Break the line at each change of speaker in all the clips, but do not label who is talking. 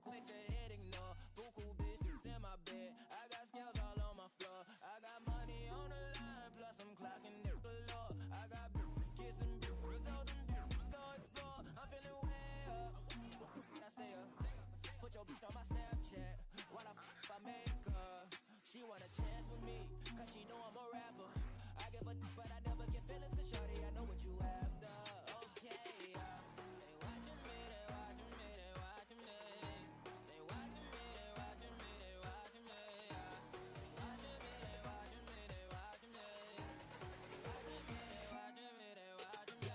quick to hit ignore. Buku bitches in my bed, I got scales all on my floor. I got money on the line, plus I'm clocking it galore. I got bitches kissing bitches, all them bitches go explore. I'm feeling way up, I stay up. Put your bitch on my Snapchat, while I make her. She want a chance with me, cause she know I'm a rapper. I give a but I never get feelings, cause shorty, I know what you after. Okay, they watching me, they watching me, they watching me. They watching me, they watching me, they watching me. They watching me, they watching me, they watching me. They watching me, they watching me, they watching me.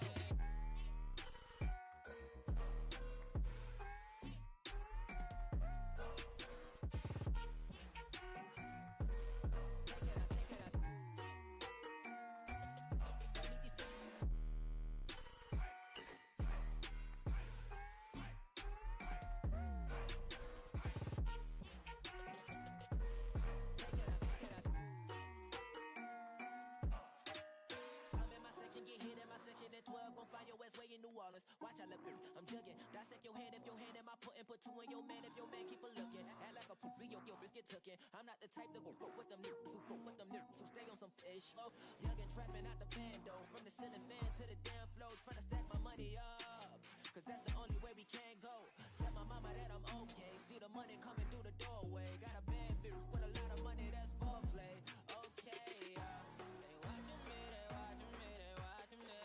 New Orleans, watch I look I'm jugging, dissect your head if your hand in my putting, put two in your man if your man keep a looking. Act like a poopy, your bitch get tookin'. I'm not the type to go fuck with them niggas who fuck with them niggas who stay on some fish. Oh, young and trapping out the bando, from the ceiling fan to the damn floor, trying to stack my money up, cause that's the only way we can go. Tell my mama that I'm okay, see the money coming through the doorway. Got a bad bitch with a lot of money, that's foreplay. Okay, they watching me, they watching me, they watching me.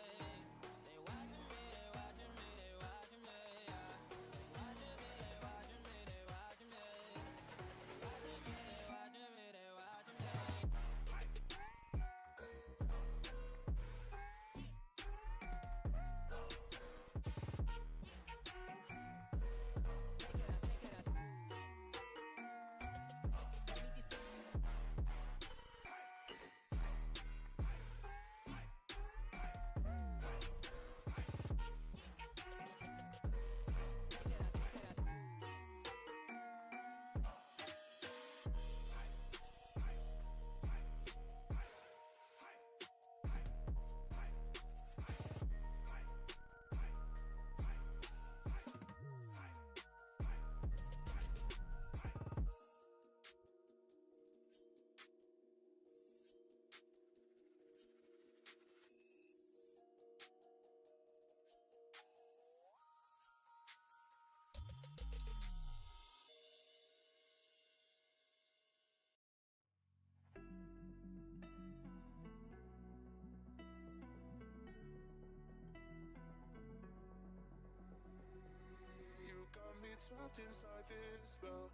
Trapped inside this spell.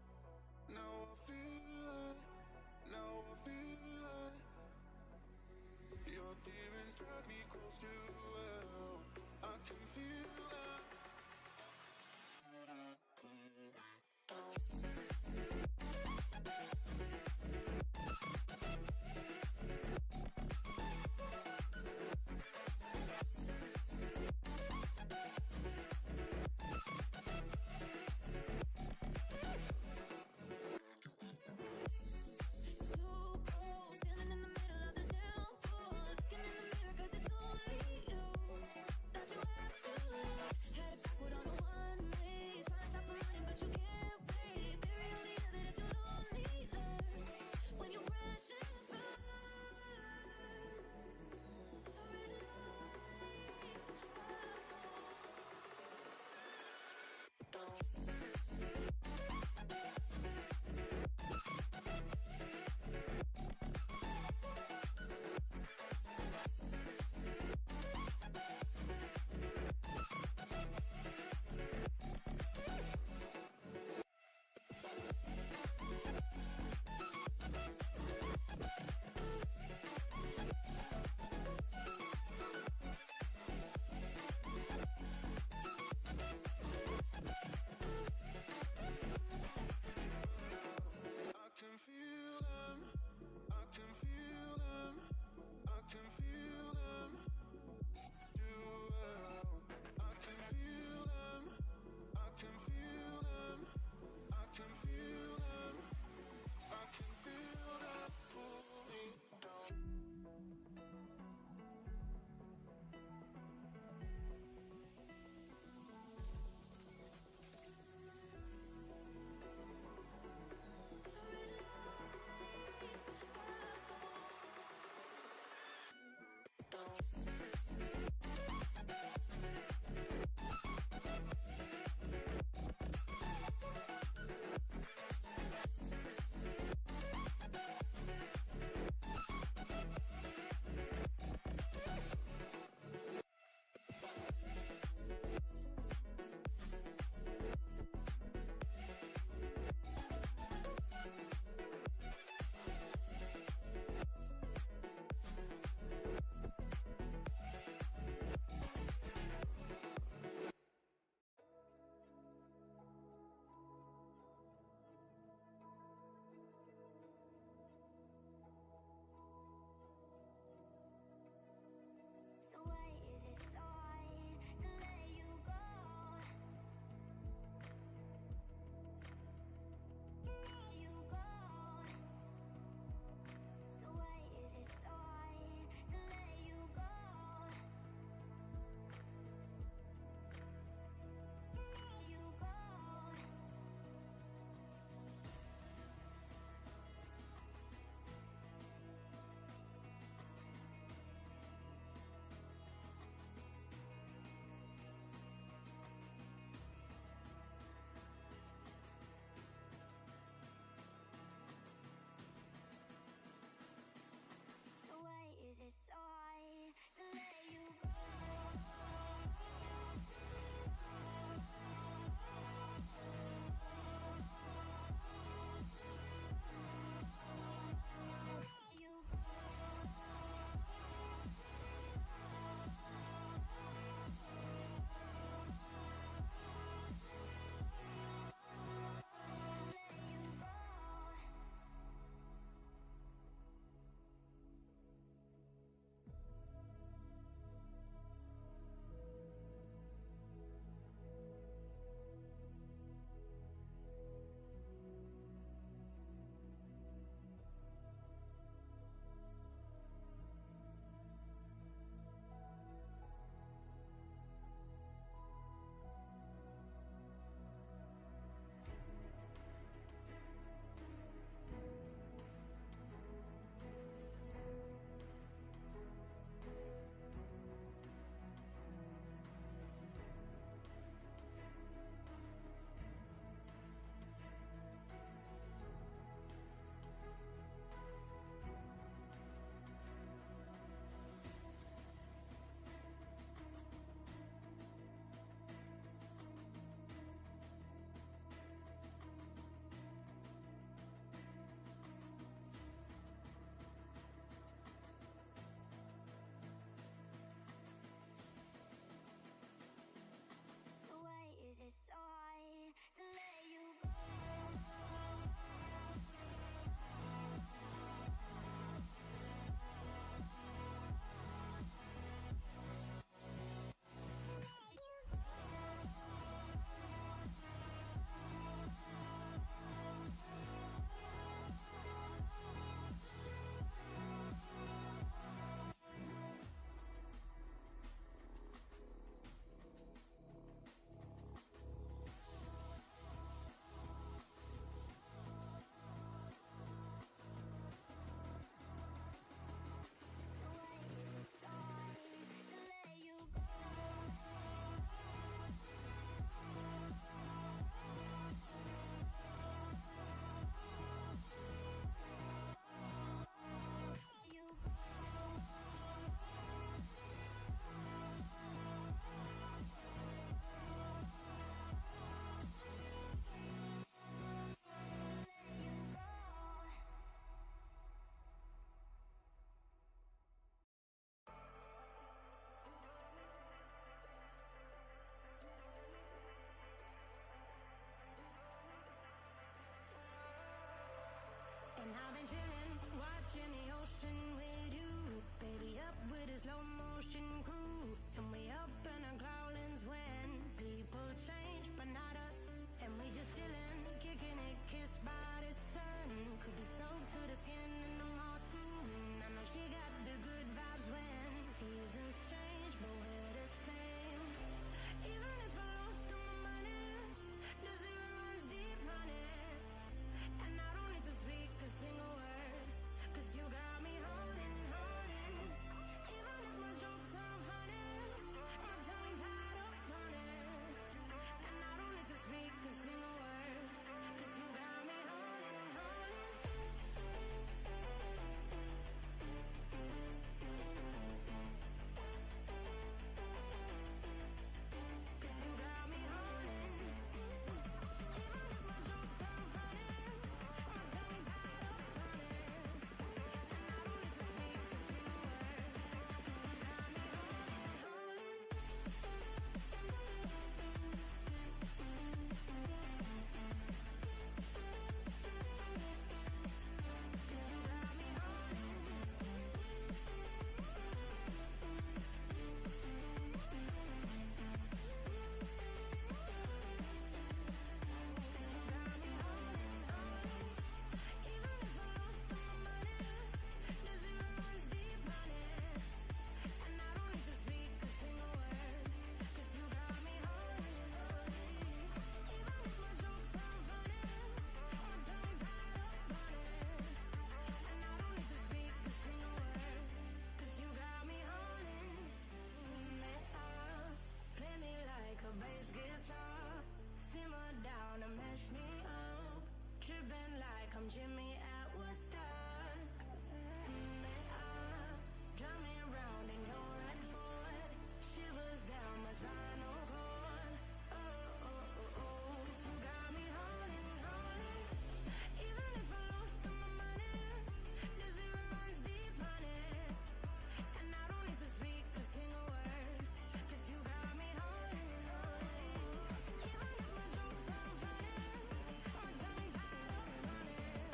Now I feel like your demons drag me close to hell. I can feel that.
Jimmy at Woodstock. Drum me around in your red Ford. Shivers down my spinal cord. Oh, oh, oh, oh. 'Cause you got me holding, holding. Even if I lost all my money, the zero runs deep, honey. And I don't need to speak a single word. 'Cause you got me holding, holding. Even if my jokes sound funny, my tongue tied up on it.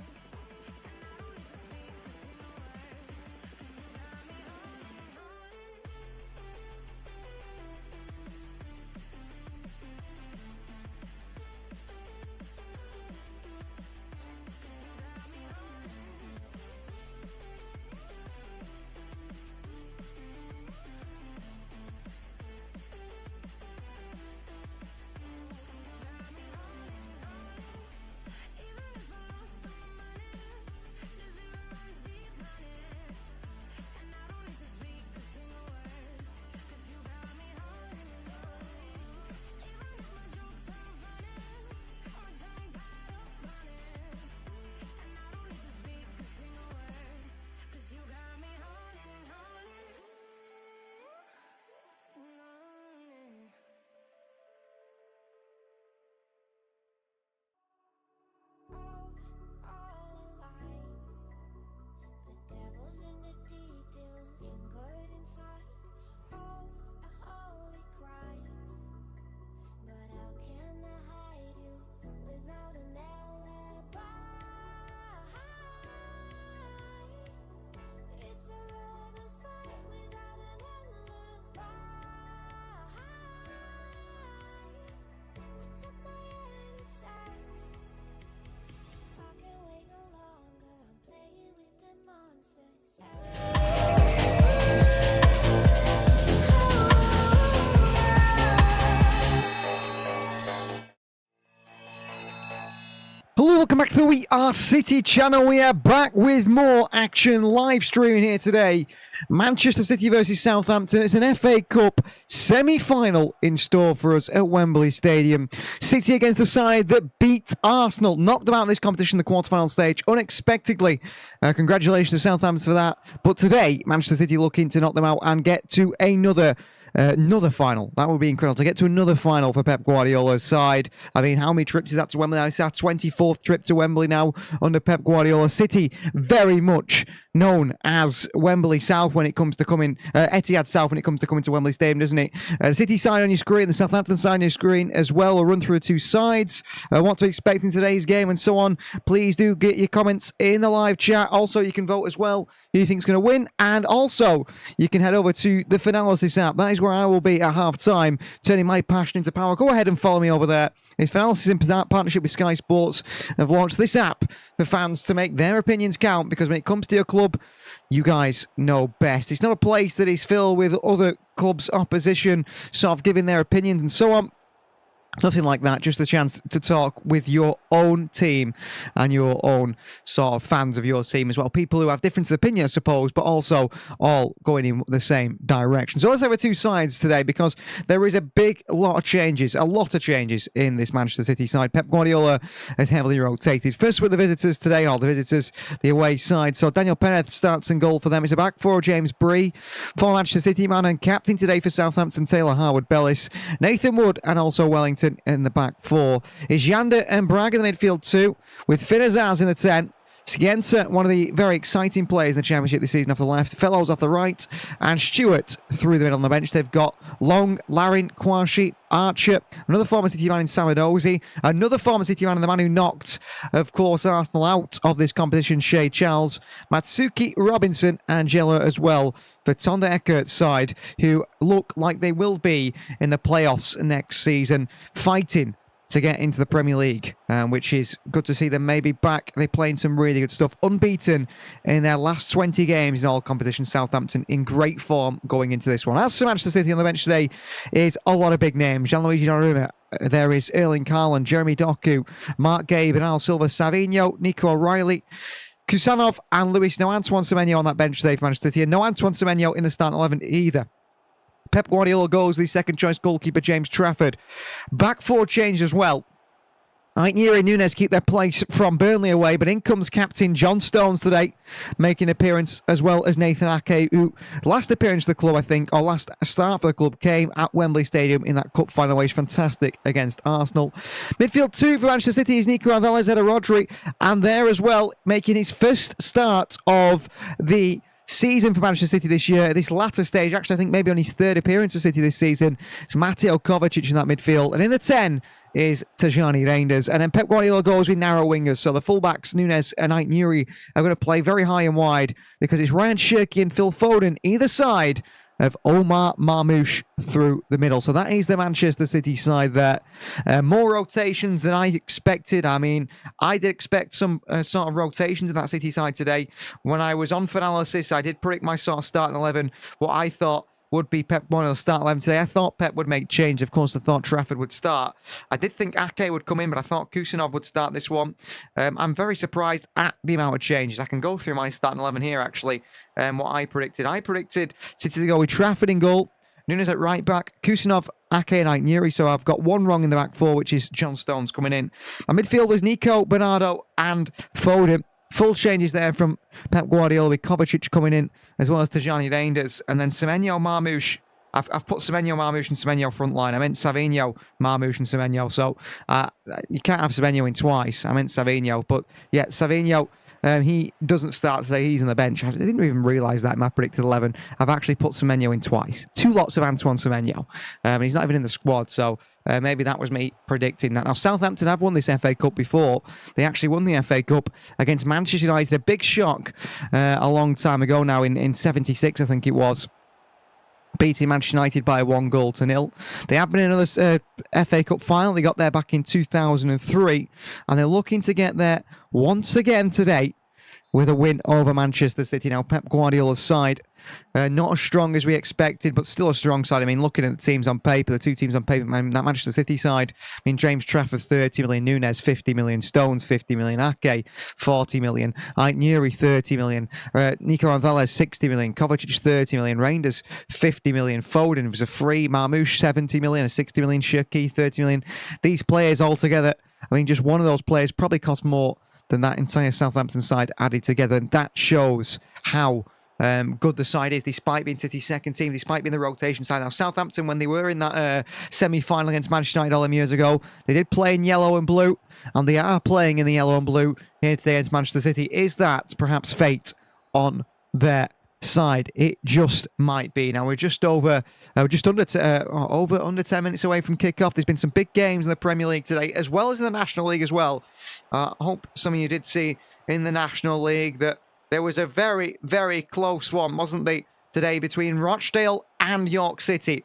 Hello, welcome back to the We Are City channel. We are back with more action live streaming here today. Manchester City versus Southampton. It's an FA Cup semi-final in store for us at Wembley Stadium. City against the side that beat Arsenal, knocked them out in this competition in the quarter-final stage unexpectedly. Congratulations to Southampton for that. But today, Manchester City looking to knock them out and get to another another final. That would be incredible to get to another final for Pep Guardiola's side. I mean, how many trips is that to Wembley now? It's our 24th trip to Wembley now under Pep Guardiola. City very much known as Wembley South when it comes to coming, Etihad South when it comes to coming to Wembley Stadium, doesn't it? The City side on your screen, the Southampton side on your screen as well. We'll run through the two sides, what to expect in today's game and so on. Please do get your comments in the live chat. Also, you can vote as well who you think is going to win, and also you can head over to the Finalysis app. That is where I will be at half-time, turning my passion into power. Go ahead and follow me over there. It's Finalysis in partnership with Sky Sports have launched this app for fans to make their opinions count, because when it comes to your club, you guys know best. It's not a place that is filled with other clubs' opposition, sort of giving their opinions and so on. Nothing like that, just a chance to talk with your own team and your own sort of fans of your team as well. People who have different opinions, I suppose, but also all going in the same direction. So let's have our two sides today, because there is a lot of changes in this Manchester City side. Pep Guardiola has heavily rotated. First with the visitors today, the away side. So Daniel Perez starts in goal for them. It's a back four, James Bree, former Manchester City man and captain today for Southampton, Taylor Harwood-Bellis, Nathan Wood, and also Wellington in the back four. Is Yander and Braga in the midfield too, with Finn Azaz in the 10. Scienza, one of the very exciting players in the Championship this season, off the left. Fellows off the right. And Stewart through the middle on the bench. They've got Long, Larin, Kwashi, Archer, another former City man in Samadozi, another former City man and the man who knocked, of course, Arsenal out of this competition, Shea Charles, Matsuki Robinson, and Jella as well for Tonda Eckert's side, who look like they will be in the playoffs next season, fighting to get into the Premier League, which is good to see them maybe back. They're playing some really good stuff. Unbeaten in their last 20 games in all competitions. Southampton in great form going into this one. As for Manchester City on the bench today is a lot of big names. Gianluigi Donnarumma. There is Erling Haaland, Jeremy Doku, Mark Gabe, and Al Silva, Savinho, Nico O'Reilly, Kusanov, and Luis. No Antoine Semenyo on that bench today for Manchester City, and no Antoine Semenyo in the starting 11 either. Pep Guardiola goes the second choice goalkeeper James Trafford. Back four changed as well. Aït-Nouri and Nunes keep their place from Burnley away, but in comes captain John Stones today, making an appearance, as well as Nathan Ake, who last appearance for the club, I think, or last start for the club, came at Wembley Stadium in that cup final, which was fantastic against Arsenal. Midfield two for Manchester City is Nico Alvarez, Eder Rodri, and there as well, making his first start of the season for Manchester City this year, at this latter stage. Actually, I think maybe on his third appearance for City this season. It's Mateo Kovacic in that midfield. And in the 10 is Tajani Reinders. And then Pep Guardiola goes with narrow wingers. So the fullbacks, Nunes and Aït-Nouri, are going to play very high and wide, because it's Ryan Cherki and Phil Foden either side of Omar Marmoush through the middle. So that is the Manchester City side there. More rotations than I expected. I mean, I did expect some sort of rotations in that City side today. When I was on Finalysis, I did predict my sort of starting 11, what I thought would be Pep Guardiola's start 11 today. I thought Pep would make change. Of course, I thought Trafford would start. I did think Ake would come in, but I thought Kusanov would start this one. I'm very surprised at the amount of changes. I can go through my starting 11 here, actually, what I predicted. I predicted City to go with Trafford in goal, Nunes at right back, Kusanov, Ake and Aït-Nouri. So I've got one wrong in the back four, which is John Stones coming in. My midfield was Nico, Bernardo and Foden. Full changes there from Pep Guardiola, with Kovacic coming in, as well as Tajani Reinders. And then Semenyo, Marmoush. I've put Semenyo, Marmoush and Semenyo front line. I meant Savinho, Marmoush and Semenyo. So you can't have Semenyo in twice. I meant Savinho. But yeah, Savinho, he doesn't start today. He's on the bench. I didn't even realise that in my predicted 11. I've actually put Semenyo in twice. Two lots of Antoine Semenyo. And he's not even in the squad. So maybe that was me predicting that. Now, Southampton have won this FA Cup before. They actually won the FA Cup against Manchester United. A big shock a long time ago now, in 76, I think it was. Beating Manchester United by 1-0. They have been in another FA Cup final. They got there back in 2003. And they're looking to get there once again today with a win over Manchester City. Now, Pep Guardiola's side, not as strong as we expected, but still a strong side. I mean, looking at the teams on paper, the two teams on paper, that Manchester City side, I mean, James Trafford, 30 million, Nunes, 50 million, Stones, 50 million, Ake, 40 million, Aït-Nouri, 30 million, Nico Alvarez, 60 million, Kovacic, 30 million, Reinders, 50 million, Foden was a free, Marmoush, 70 million, a 60 million, Cherki, 30 million. These players all together, I mean, just one of those players probably cost more than that entire Southampton side added together, and that shows how good the side is, despite being City's second team, despite being the rotation side. Now, Southampton, when they were in that semi-final against Manchester United all them years ago, they did play in yellow and blue, and they are playing in the yellow and blue here today against Manchester City. Is that perhaps fate on their side? It just might be. Now, we're just under 10 minutes away from kickoff. There's been some big games in the Premier League today, as well as in the National League as well. I hope some of you did see in the National League that there was a very, very close one, wasn't there, today between Rochdale and York City.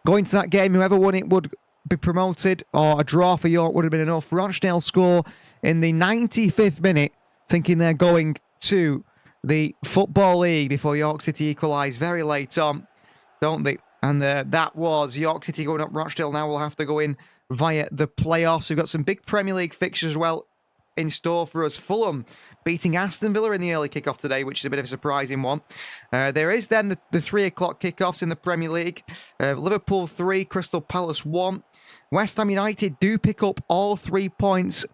Going to that game, whoever won it would be promoted, or a draw for York would have been enough. Rochdale score in the 95th minute, thinking they're going to the Football League before York City equalise very late on, don't they? And that was York City going up. Rochdale now will have to go in via the playoffs. We've got some big Premier League fixtures as well in store for us. Fulham beating Aston Villa in the early kickoff today, which is a bit of a surprising one. There is then the 3 o'clock kickoffs in the Premier League. Liverpool 3, Crystal Palace 1. West Ham United do pick up all 3 points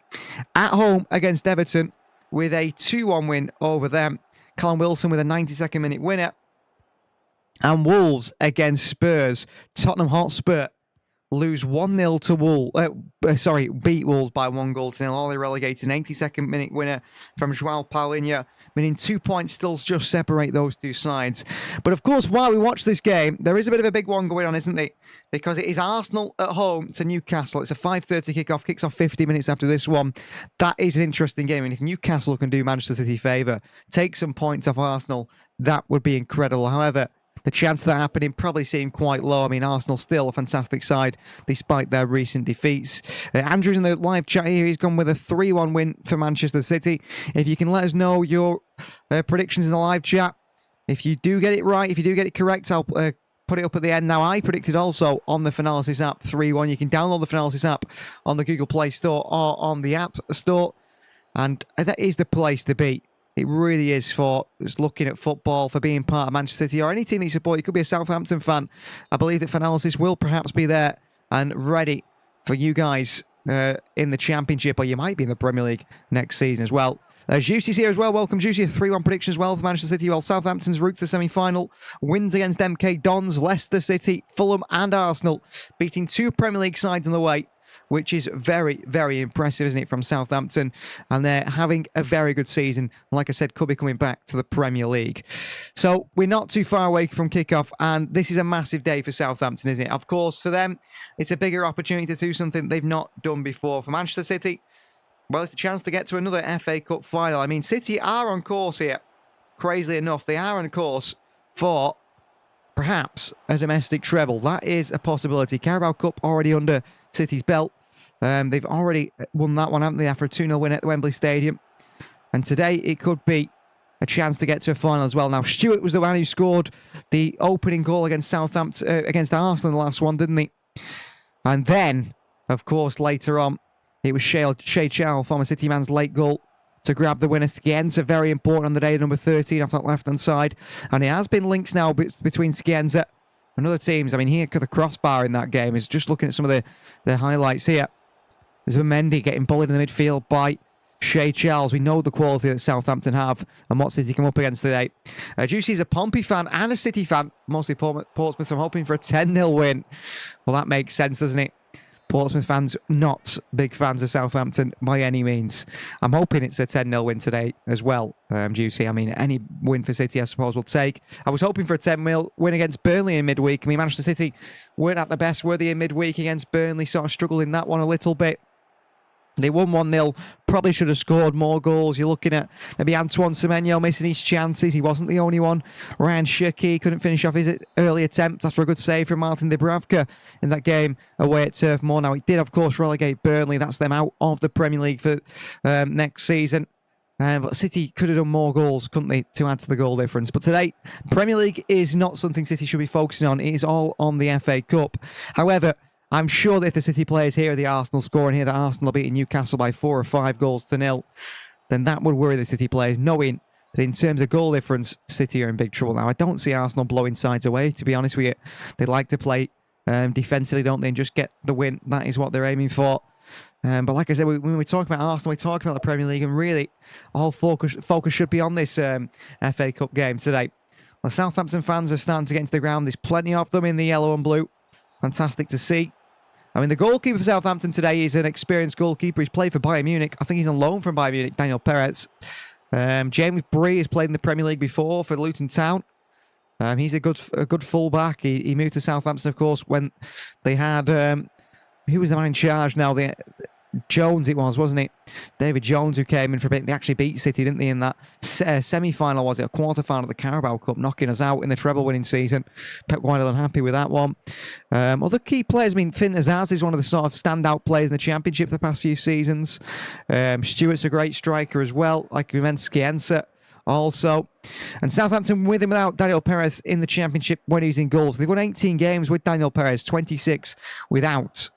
at home against Everton with a 2-1 win over them. Callum Wilson with a 92nd minute winner. And Wolves against Spurs. Tottenham Hotspur lose 1-0 to Wolves. Beat Wolves by 1-0. All they relegated. An 82nd minute winner from João Paulinho. Meaning 2 points still just separate those two sides. But of course, while we watch this game, there is a bit of a big one going on, isn't it? Because it is Arsenal at home to Newcastle. It's a 5:30 kickoff. Kicks off 50 minutes after this one. That is an interesting game. And if Newcastle can do Manchester City favour, take some points off Arsenal, that would be incredible. However, the chance of that happening probably seemed quite low. I mean, Arsenal still a fantastic side despite their recent defeats. Andrew's in the live chat here. He's gone with a 3-1 win for Manchester City. If you can let us know your predictions in the live chat. If you do get it right, if you do get it correct, I'll put it up at the end. Now, I predicted also on the Finalysis app 3-1. You can download the Finalysis app on the Google Play Store or on the App Store. And that is the place to be. It really is for just looking at football, for being part of Manchester City or any team that you support. You could be a Southampton fan. I believe that Finalysis will perhaps be there and ready for you guys in the Championship, or you might be in the Premier League next season as well. Juicy's here as well. Welcome, Juicy. A 3-1 prediction as well for Manchester City. While Southampton's route to the semi-final, wins against MK Dons, Leicester City, Fulham and Arsenal, beating 2 Premier League sides on the way, which is very, very impressive, isn't it, from Southampton? And they're having a very good season. Like I said, could be coming back to the Premier League. So we're not too far away from kickoff, and this is a massive day for Southampton, isn't it? Of course, for them, it's a bigger opportunity to do something they've not done before. For Manchester City, well, it's a chance to get to another FA Cup final. I mean, City are on course here. Crazily enough, they are on course for perhaps a domestic treble. That is a possibility. Carabao Cup already under City's belt. They've already won that one, haven't they, after a 2-0 win at the Wembley Stadium. And today it could be a chance to get to a final as well. Now, Stewart was the one who scored the opening goal against Southampton, against Arsenal in the last one, didn't he? And then, of course, later on, it was Shea Chow, former City man's late goal to grab the winner. Scienza, very important on the day, number 13 off that left-hand side. And it has been links now between Scienza and other teams. I mean, here, the crossbar in that game is just looking at some of the highlights here. There's Mendy getting bullied in the midfield by Shea Charles. We know the quality that Southampton have and what City come up against today. Juicy's a Pompey fan and a City fan, mostly Portsmouth. I'm hoping for a 10-0 win. Well, that makes sense, doesn't it? Portsmouth fans, not big fans of Southampton by any means. I'm hoping it's a 10-0 win today as well, Juicy. I mean, any win for City, I suppose, will take. I was hoping for a 10-0 win against Burnley in midweek. I mean, Manchester City weren't at the best, were they, in midweek against Burnley? Sort of struggled in that one a little bit. They won 1-0. Probably should have scored more goals. You're looking at maybe Antoine Semenyo missing his chances. He wasn't the only one. Ryan Shirky couldn't finish off his early attempt after a good save from Martin Dubravka in that game away at Turf Moor. Now, it did, of course, relegate Burnley. That's them out of the Premier League for next season. But City could have done more goals, couldn't they, to add to the goal difference. But today, Premier League is not something City should be focusing on. It is all on the FA Cup. However, I'm sure that if the City players hear the Arsenal score and hear that Arsenal are beating Newcastle by 4 or 5 goals to 0, then that would worry the City players, knowing that in terms of goal difference, City are in big trouble. Now, I don't see Arsenal blowing sides away, to be honest with you. They like to play defensively, don't they, and just get the win. That is what they're aiming for. But like I said, when we talk about Arsenal, we talk about the Premier League, and really all focus should be on this FA Cup game today. The Southampton fans are starting to get into the ground. There's plenty of them in the yellow and blue. Fantastic to see. I mean, the goalkeeper for Southampton today is an experienced goalkeeper. He's played for Bayern Munich. I think he's on loan from Bayern Munich, Daniel Perez. James Bree has played in the Premier League before for Luton Town. He's a good fullback. He moved to Southampton, of course, when they had... who was the man in charge now? Jones it was, wasn't it? David Jones, who came in for a bit. They actually beat City, didn't they, in that semi-final, was it? A quarter-final of the Carabao Cup, knocking us out in the treble-winning season. Pep Guardiola unhappy with that one. Other key players, I mean, Finn Azaz is one of the sort of standout players in the Championship the past few seasons. Stewart's a great striker as well, like we mentioned, Skienza also. And Southampton with and without Daniel Perez in the Championship when he's in goals. They've won 18 games with Daniel Perez, 26 without.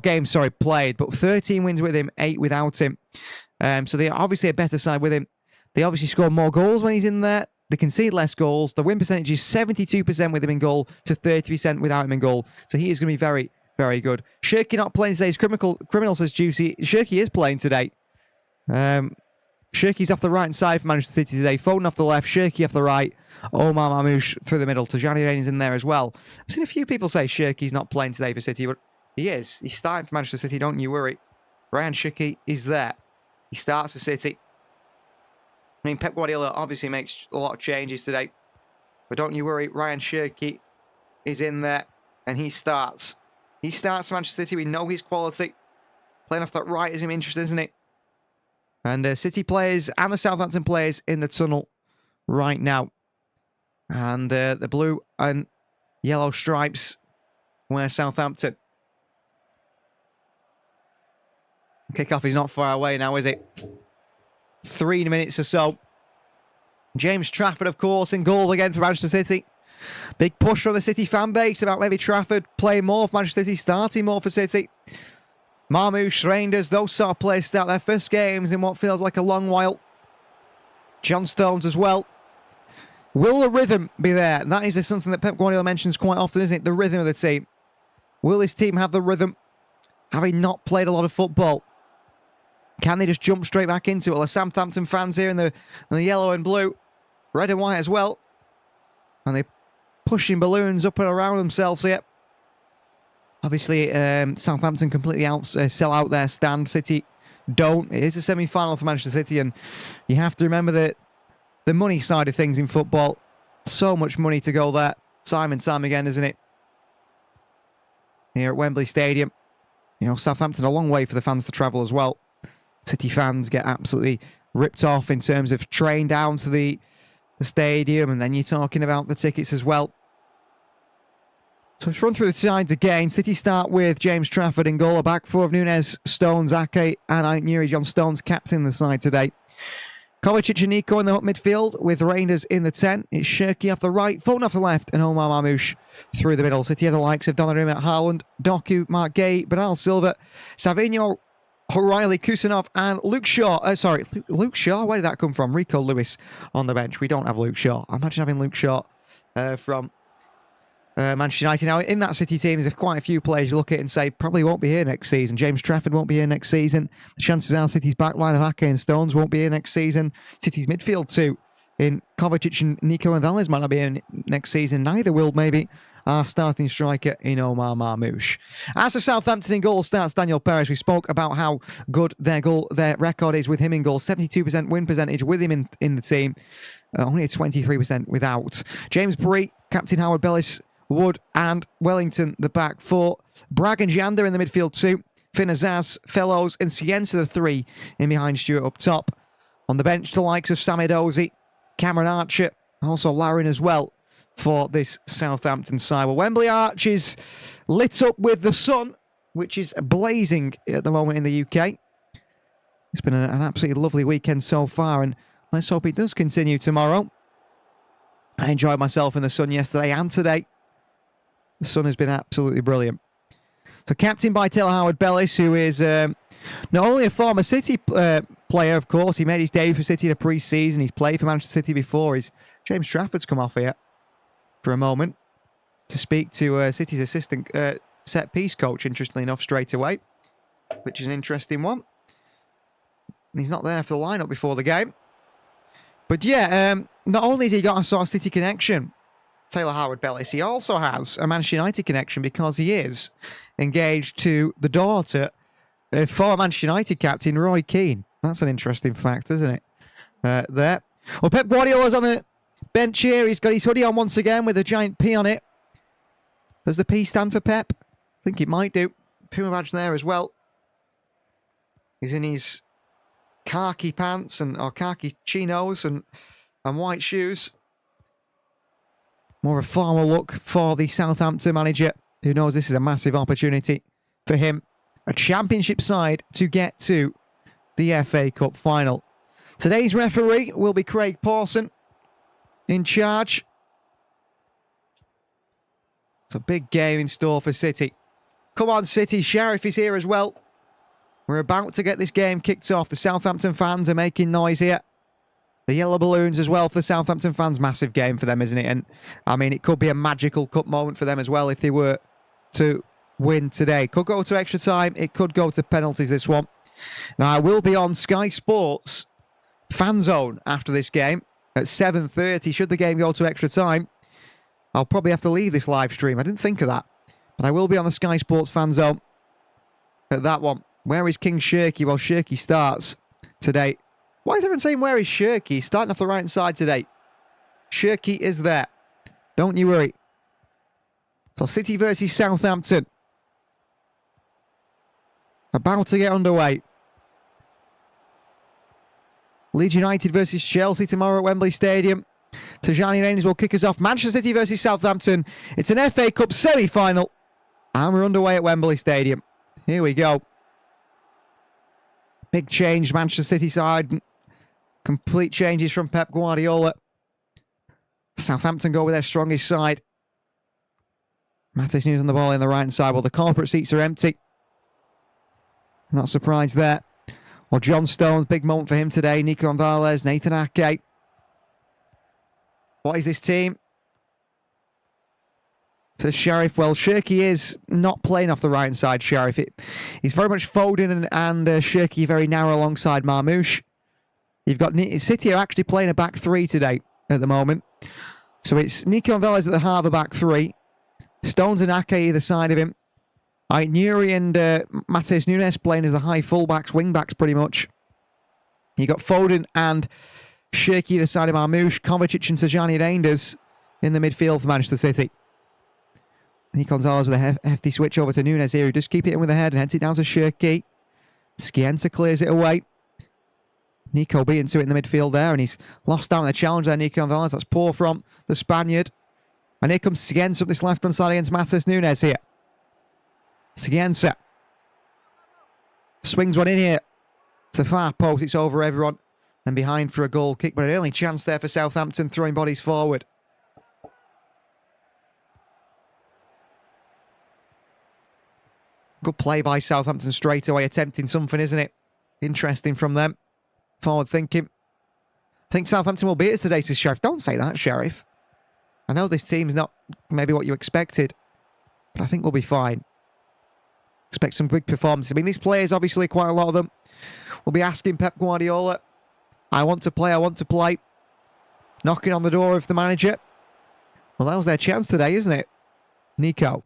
Games played, but 13 wins with him, 8 without him. So they're obviously a better side with him. They obviously score more goals when he's in there. They concede less goals. The win percentage is 72% with him in goal to 30% without him in goal. So he is going to be very, very good. Shirky not playing today is criminal, says Juicy. Shirky is playing today. Shirky's off the right side for Manchester City today. Foden off the left, Shirky off the right. Omar Mamouche through the middle. Tajani Rainey's in there as well. I've seen a few people say Shirky's not playing today for City, but he is. He's starting for Manchester City, don't you worry. Ryan Shirky is there. He starts for City. I mean, Pep Guardiola obviously makes a lot of changes today. But don't you worry, Ryan Shirky is in there and he starts. He starts for Manchester City. We know his quality. Playing off that right is him interesting, isn't it? And City players and the Southampton players in the tunnel right now. And the blue and yellow stripes wear Southampton. Kickoff is not far away now, is it? 3 minutes or so. James Trafford, of course, in goal again for Manchester City. Big push from the City fan base about maybe Trafford playing more for Manchester City, starting more for City. Marmouche, Reinders, those sort of players start their first games in what feels like a long while. John Stones as well. Will the rhythm be there? That is something that Pep Guardiola mentions quite often, isn't it? The rhythm of the team. Will this team have the rhythm? Having not played a lot of football. Can they just jump straight back into it? Well, the Southampton fans here in the yellow and blue. Red and white as well. And they're pushing balloons up and around themselves here. Obviously, Southampton completely sell out their stand. City don't. It is a semi-final for Manchester City, and you have to remember that the money side of things in football. So much money to go there. Time and time again, isn't it? Here at Wembley Stadium. You know, Southampton, a long way for the fans to travel as well. City fans get absolutely ripped off in terms of train down to the stadium, and then you're talking about the tickets as well. So let's run through the sides again. City start with James Trafford in goal. A back four of Nunes, Stones, Ake, and Aït-Nouri. John Stones captain the side today. Kovacic and Nico in the midfield with Reinders in the 10. It's Shirky off the right, Foden off the left, and Omar Mamouche through the middle. City have the likes of Donnarumma, Haaland, Doku, Mark Gay, Bernardo Silva, Savinho, O'Reilly, Kusanov, and Luke Shaw. Luke Shaw? Where did that come from? Rico Lewis on the bench. We don't have Luke Shaw. Imagine having Luke Shaw from Manchester United. Now, in that City team, there's quite a few players you look at and say probably won't be here next season. James Trafford won't be here next season. The chances are City's backline of Ake and Stones won't be here next season. City's midfield too, in Kovacic and Nico Gonzalez might not be here next season. Neither will maybe our starting striker in Omar Mamouche. As for Southampton in goal starts Daniel Perez. We spoke about how good their record is with him in goal. 72% win percentage with him in the team. Only a 23% without. James Bree, Captain Howard Bellis, Wood and Wellington the back four. Bragg and Janda in the midfield two. Finn Azaz, Fellows and Cienza the three in behind Stewart up top. On the bench, the likes of Sammy Dozy, Cameron Archer, also Larin as well for this Southampton side. Well, Wembley Arch is lit up with the sun, which is blazing at the moment in the UK. It's been an absolutely lovely weekend so far, and let's hope it does continue tomorrow. I enjoyed myself in the sun yesterday and today. The sun has been absolutely brilliant. So captained by Taylor Howard-Bellis, who is not only a former City player, of course. He made his debut for City in a pre-season. He's played for Manchester City before. James Trafford's come off here for a moment to speak to City's assistant set-piece coach, interestingly enough, straight away, which is an interesting one. And he's not there for the lineup before the game. But yeah, not only has he got a sort of City connection, Taylor Howard-Bellis, he also has a Manchester United connection because he is engaged to the daughter of former Manchester United captain Roy Keane. That's an interesting fact, isn't it? There. Well, Pep Guardiola's on the bench here. He's got his hoodie on once again with a giant P on it. Does the P stand for Pep? I think it might do. Puma badge there as well. He's in his khaki pants or khaki chinos and white shoes. More of a formal look for the Southampton manager, who knows this is a massive opportunity for him. A championship side to get to the FA Cup final. Today's referee will be Craig Pawson in charge. It's a big game in store for City. Come on, City. Sheriff is here as well. We're about to get this game kicked off. The Southampton fans are making noise here. The yellow balloons as well for Southampton fans. Massive game for them, isn't it? And, I mean, it could be a magical cup moment for them as well if they were to win today. Could go to extra time. It could go to penalties, this one. Now, I will be on Sky Sports Fan Zone after this game at 7:30. Should the game go to extra time, I'll probably have to leave this live stream. I didn't think of that. But I will be on the Sky Sports Fan Zone at that one. Where is King Shirky? Well, Shirky starts today. Why is everyone saying where is Shirky? He's starting off the right side today. Shirky is there. Don't you worry. So City versus Southampton. About to get underway. Leeds United versus Chelsea tomorrow at Wembley Stadium. Tajani Reynolds will kick us off. Manchester City versus Southampton. It's an FA Cup semi-final. And we're underway at Wembley Stadium. Here we go. Big change, Manchester City side. Complete changes from Pep Guardiola. Southampton go with their strongest side. Matheus Nunes on the ball in the right side. Well, the corporate seats are empty. Not surprised there. Well, John Stones, big moment for him today. Nico Gonzalez, Nathan Ake. What is this team? Says Sheriff. Well, Shirky is not playing off the right side, Sheriff. He's very much Foden and Shirky very narrow alongside Marmoush. You've got City are actually playing a back three today at the moment. So it's Nico Gonzalez at the heart of a back three. Stones and Ake either side of him. Nuri and Matheus Nunes playing as the high fullbacks, wing-backs pretty much. You got Foden and Shirky either side of Marmoush, Kovacic and Tajani Reinders in the midfield for Manchester City. Nico Gonzalez with a hefty switch over to Nunes here. He just keep it in with the head and heads it down to Shirky. Scienza clears it away. Nico beaten to it in the midfield there, and he's lost out in the challenge there, Nico Gonzalez. That's poor from the Spaniard. And here comes Scienza up this left-hand side against Matheus Nunes here. Scienza swings one in here to far post. It's over everyone and behind for a goal kick, but an early chance there for Southampton, throwing bodies forward. Good play by Southampton straight away, attempting something, isn't it? Interesting from them. Forward thinking. I think Southampton will beat us today, says Sheriff. Don't say that, Sheriff. I know this team's not maybe what you expected, but I think we'll be fine. Expect some big performances. I mean, these players, obviously, quite a lot of them, will be asking Pep Guardiola, I want to play, I want to play. Knocking on the door of the manager. Well, that was their chance today, isn't it? Nico.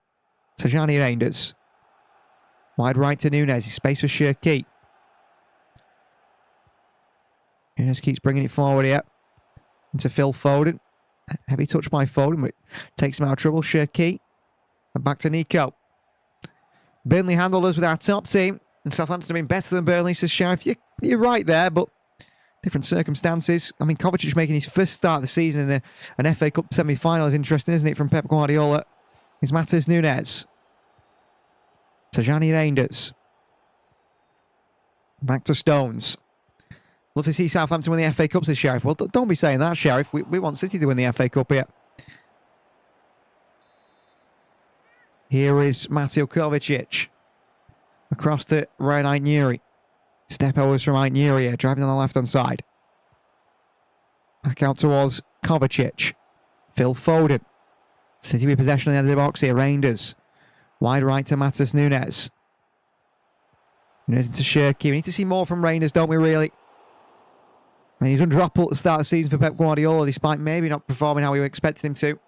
Tajani Reinders. Wide right to Nunes. His space for Shirky. Nunes keeps bringing it forward here. Into Phil Foden. Heavy touch by Foden, but takes him out of trouble. Shirky. And back to Nico. Burnley handled us with our top team. And Southampton have been better than Burnley, says Sheriff. You're right there, but different circumstances. I mean, Kovacic making his first start of the season in an FA Cup semi-final is interesting, isn't it, from Pep Guardiola? It's Matheus Nunes. Tajani Reinders. Back to Stones. Love to see Southampton win the FA Cup, says Sheriff. Well, don't be saying that, Sheriff. We want City to win the FA Cup here. Here is Mateo Kovacic. Across to Ryan Nuri. Step overs from Nuri here, driving on the left-hand side. Back out towards Kovacic. Phil Foden. City with possession on the end of the box here. Reinders. Wide right to Matheus Nunes. Nunes into Shirky. We need to see more from Reinders, don't we, really? And he's under apple at the start of the season for Pep Guardiola, despite maybe not performing how we expected him to.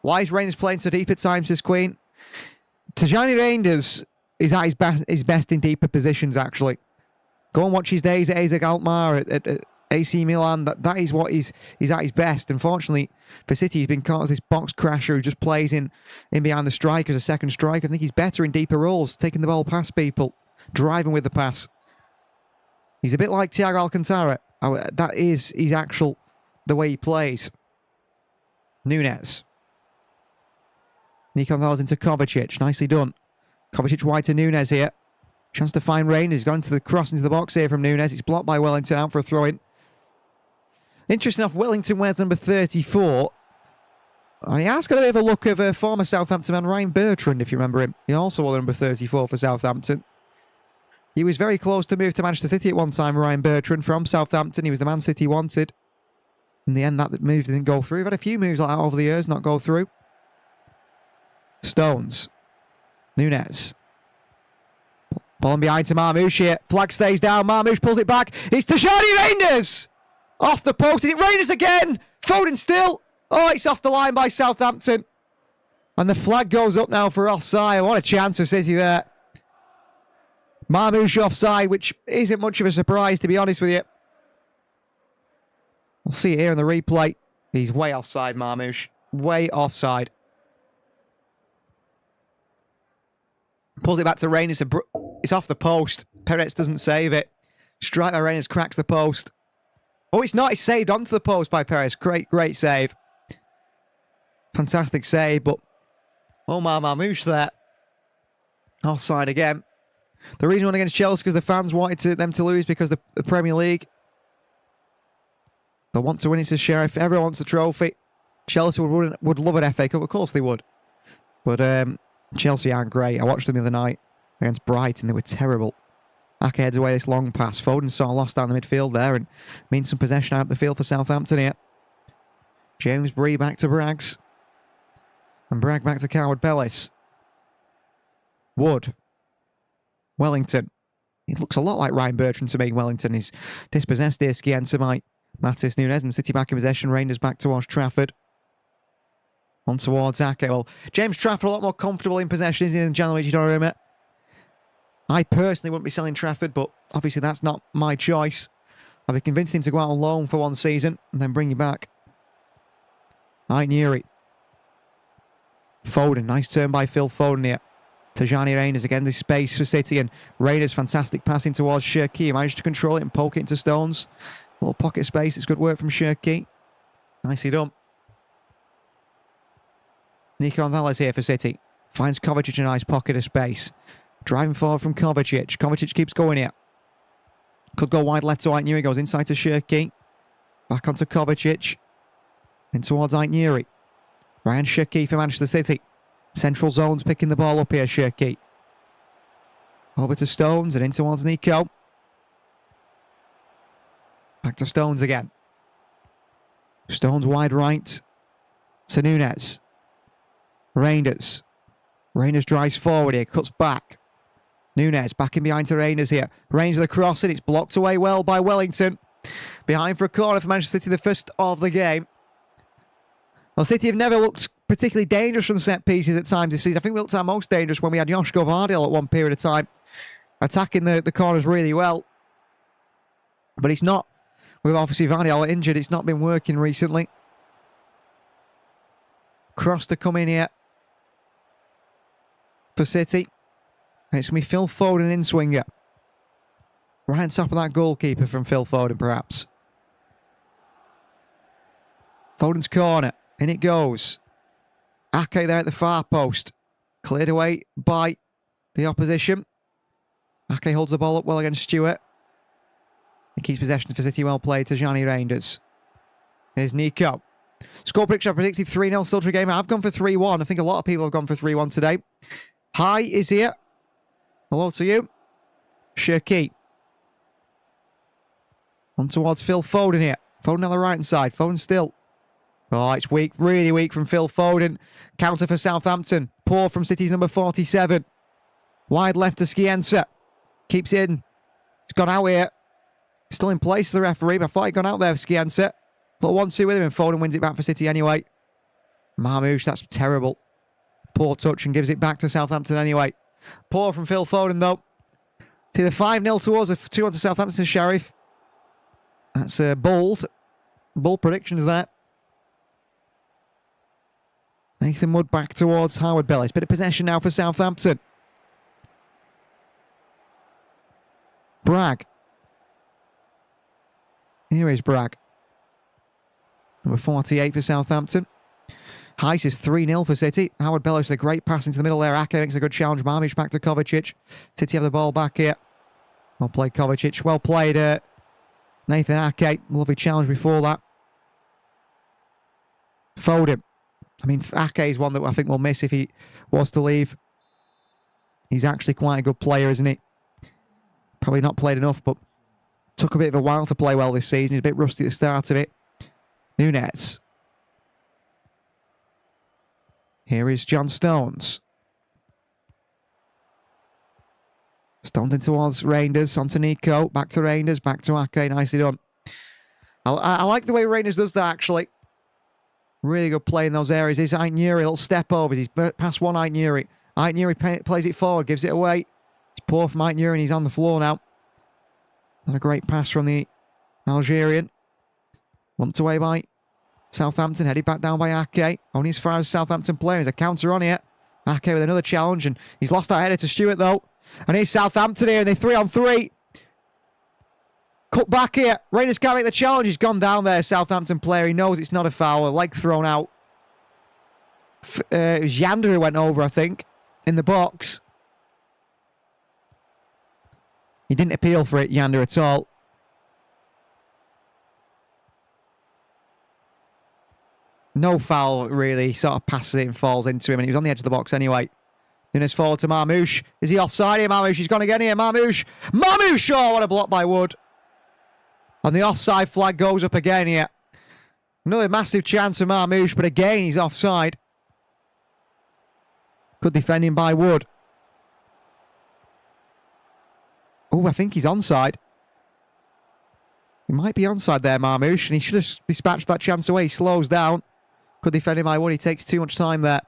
Why is Reinders playing so deep at times, this Queen? Tajani Reinders is at his best in deeper positions, actually. Go and watch his days at AZ Alkmaar, at AC Milan. That is what he's at his best. Unfortunately, for City, he's been caught as this box crasher who just plays in behind the striker as a second striker. I think he's better in deeper roles, taking the ball past people, driving with the pass. He's a bit like Thiago Alcantara. That is the way he plays. Nunes. Nico Gonzalez into Kovacic. Nicely done. Kovacic wide to Nunes here. Chance to find Reinders. He's gone to the cross into the box here from Nunes. It's blocked by Wellington, out for a throw-in. Interesting enough, Wellington wears number 34. And he has got a bit of a look of a former Southampton man, Ryan Bertrand, if you remember him. He also wore number 34 for Southampton. He was very close to move to Manchester City at one time, Ryan Bertrand, from Southampton. He was the man City wanted. In the end, that move didn't go through. We've had a few moves like that over the years, not go through. Stones. Nunes. Ball behind to Marmoush here. Flag stays down. Marmoush pulls it back. It's Tajani Reinders! Off the post. Is it Reinders again? Foden still. Oh, it's off the line by Southampton. And the flag goes up now for offside. What a chance for City there. Marmoush offside, which isn't much of a surprise, to be honest with you. We'll see it here in the replay. He's way offside, Marmoush. Way offside. Pulls it back to Reinders. It's off the post. Perez doesn't save it. Strike by Reinders cracks the post. Oh, it's not. It's saved onto the post by Perez. Great save. Fantastic save, but Omar Marmoush there. Offside again. The reason we won against Chelsea because the fans wanted them to lose because the Premier League. They want to win. It's a sheriff. Everyone wants a trophy. Chelsea would love an FA Cup. Of course they would. But Chelsea aren't great. I watched them the other night against Brighton. They were terrible. Ake heads away this long pass. Foden sort of lost down the midfield there and means some possession out the field for Southampton here. James Bree back to Braggs. And Bragg back to Coward Bellis. Wood. Wellington. He looks a lot like Ryan Bertrand to me. Wellington is dispossessed here. Scienza by Matis Nunes and City back in possession. Reinders back towards Trafford. On towards Ake. Well, James Trafford a lot more comfortable in possession, isn't he, than Gianluigi Donnarumma? I personally wouldn't be selling Trafford, but obviously that's not my choice. I'll be convincing him to go out on loan for one season and then bring him back. Nuri. Foden. Nice turn by Phil Foden here. Tajani Reinders again. This space for City and Reinders fantastic passing towards Cherki. Managed to control it and poke it into Stones. A little pocket space. It's good work from Cherki. Nicely done. Nico Gonzalez here for City. Finds Kovacic in a nice pocket of space. Driving forward from Kovacic. Kovacic keeps going here. Could go wide left to Nuri. Goes inside to Cherki. Back onto Kovacic. In towards Nuri. Ryan Cherki for Manchester City. Central zones picking the ball up here, Cherki. Over to Stones and in towards Nico. Back to Stones again. Stones wide right to Nunes. Reinders. Reinders drives forward here, cuts back. Nunes back in behind to Reinders here. Reinders with a cross and it's blocked away well by Wellington. Behind for a corner for Manchester City, the first of the game. Well, City have never looked particularly dangerous from set pieces at times this season. I think we looked our most dangerous when we had Joshko Vardiel at one period of time, attacking the corners really well. But it's not, with obviously Vardiel injured, it's not been working recently. Cross to come in here for City. And it's going to be Phil Foden in swinger. Right on top of that goalkeeper from Phil Foden, perhaps. Foden's corner. In it goes. Ake there at the far post. Cleared away by the opposition. Ake holds the ball up well against Stewart. He keeps possession for City. Well played to Tajani Reinders. Here's Nico. Score prediction, I predicted 3-0 still to game. I've gone for 3-1. I think a lot of people have gone for 3-1 today. Hi is here. Hello to you. Cherki. On towards Phil Foden here. Foden on the right hand side. Foden still. Oh, it's weak. Really weak from Phil Foden. Counter for Southampton. Poor from City's number 47. Wide left to Scienza. Keeps in. It's gone out here. Still in place for the referee, but I thought he'd gone out there for Scienza. Little 1-2 with him, and Foden wins it back for City anyway. Marmoush, that's terrible. Poor touch and gives it back to Southampton anyway. Poor from Phil Foden, though. To the 5-0 towards a 2-1 to Southampton, Sheriff. That's bold. Bold predictions there. Nathan Wood back towards Howard Bellis. Bit of possession now for Southampton. Bragg. Here is Bragg. Number 48 for Southampton. Heiss is 3-0 for City. Howard Bellis with a great pass into the middle there. Ake makes a good challenge. Marmoush back to Kovacic. City have the ball back here. Well played, Kovacic. Well played, Nathan Ake. Lovely challenge before that. Foden. I mean, Ake is one that I think we'll miss if he was to leave. He's actually quite a good player, isn't he? Probably not played enough, but took a bit of a while to play well this season. He's a bit rusty at the start of it. Nunes. Here is John Stones. Stones in towards Reinders, onto Nico. Back to Reinders, back to Ake. Nicely done. I like the way Reinders does that, actually. Really good play in those areas. Here's Aitnuri, a little step over. He's past one Aitnuri. Aitnuri plays it forward, gives it away. It's poor from Aitnuri, and he's on the floor now. Not a great pass from the Algerian. Lumped away by Southampton, headed back down by Ake. Only as far as Southampton player. There's a counter on here. Ake with another challenge, and he's lost that header to Stewart, though. And here's Southampton here, and they're 3-on-3. Cut back here. Rangers can't make the challenge. He's gone down there, Southampton player. He knows it's not a foul. A leg thrown out. It was Yander who went over, I think, in the box. He didn't appeal for it, Yander, at all. No foul, really. He sort of passes it and falls into him, and he was on the edge of the box anyway. Nunes forward to Marmoush. Is he offside here, Marmoush? He's gone again here, Marmoush. Marmoush! Oh, what a block by Wood. And the offside flag goes up again here. Another massive chance for Marmoush, but again, he's offside. Good defending by Wood. Oh, I think he's onside. He might be onside there, Marmoush, and he should have dispatched that chance away. He slows down. Good defending by Wood. He takes too much time there.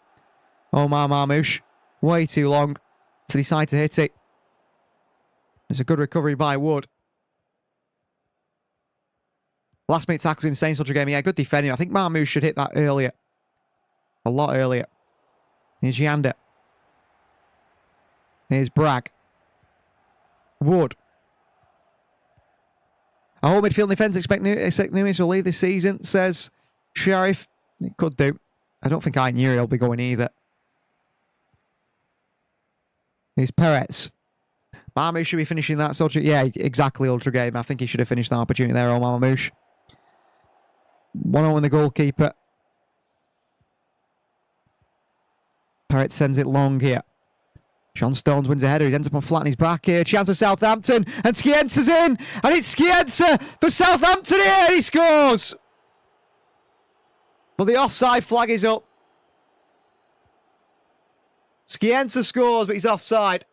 Omar Marmoush. Way too long to decide to hit it. It's a good recovery by Wood. Last minute tackles insane, such a game. Yeah, good defending. I think Marmoush should hit that earlier. A lot earlier. Here's Yander. Here's Bragg. Wood. Our whole midfield defence expect Nunes will leave this season, says Sheriff. It could do. I don't think Aitnuri will be going either. Here's Perez. Marmoush should be finishing that sort of... Yeah, exactly, ultra game. I think he should have finished that opportunity there, Omar Marmoush. 1-0 in the goalkeeper. Perez sends it long here. John Stones wins a header. He ends up on flat on his back here. Chance for Southampton. And Scienza's in. And it's Scienza for Southampton here. He scores. But the offside flag is up. Scienza scores, but he's offside.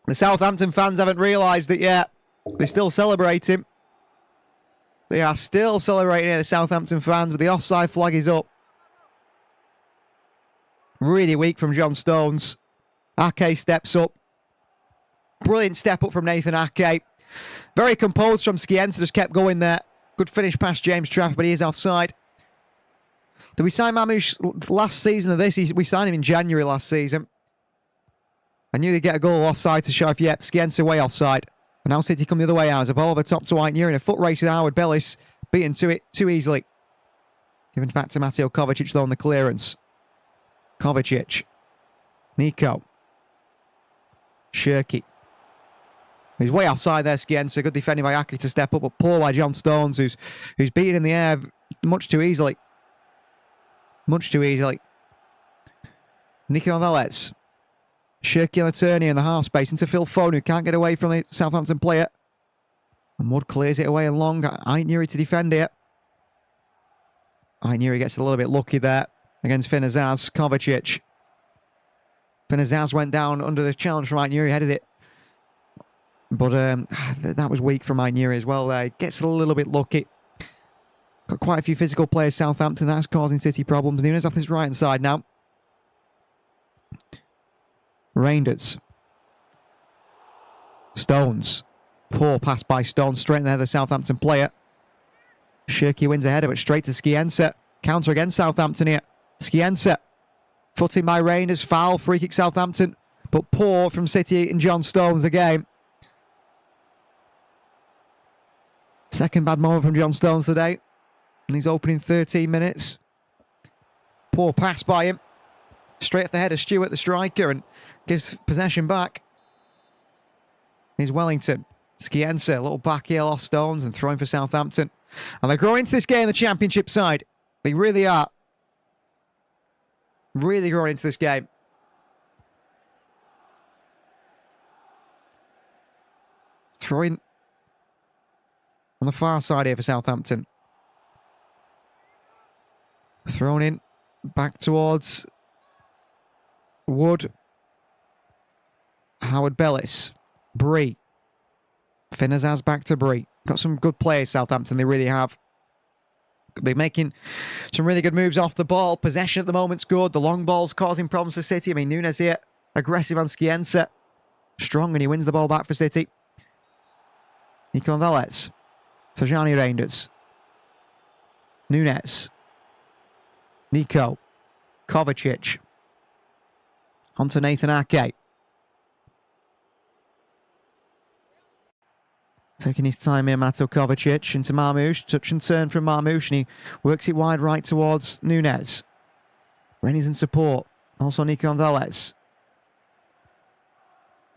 The Southampton fans haven't realised it yet. They still celebrate him. They are still celebrating here, the Southampton fans, but the offside flag is up. Really weak from John Stones. Ake steps up. Brilliant step up from Nathan Ake. Very composed from Scienza, just kept going there. Good finish past James Trafford, but he is offside. Did we sign Marmoush last season of this? We signed him in January last season. I knew they'd get a goal offside to show if yet. Scienza way offside. And now City come the other way out. As a ball over top to Aitnuri in a foot race with Howard Bellis. Beaten to it too easily. Given back to Mateo Kovacic though on the clearance. Kovacic. Nico. Shirky. He's way offside there, Scienza. Good defending by Ake to step up, but poor by John Stones, who's beaten in the air much too easily. Much too easily. Nico Velez. Shirky on the turn here in the half space into Phil Foden, who can't get away from the Southampton player. And Wood clears it away and long. Aitnuri to defend it. Aitnuri gets a little bit lucky there against Finazaz. Kovacic. Finazaz went down under the challenge from Aitnuri, headed it But that was weak from Aït-Nouri as well there. Gets a little bit lucky. Got quite a few physical players, Southampton. That's causing City problems. Núñez off his right-hand side now. Reinders. Stones. Poor pass by Stones. Straight in there, the Southampton player. Shirky wins a header, but straight to Skiense. Counter against Southampton here. Skiense. Footing by Reinders. Foul. Free kick Southampton. But poor from City and John Stones again. Second bad moment from John Stones today. In these opening 13 minutes. Poor pass by him. Straight off the head of Stewart, the striker, and gives possession back. Here's Wellington. Skiense, a little back heel off Stones and throwing for Southampton. And they're growing into this game, the Championship side. They really are. Really growing into this game. Throwing on the far side here for Southampton. Thrown in back towards Wood. Howard Bellis. Bree. Finazaz back to Bree. Got some good players, Southampton. They really have. They're making some really good moves off the ball. Possession at the moment's good. The long ball's causing problems for City. I mean, Núñez here. Aggressive on Skiense. Strong, and he wins the ball back for City. Nico Velez. Tajani Reinders. Núñez. Nico. Kovacic. Onto Nathan Ake. Taking his time here, Mato Kovacic into Marmoush. Touch and turn from Marmoush, and he works it wide right towards Núñez. Rennie's in support. Also Nico Gonzalez.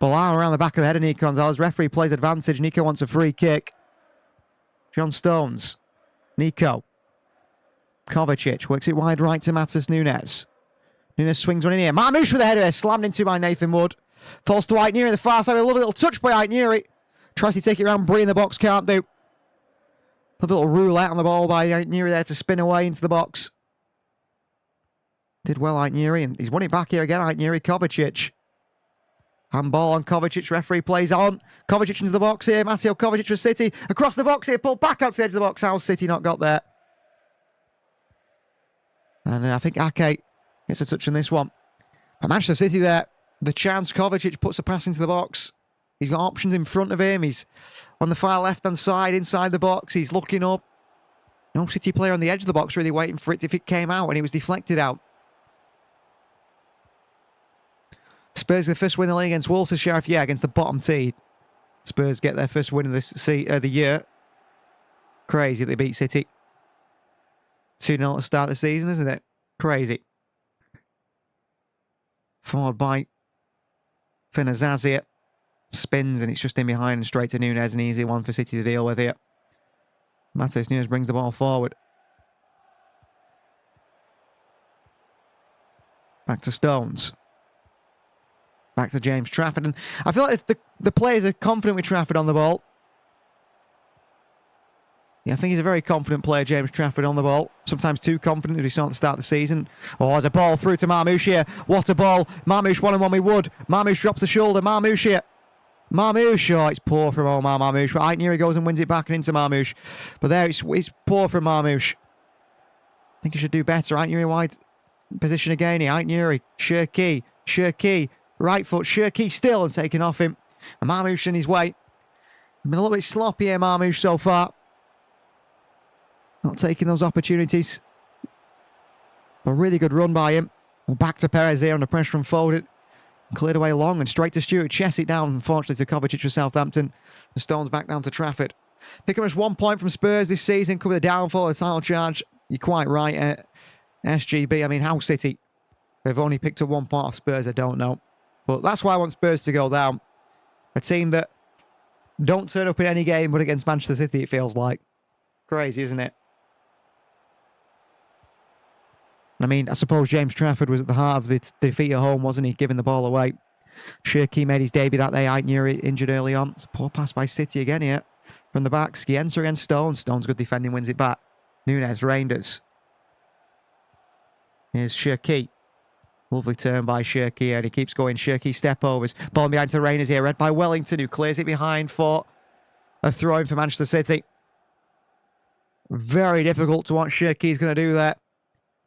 Bilal around the back of the head of Nico Gonzalez. Referee plays advantage. Nico wants a free kick. John Stones. Nico. Kovacic works it wide right to Matas Núñez. Núñez swings one in here. Marmoush with a header, slammed into by Nathan Wood. Falls to Aït-Nouri in the far side. A lovely little touch by Aït-Nouri. Tries to take it around Bree in the box, can't do. A little roulette on the ball by Aït-Nouri there to spin away into the box. Did well, Aït-Nouri, and he's won it back here again. Aït-Nouri, Kovacic. Handball on Kovacic, referee plays on. Kovacic into the box here. Mateo Kovacic for City. Across the box here, pulled back out to the edge of the box. How's City not got there? And I think Ake gets a touch on this one. But Manchester City there. The chance, Kovacic puts a pass into the box. He's got options in front of him. He's on the far left-hand side, inside the box. He's looking up. No City player on the edge of the box really waiting for it if it came out, and it was deflected out. Spurs the first win in the league against Wolves, Sheriff, yeah, against the bottom team. Spurs get their first win of the year. Crazy they beat City. 2-0 at the start of the season, isn't it? Crazy. Forward by Finazaz here. Spins, and it's just in behind and straight to Núñez. An easy one for City to deal with here. Matheus Núñez brings the ball forward. Back to Stones. Back to James Trafford. And I feel like if the players are confident with Trafford on the ball. Yeah, I think he's a very confident player, James Trafford, on the ball. Sometimes too confident as we saw at the start of the season. Oh, there's a ball through to Marmoush here. What a ball. Marmoush 1-on-1 with Wood. Marmoush drops the shoulder. Marmoush here. Marmoush. Oh, it's poor from Omar Marmoush. But Aït-Nouri goes and wins it back and into Marmoush. But there, it's poor from Marmoush. I think he should do better. Aït-Nouri wide position again here. Aït-Nouri. Shirky. Shirky. Right foot. Shirky still and taken off him. And Marmoush in his way. Been a little bit sloppy here, Marmoush, so far. Not taking those opportunities. A really good run by him. Back to Perez here under pressure from Foden. Cleared away long and straight to Stewart. Chess it down, unfortunately, to Kovacic for Southampton. The Stones back down to Trafford. Picking up just 1 point from Spurs this season. Could be the downfall of the title charge. You're quite right. SGB, I mean, how City? They've only picked up 1 point off Spurs, I don't know. But that's why I want Spurs to go down. A team that don't turn up in any game but against Manchester City, it feels like. Crazy, isn't it? I mean, I suppose James Trafford was at the heart of the defeat at home, wasn't he? Giving the ball away. Shirky made his debut that day. Aït-Nouri injured early on. It's a poor pass by City again here. From the back, Skiense against Stones. Stones good defending, wins it back. Núñez, Reinders. Here's Shirky. Lovely turn by Shirky, and he keeps going. Shirky step overs. Ball behind to Rangers here, read by Wellington, who clears it behind for a throw-in for Manchester City. Very difficult to what Shirky's going to do there.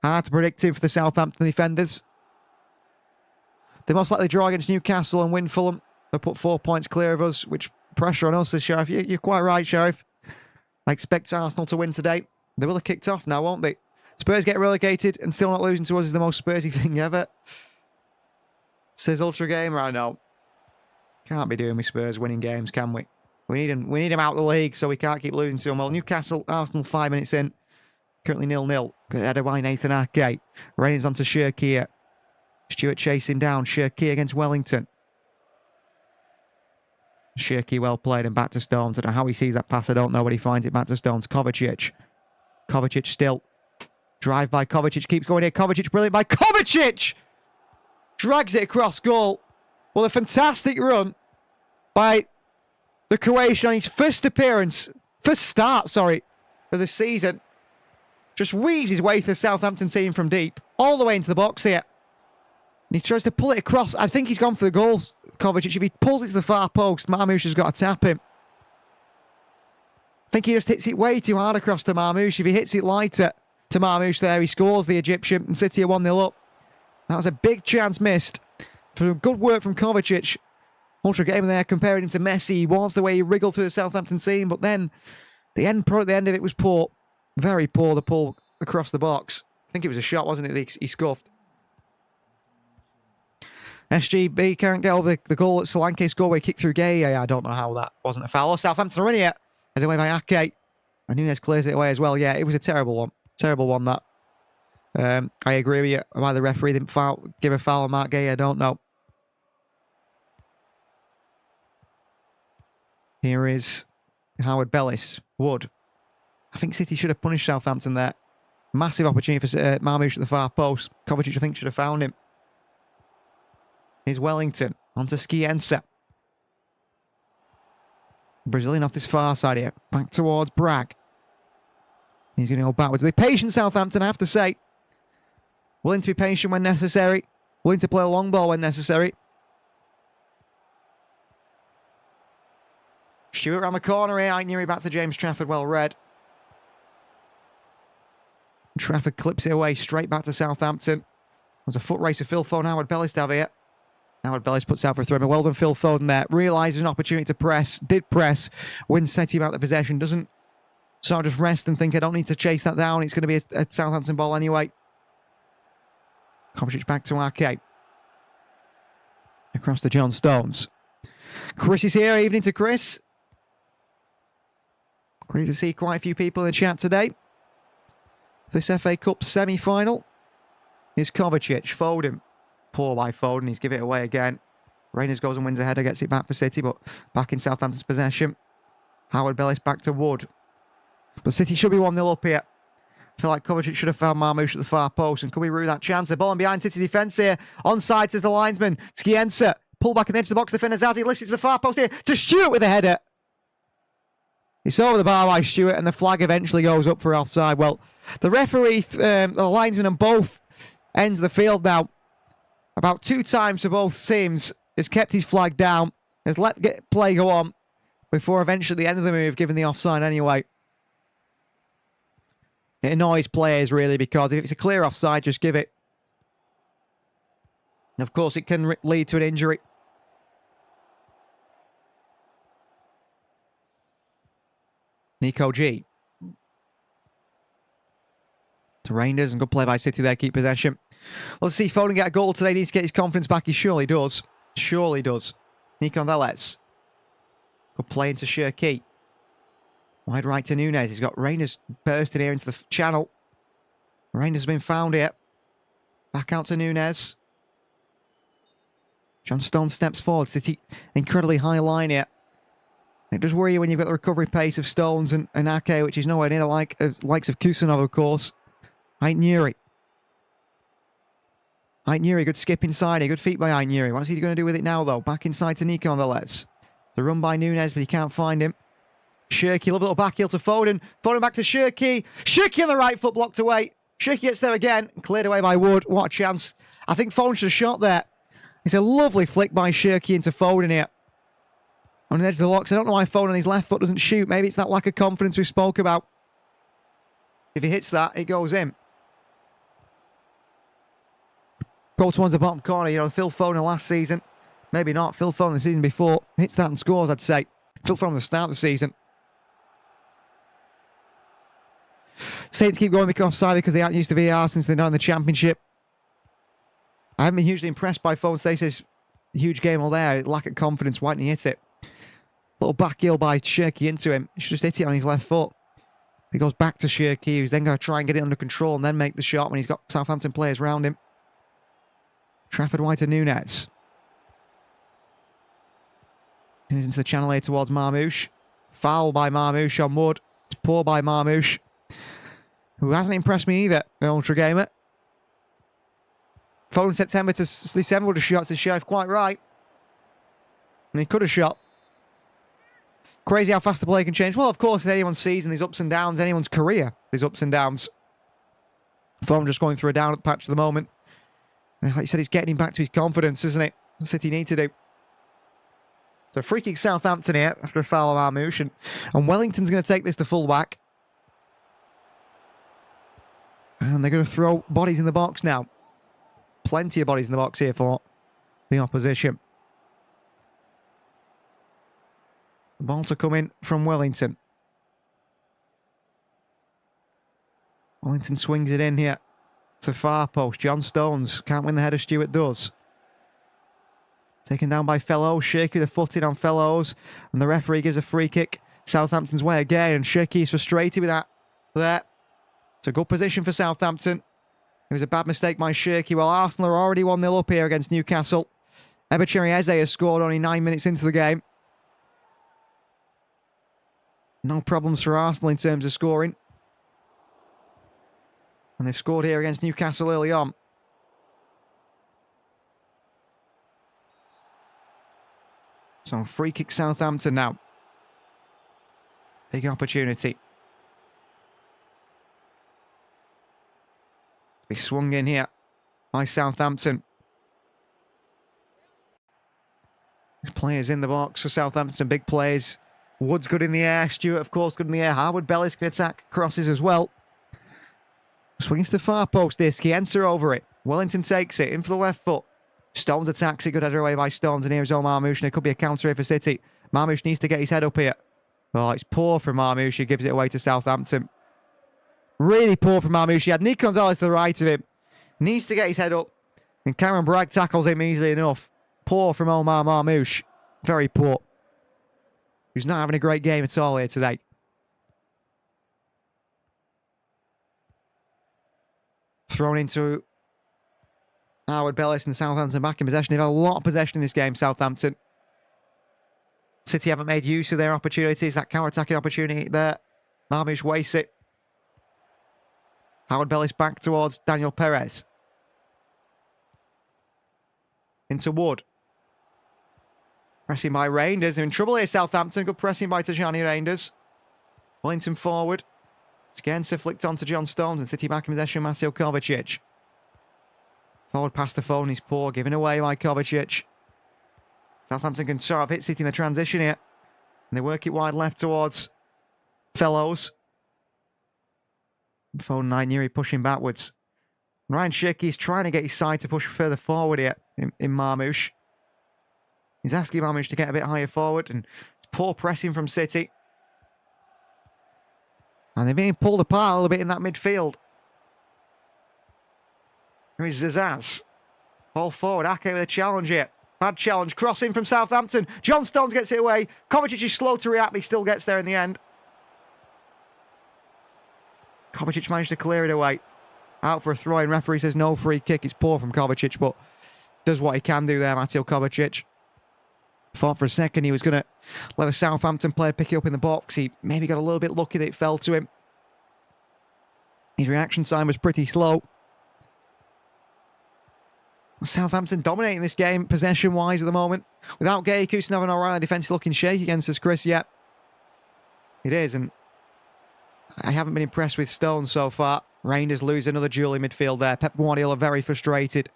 Hard to predict him for the Southampton defenders. They most likely draw against Newcastle and win Fulham. They'll put 4 points clear of us, which pressure on us, says Sheriff. You're quite right, Sheriff. I expect Arsenal to win today. They will have kicked off now, won't they? Spurs get relegated and still not losing to us is the most Spursy thing ever. Says Ultra Gamer, I know. Can't be doing with Spurs winning games, can we? We need him out of the league, so we can't keep losing to them. Well, Newcastle, Arsenal 5 minutes in. Currently 0-0. Good header by Nathan Ake. Reigns onto Shirky. Stewart chasing down. Shirky against Wellington. Shirky well played and back to Stones. I don't know how he sees that pass. I don't know, but he finds it back to Stones. Kovacic. Kovacic still. Drive by Kovacic. Keeps going here. Kovacic brilliant by Kovacic! Drags it across goal. Well, a fantastic run by the Croatian on his first start of the season. Just weaves his way through the Southampton team from deep, all the way into the box here. And he tries to pull it across. I think he's gone for the goal, Kovacic. If he pulls it to the far post, Marmoush has got to tap him. I think he just hits it way too hard across to Marmoush. If he hits it lighter to Marmoush there, he scores the Egyptian, and City are 1-0 up. That was a big chance missed. For good work from Kovacic. Ultra Gamer there comparing him to Messi. He was the way he wriggled through the Southampton team, but then the end product at the end of it was poor. Very poor, the pull across the box. I think it was a shot, wasn't it, that he scuffed. SGB can't get over the goal that Solanke scored where he kicked through Gay. I don't know how that wasn't a foul. Oh, Southampton are in here. Headed away by Ake. And Nunes clears it away as well. Yeah, it was a terrible one. Terrible one, that. I agree with you. Why the referee didn't give a foul on Mark Gay, I don't know. Here is Howard Bellis. Wood. I think City should have punished Southampton there. Massive opportunity for Marmoush at the far post. Kovacic, I think, should have found him. Here's Wellington. Onto Skiensa. Brazilian off this far side here. Back towards Bragg. He's going to go backwards. They're patient, Southampton, I have to say. Willing to be patient when necessary. Willing to play a long ball when necessary. Stewart around the corner here. Newry back to James Trafford. Well read. Trafford clips it away straight back to Southampton. There's a foot race of Phil Foden. Howard Bellis to have here. Howard Bellis puts out for a throw. Well done, Phil Foden there. Realises an opportunity to press. Did press. Wins City about the possession. Doesn't sort of just rest and think, I don't need to chase that down. It's going to be a Southampton ball anyway. Kovacic back to Ake. Across to John Stones. Chris is here. Evening to Chris. Great to see quite a few people in the chat today. This FA Cup semi-final is Kovacic. Foden. Poor by Foden. He's given it away again. Rangers goes and wins a header, gets it back for City, but back in Southampton's possession. Howard Bellis back to Wood. But City should be 1-0 up here. I feel like Kovacic should have found Marmoush at the far post, and could we rue that chance? The ball behind City defence here. Onside says the linesman. Skiensa. Pull back in the edge of the box. Defender Zazi lifts it to the far post here to Stewart with a header. It's over the bar by Stewart, and the flag eventually goes up for offside. Well, the referee, the linesman on both ends of the field now, about 2 times for both teams, has kept his flag down, has let play go on, before eventually at the end of the move giving the offside anyway. It annoys players, really, because if it's a clear offside, just give it. And of course, it can lead to an injury. Nico G. To Rangers, and good play by City there, keep possession. Let's see Foden get a goal today. He needs to get his confidence back. He surely does. Surely does. Nico Velez. Good play into Shirky. Wide right to Nunes. He's got Rangers bursting here into the channel. Rangers have been found here. Back out to Nunes. John Stone steps forward. City, incredibly high line here. It does worry you when you've got the recovery pace of Stones and Ake, which is nowhere near the likes of Kusanov, of course. Newry. Newry, good skip inside here. Good feet by Newry. What's he going to do with it now, though? Back inside to Nico Velez. The run by Nunes, but he can't find him. Shirky, a little back heel to Foden. Foden back to Shirky. Shirky on the right foot blocked away. Shirky gets there again. Cleared away by Wood. What a chance. I think Foden should have shot there. It's a lovely flick by Shirky into Foden here. On the edge of the box. I don't know why Foden on his left foot doesn't shoot. Maybe it's that lack of confidence we spoke about. If he hits that, it goes in. Go towards the bottom corner. You know, Phil Foden last season. Maybe not. Phil Foden the season before. Hits that and scores, I'd say. Phil Foden the start of the season. Saints keep going because offside because they aren't used to VAR since they're not in the Championship. I haven't been hugely impressed by Foden. Stacey's huge game all there. Lack of confidence. Why didn't he hit it? Little back heel by Shirky into him. He should just hit it on his left foot. He goes back to Shirky, who's then going to try and get it under control and then make the shot when he's got Southampton players around him. Trafford White and Nunes. Moves into the channel here towards Marmoush. Foul by Marmoush on Wood. It's poor by Marmoush, who hasn't impressed me either, the Ultra Gamer. Foden September to December would have shot to Sheriff quite right. And he could have shot. Crazy how fast the play can change. Well, of course, in anyone's season, there's ups and downs. Anyone's career, there's ups and downs. Foden just going through a down patch at the moment. And like you said, it's getting him back to his confidence, isn't it? That's what City need to do. So free kick Southampton here after a foul of Marmoush. And Wellington's going to take this to full-back. And they're going to throw bodies in the box now. Plenty of bodies in the box here for the opposition. The ball to come in from Wellington. Wellington swings it in here to far post. John Stones can't win the header. Stewart does. Taken down by Fellows. Shaky with a foot in on Fellows. And the referee gives a free kick Southampton's way again. And Shaky is frustrated with that. There. It's a good position for Southampton. It was a bad mistake by Shirky. Well, Arsenal are already 1-0 up here against Newcastle. Eberechi Eze has scored only 9 minutes into the game. No problems for Arsenal in terms of scoring. And they've scored here against Newcastle early on. So free kick Southampton now. Big opportunity. Be swung in here by Southampton. There's players in the box for Southampton, big players. Wood's good in the air. Stewart, of course, good in the air. Harwood-Bellis can attack crosses as well. Swings to the far post there. Scienza over it. Wellington takes it in for the left foot. Stones attacks it. Good header away by Stones. And here's Marmoush. And it could be a counter here for City. Marmoush needs to get his head up here. Oh, it's poor from Marmoush. He gives it away to Southampton. Really poor from Marmoush. He had Nick Gonzalez to the right of him. Needs to get his head up. And Cameron Bragg tackles him easily enough. Poor from Omar Marmoush. Very poor. He's not having a great game at all here today. Thrown into Harwood-Bellis and Southampton back in possession. They've had a lot of possession in this game, Southampton. City haven't made use of their opportunities. That counter-attacking opportunity there. Marmoush wastes it. Harwood-Bellis back towards Daniel Perez. Into Wood. Pressing by Reinders. They're in trouble here, Southampton. Good pressing by Tajani Reinders. Wellington forward. Scienza flicked on to John Stones and City back in possession, Mateo Kovacic. Forward past the phone, he's poor, given away by Kovacic. Southampton can sort of hit City in the transition here. And they work it wide left towards Fellows. Phone 9 Neri pushing backwards. Ryan Shirky is trying to get his side to push further forward here in Marmoush. He's asking Marmoush to get a bit higher forward, and poor pressing from City. And they're being pulled apart a little bit in that midfield. Here is Zazaz. Ball forward. Ake with a challenge here. Bad challenge. Crossing from Southampton. John Stones gets it away. Kovacic is slow to react, but he still gets there in the end. Kovacic managed to clear it away. Out for a throw-in. Referee says no free kick. It's poor from Kovacic, but does what he can do there, Mateo Kovacic. Thought for a second he was going to let a Southampton player pick it up in the box. He maybe got a little bit lucky that it fell to him. His reaction time was pretty slow. Southampton dominating this game possession-wise at the moment. Without Gay, Kusanov and O'Reilly, defence is looking shaky against us, Chris, yet. It is, and I haven't been impressed with Stones so far. Reinders lose another duel in midfield there. Pep Guardiola very frustrated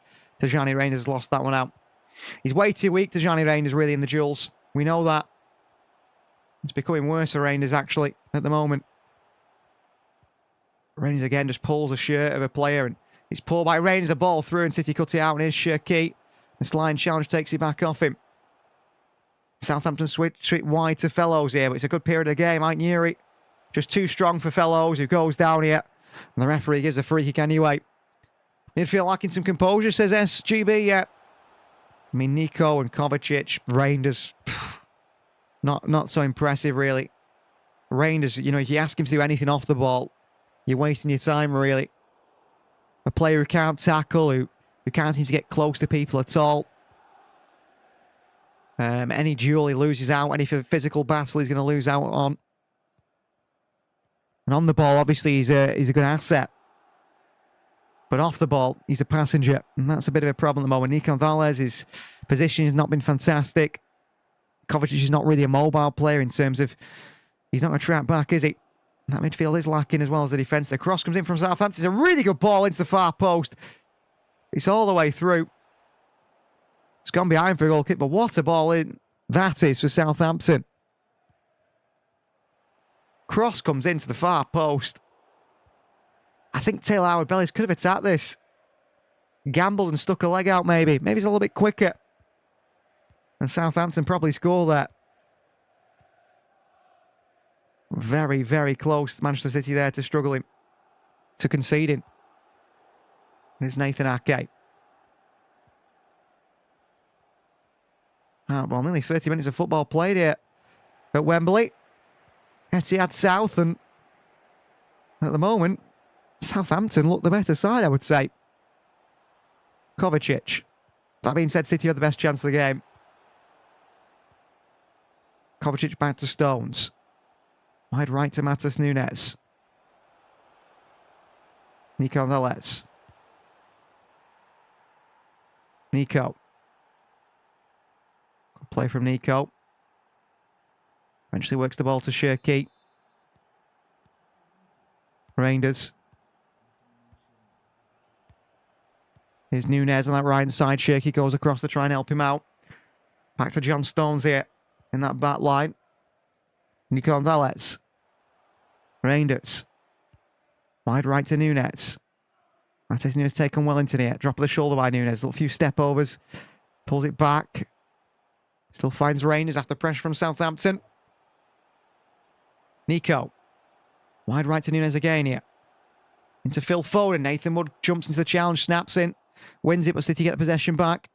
Tajani Reinders has lost that one out. He's way too weak, Tajani Reinders, really, in the duels. We know that. It's becoming worse for Reinders, actually, at the moment. Reinders, again, just pulls a shirt of a player, and it's pulled by Reinders, a ball through, and City cut it out, and here's Shirky. This line challenge takes it back off him. Southampton switch wide to Fellows here, but it's a good period of the game. Aitnuri, just too strong for Fellows, who goes down here. And the referee gives a free kick anyway. Midfield lacking some composure, says SGB, yeah. I mean, Nico and Kovacic, Reinders, not so impressive, really. Reinders, you know, if you ask him to do anything off the ball, you're wasting your time, really. A player who can't tackle, who can't seem to get close to people at all. Any duel he loses out, any physical battle he's going to lose out on. And on the ball, obviously, he's a good asset. But off the ball, he's a passenger. And that's a bit of a problem at the moment. Nico Gonzalez, his position has not been fantastic. Kovacic is not really a mobile player in terms of... He's not going to trap back, is he? That midfield is lacking as well as the defence. The cross comes in from Southampton. It's a really good ball into the far post. It's all the way through. It's gone behind for a goal kick, but what a ball in that is for Southampton. Cross comes into the far post. I think Taylor Howard-Bellis could have attacked this. Gambled and stuck a leg out, maybe. Maybe it's a little bit quicker. And Southampton probably score that. Very, very close, Manchester City there to struggling, to conceding. There's Nathan Ake. Well, nearly 30 minutes of football played here at Wembley. Etihad South, and at the moment, Southampton look the better side, I would say. Kovacic. That being said, City had the best chance of the game. Kovacic back to Stones. Wide right to Matheus Nunes. Nico Gonzalez. Nico. Good play from Nico. Eventually works the ball to Shirky. Reinders. Here's Nunes on that right side. Shirky goes across to try and help him out. Back to John Stones here in that back line. Nico Gonzalez. Reinders. Wide right to Nunes. Matheus Nunes taken Wellington here. Drop of the shoulder by Nunes. A few step overs. Pulls it back. Still finds Reinders after pressure from Southampton. Nico. Wide right to Nunes again here. Into Phil Foden. Nathan Wood jumps into the challenge. Snaps in. Wins it, but City get the possession back.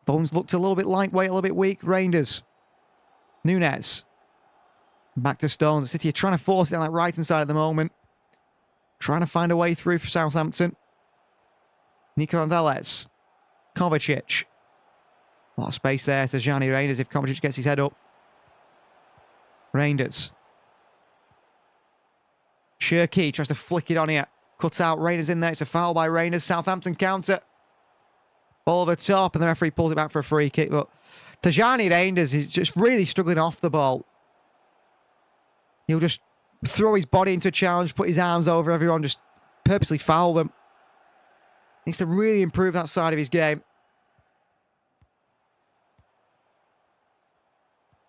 Foden's looked a little bit lightweight, a little bit weak. Reinders. Nunes. Back to Stones. City are trying to force it on that right-hand side at the moment. Trying to find a way through for Southampton. Nico Gonzalez. Kovacic. A lot of space there to Tajani Reinders if Kovacic gets his head up. Reinders. Shirky tries to flick it on here. Cuts out. Reinders in there. It's a foul by Reinders. Southampton counter. Ball over top, and the referee pulls it back for a free kick. But Tajani Reinders is just really struggling off the ball. He'll just throw his body into a challenge, put his arms over everyone, just purposely foul them. Needs to really improve that side of his game.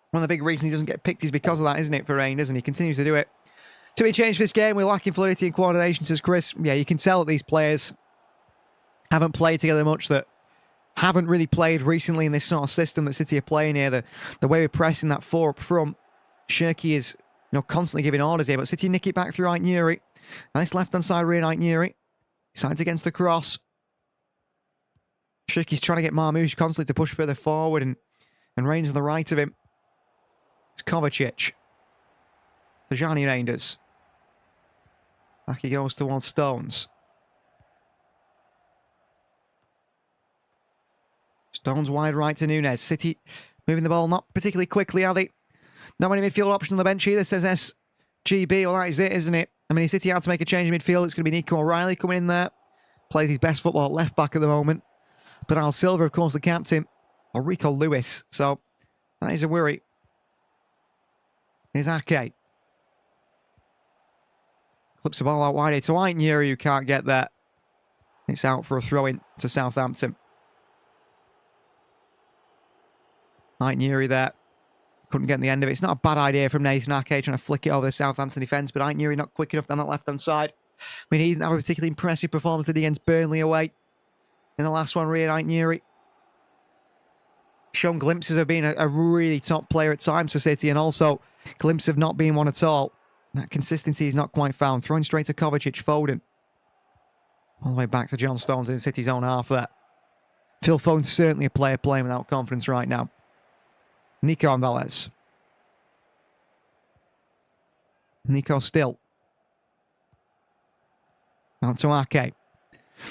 One of the big reasons he doesn't get picked is because of that, isn't it, for Reinders? And he continues to do it. To be changed for this game, we're lacking fluidity and coordination, says Chris. Yeah, you can tell that these players haven't played together much, that haven't really played recently in this sort of system that City are playing here. The way we're pressing that four up front. Shirky is, constantly giving orders here, but City nick it back through Aitnuri. Nice left-hand side rear Aitnuri. Sides against the cross. Shirky's trying to get Marmoush constantly to push further forward, and Reinders on the right of him. It's Kovacic. Tajani Reinders. Back he goes towards Stones. Stones wide right to Nunes. City moving the ball not particularly quickly, are they? Not many midfield option on the bench either, says SGB. Well, that is it, isn't it? I mean, if City had to make a change in midfield, it's going to be Nico O'Reilly coming in there. Plays his best football at left back at the moment. But Al Silva, of course, the captain. Or Rico Lewis. So, that is a worry. Here's Ake. Clips the ball out wide here to Aitnuri, who can't get there. It's out for a throw-in to Southampton. Mike Newry there. Couldn't get in the end of it. It's not a bad idea from Nathan Ake trying to flick it over the Southampton defence, but Ike Newry not quick enough down that left-hand side. I mean, he didn't have a particularly impressive performance did he, against Burnley away. In the last one, really, Ike Newry. Shown glimpses of being a really top player at times for City, and also glimpses of not being one at all. That consistency is not quite found. Throwing straight to Kovacic, Foden. All the way back to John Stones in City's own half there. Phil Foden's certainly a player playing without confidence right now. Nico Gonzalez. Nico still. Out to Ake. Like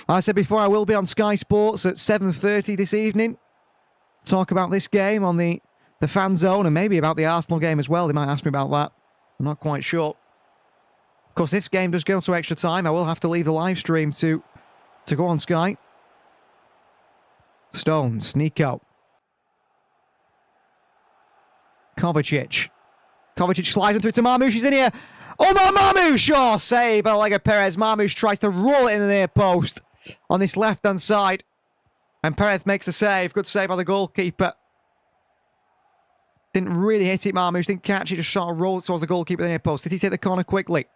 I said before, I will be on Sky Sports at 7:30 this evening. Talk about this game on the fan zone and maybe about the Arsenal game as well. They might ask me about that. I'm not quite sure. Of course, if this game does go to extra time, I will have to leave the live stream to go on Sky. Stones, Nico. Kovacic. Kovacic slides through to Marmoush. He's in here. Oh, Marmoush! Oh, save by Lega Perez. Marmoush tries to roll it in the near post on this left-hand side. And Perez makes the save. Good save by the goalkeeper. Didn't really hit it, Marmoush. Didn't catch it. Just sort of rolled towards the goalkeeper in the near post. Did he take the corner quickly?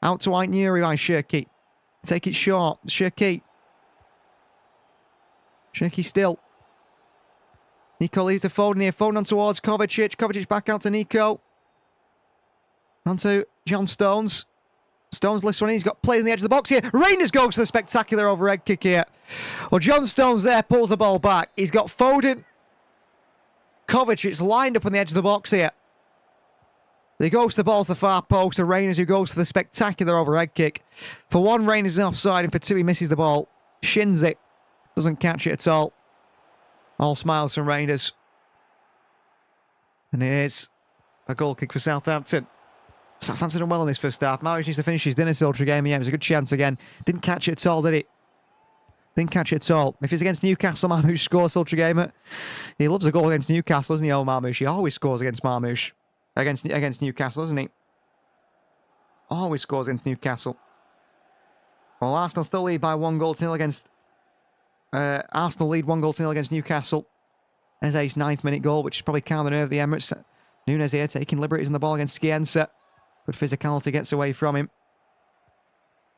Out to Ike Newry by Shirky. Take it short. Shirky. Shirky still. Nico leaves the Foden here. Foden on towards Kovacic. Kovacic back out to Nico. On to John Stones. Stones lifts one in. He's got players on the edge of the box here. Rangers goes for the spectacular overhead kick here. Well, John Stones there pulls the ball back. He's got Foden. Kovacic lined up on the edge of the box here. He goes to the ball to the far post. To Rangers, who goes for the spectacular overhead kick. For one, Rangers is offside, and for two, he misses the ball. Shins it. Doesn't catch it at all. All smiles from Rangers. And it is a goal kick for Southampton. Southampton done well in this first half. Marius needs to finish his dinner Ultra game. Yeah, it was a good chance again. Didn't catch it at all, did he? Didn't catch it at all. If it's against Newcastle, Marmoush scores Ultra Gamer. He loves a goal against Newcastle, doesn't he, old Marmoush? He always scores against Marmoush. Against Newcastle, doesn't he? Always scores against Newcastle. Well, Arsenal still lead by 1-0 against... Arsenal lead 1-0 against Newcastle. Eze's 9th minute goal, which is probably calmed the nerve of the Emirates. Nunes here taking liberties on the ball against Scienza. Good physicality gets away from him.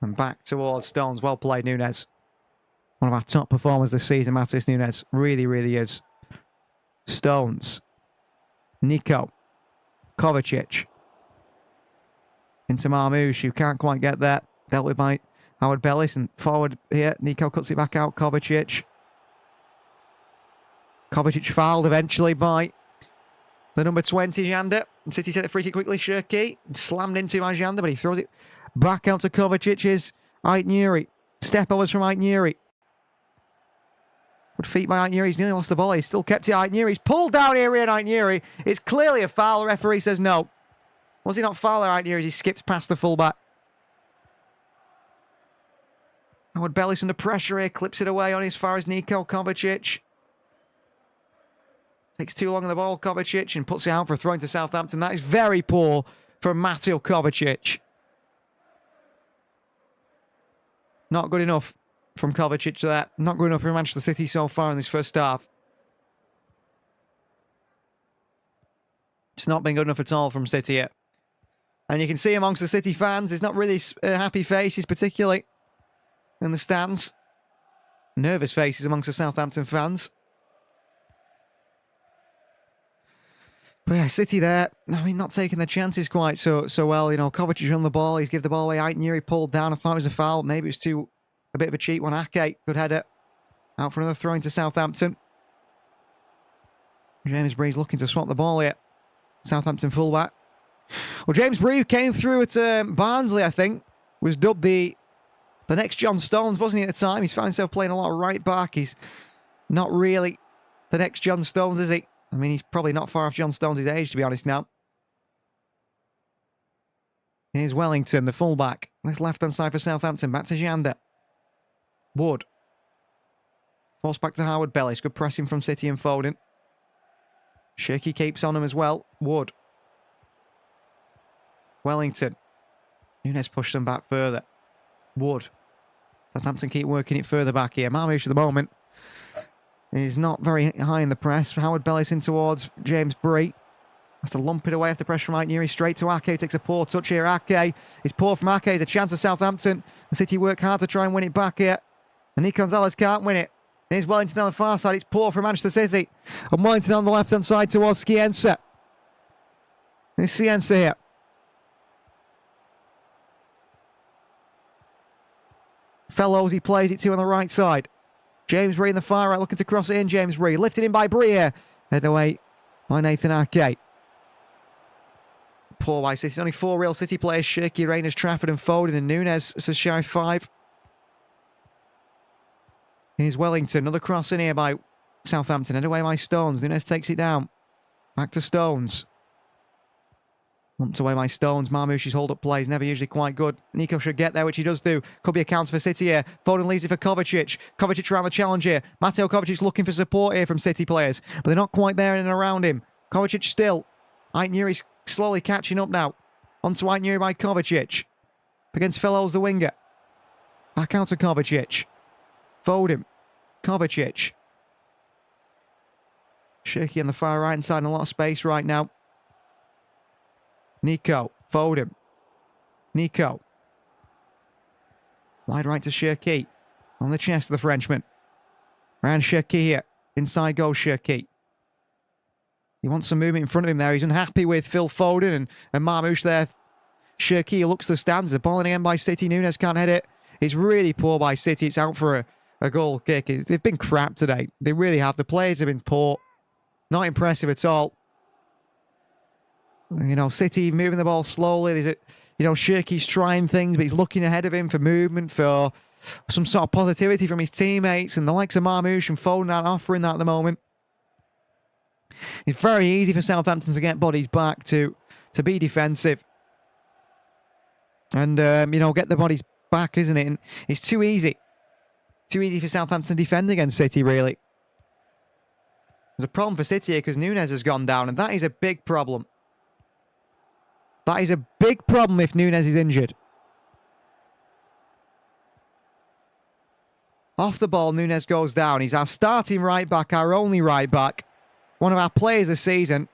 And back towards Stones. Well played, Nunes. One of our top performers this season, Matheus Nunes. Really, really is. Stones. Nico. Kovacic. Into Marmoush, who can't quite get there. Dealt with by Howard Bellis. And forward here, Nico cuts it back out. Kovacic. Kovacic fouled eventually by the number 20, Jander. And City take the free kick quickly. Shirky slammed into by Jander, but he throws it back out to Kovacic. Ike Newry. Step overs from Ike Newry. Good feet by Ike Newry. He's nearly lost the ball. He's still kept it. Ike Newry. He's pulled down here in Ike Newry. It's clearly a foul. The referee says no. Was he not foul, Ike Newry, as he skips past the fullback? Howard Bellis under pressure here. Clips it away on as far as Nico Kovacic. Takes too long on the ball, Kovacic, and puts it out for a throw into Southampton. That is very poor from Mateo Kovacic. Not good enough from Kovacic there. Not good enough for Manchester City so far in this first half. It's not been good enough at all from City yet. And you can see amongst the City fans, it's not really happy faces, particularly in the stands. Nervous faces amongst the Southampton fans. But yeah, City there, I mean, not taking the chances quite so well. You know, Kovacic on the ball, he's given the ball away. Ike Newry pulled down. I thought it was a foul. Maybe it was a bit of a cheat one. Ake, good header. Out for another throw into Southampton. James Breeze looking to swap the ball here. Southampton fullback. Well, James Breeze came through at Barnsley, I think. Was dubbed the next John Stones, wasn't he, at the time? He's found himself playing a lot of right back. He's not really the next John Stones, is he? I mean, he's probably not far off John Stones' age, to be honest now. Here's Wellington, the fullback. That's left-hand side for Southampton. Back to Jander. Wood. Force back to Howard Bellis. Good pressing from City and Foden. Shirky keeps on him as well. Wood. Wellington. Nunes pushed them back further. Wood. Southampton keep working it further back here. Marmoush at the moment. He's not very high in the press. Howard Bellis in towards James Bree. Has to lump it away after pressure from Mike Newry. Straight to Ake. Takes a poor touch here. Ake. It's poor from Ake. It's a chance for Southampton. The City work hard to try and win it back here. And Nick Gonzalez can't win it. Here's Wellington on the far side. It's poor from Manchester City. And Wellington on the left-hand side towards Scienza. It's Scienza here. Fellows he plays it to on the right side. James Bree in the far right looking to cross it in. James Bree lifted in by Bree here. Head away by Nathan Ake. Poor by City. It's only 4 real City players. Shirky, Reyners, Trafford and Foden and Nunes. So shy 5. Here's Wellington. Another cross in here by Southampton. Head away by Stones. Nunes takes it down. Back to Stones. Lumped away by Stones. Marmoush's hold-up play is never usually quite good. Nico should get there, which he does do. Could be a counter for City here. Foden leaves it for Kovacic. Kovacic around the challenge here. Mateo Kovacic looking for support here from City players, but they're not quite there in and around him. Kovacic still. Aitnuri's slowly catching up now. Onto Aitnuri by Kovacic. Against Fellows, the winger. Back out to Kovacic. Foden. Kovacic. Shirky on the far right side, and a lot of space right now. Nico. Foden. Nico. Wide right to Shirky. On the chest of the Frenchman. Round Shirky here. Inside goes Shirky. He wants some movement in front of him there. He's unhappy with Phil Foden and Marmoush there. Shirky looks to the stands. The ball in again by City. Nunes can't head it. It's really poor by City. It's out for a goal kick. They've been crap today. They really have. The players have been poor. Not impressive at all. You know, City moving the ball slowly. There's Shirky's trying things, but he's looking ahead of him for movement, for some sort of positivity from his teammates. And the likes of Marmoush and Foden aren't offering that at the moment. It's very easy for Southampton to get bodies back, to be defensive. And, get the bodies back, isn't it? And it's too easy. Too easy for Southampton to defend against City, really. There's a problem for City here because Nunes has gone down, and that is a big problem. That is a big problem if Nunes is injured. Off the ball, Nunes goes down. He's our starting right back, our only right back. One of our players this season.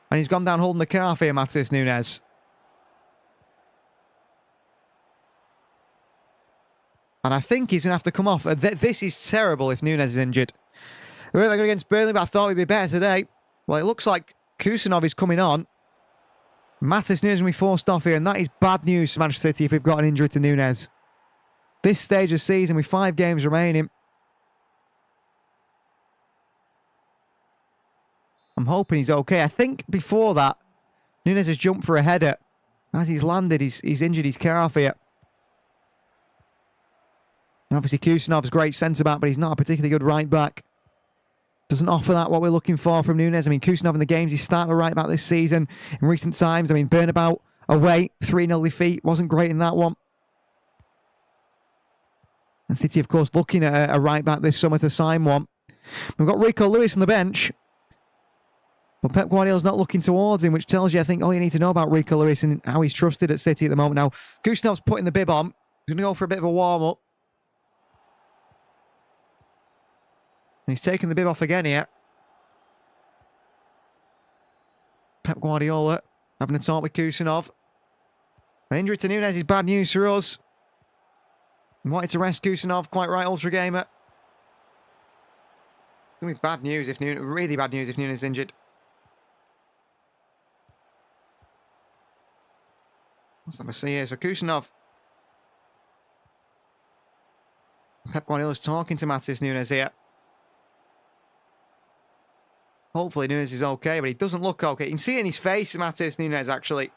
And he's gone down holding the calf here, Matheus Nunes. And I think he's going to have to come off. This is terrible if Nunes is injured. We were against Burnley, but I thought we'd be better today. Well, it looks like Kusanov is coming on. Matheus Nunes will be forced off here, and that is bad news for Manchester City if we've got an injury to Nunes. This stage of the season with 5 games remaining. I'm hoping he's okay. I think before that, Nunes has jumped for a header. As he's landed, he's injured his calf here. Obviously, Kusanov's great centre-back, but he's not a particularly good right-back. Doesn't offer that what we're looking for from Nunes. I mean, Kusanov in the games he's started right-back this season in recent times. I mean, Burnabout away, 3-0 defeat. Wasn't great in that one. And City, of course, looking at a right-back this summer to sign one. We've got Rico Lewis on the bench. But Pep Guardiola's not looking towards him, which tells you, I think, all you need to know about Rico Lewis and how he's trusted at City at the moment. Now, Kusanov's putting the bib on. He's going to go for a bit of a warm-up. He's taking the bib off again here. Pep Guardiola having a talk with Kusanov. An injury to Nunes is bad news for us. We wanted to rest Kusanov, quite right, Ultra Gamer. It's going to be bad news if Nunes, really bad news if Nunes is injured. Let's have a see here. So Kusanov. Pep Guardiola's talking to Matheus Nunes here. Hopefully Nunes is okay, but he doesn't look okay. You can see it in his face, Matheus Nunes, actually.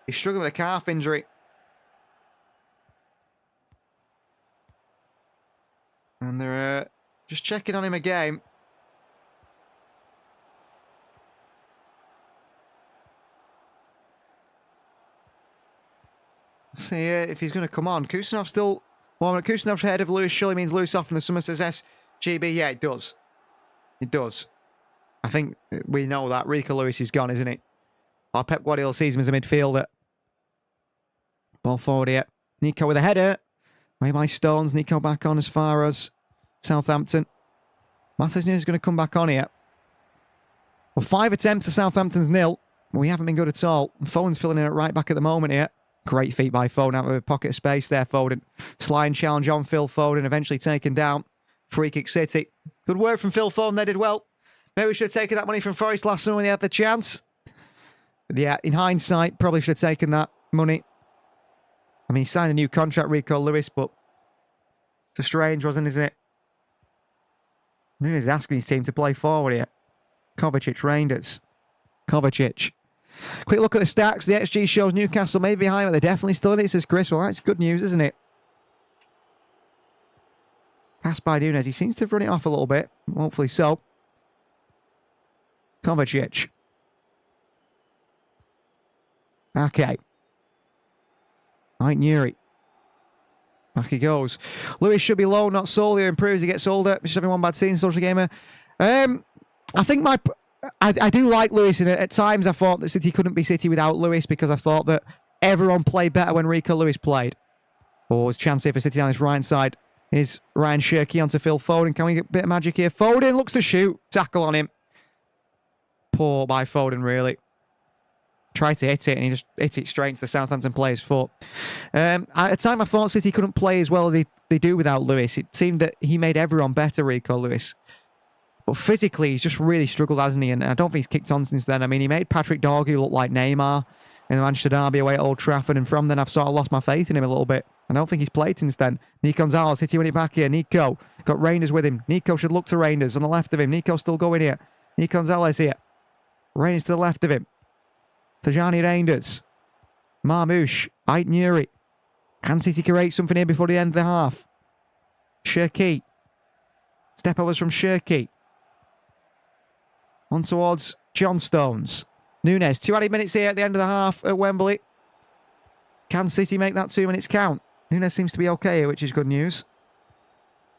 He's struggling with a calf injury. And they're just checking on him again. Let's see if he's going to come on. Kusanov still... Well, Kusanov's ahead of Lewis surely means Lewis off from the summer, says SGB. Yeah, it does. It does. I think we know that. Rico Lewis is gone, isn't it? Or Pep Guardiola sees him as a midfielder. Ball forward here. Nico with a header. Way by Stones. Nico back on as far as Southampton. Matheus Nunes is going to come back on here. Well, 5 attempts to Southampton's 0. We haven't been good at all. Foden's filling in at right back at the moment here. Great feat by Foden out of a pocket of space there, Foden. Sliding challenge on Phil Foden, eventually taken down. Free kick City. Good work from Phil Foden, they did well. Maybe we should have taken that money from Forest last summer when they had the chance. But yeah, in hindsight, probably should have taken that money. I mean, he signed a new contract, Rico Lewis, but it's strange, wasn't it, isn't it? Nunes is asking his team to play forward here. Kovacic, Rangers. Kovacic. Quick look at the stats. The XG shows Newcastle may be behind, but they're definitely still in it, says Chris. Well, that's good news, isn't it? Pass by Nunes. He seems to have run it off a little bit. Hopefully so. Kovacic. Okay. Right, Nuri. Back he goes. Lewis should be low, not sold. He improves, he gets older. Just having one bad season, social gamer. I think I do like Lewis, and at times I thought that City couldn't be City without Lewis because I thought that everyone played better when Rico Lewis played. Oh, there's a chance here for City on this right side. Here's Ryan Shirky onto Phil Foden. Can we get a bit of magic here? Foden looks to shoot. Tackle on him. Poor by Foden, really. Tried to hit it, and he just hit it straight into the Southampton player's foot. At the time, I thought City couldn't play as well as they do without Lewis. It seemed that he made everyone better, Rico Lewis. But physically, he's just really struggled, hasn't he? And I don't think he's kicked on since then. I mean, he made Patrick Dorgu look like Neymar in the Manchester derby away at Old Trafford. And from then, I've sort of lost my faith in him a little bit. I don't think he's played since then. Nico Gonzalez, City win it back here. Nico got Reinders with him. Nico should look to Reinders on the left of him. Nico still going here. Nico Gonzalez here. Reinders to the left of him. Tajani Reinders. Marmouche. Ait Nuri. Can City create something here before the end of the half? Shirky. Step overs from Shirky. On towards John Stones. Nunes, 2 added minutes here at the end of the half at Wembley. Can City make that 2 minutes count? Nunes seems to be okay here, which is good news.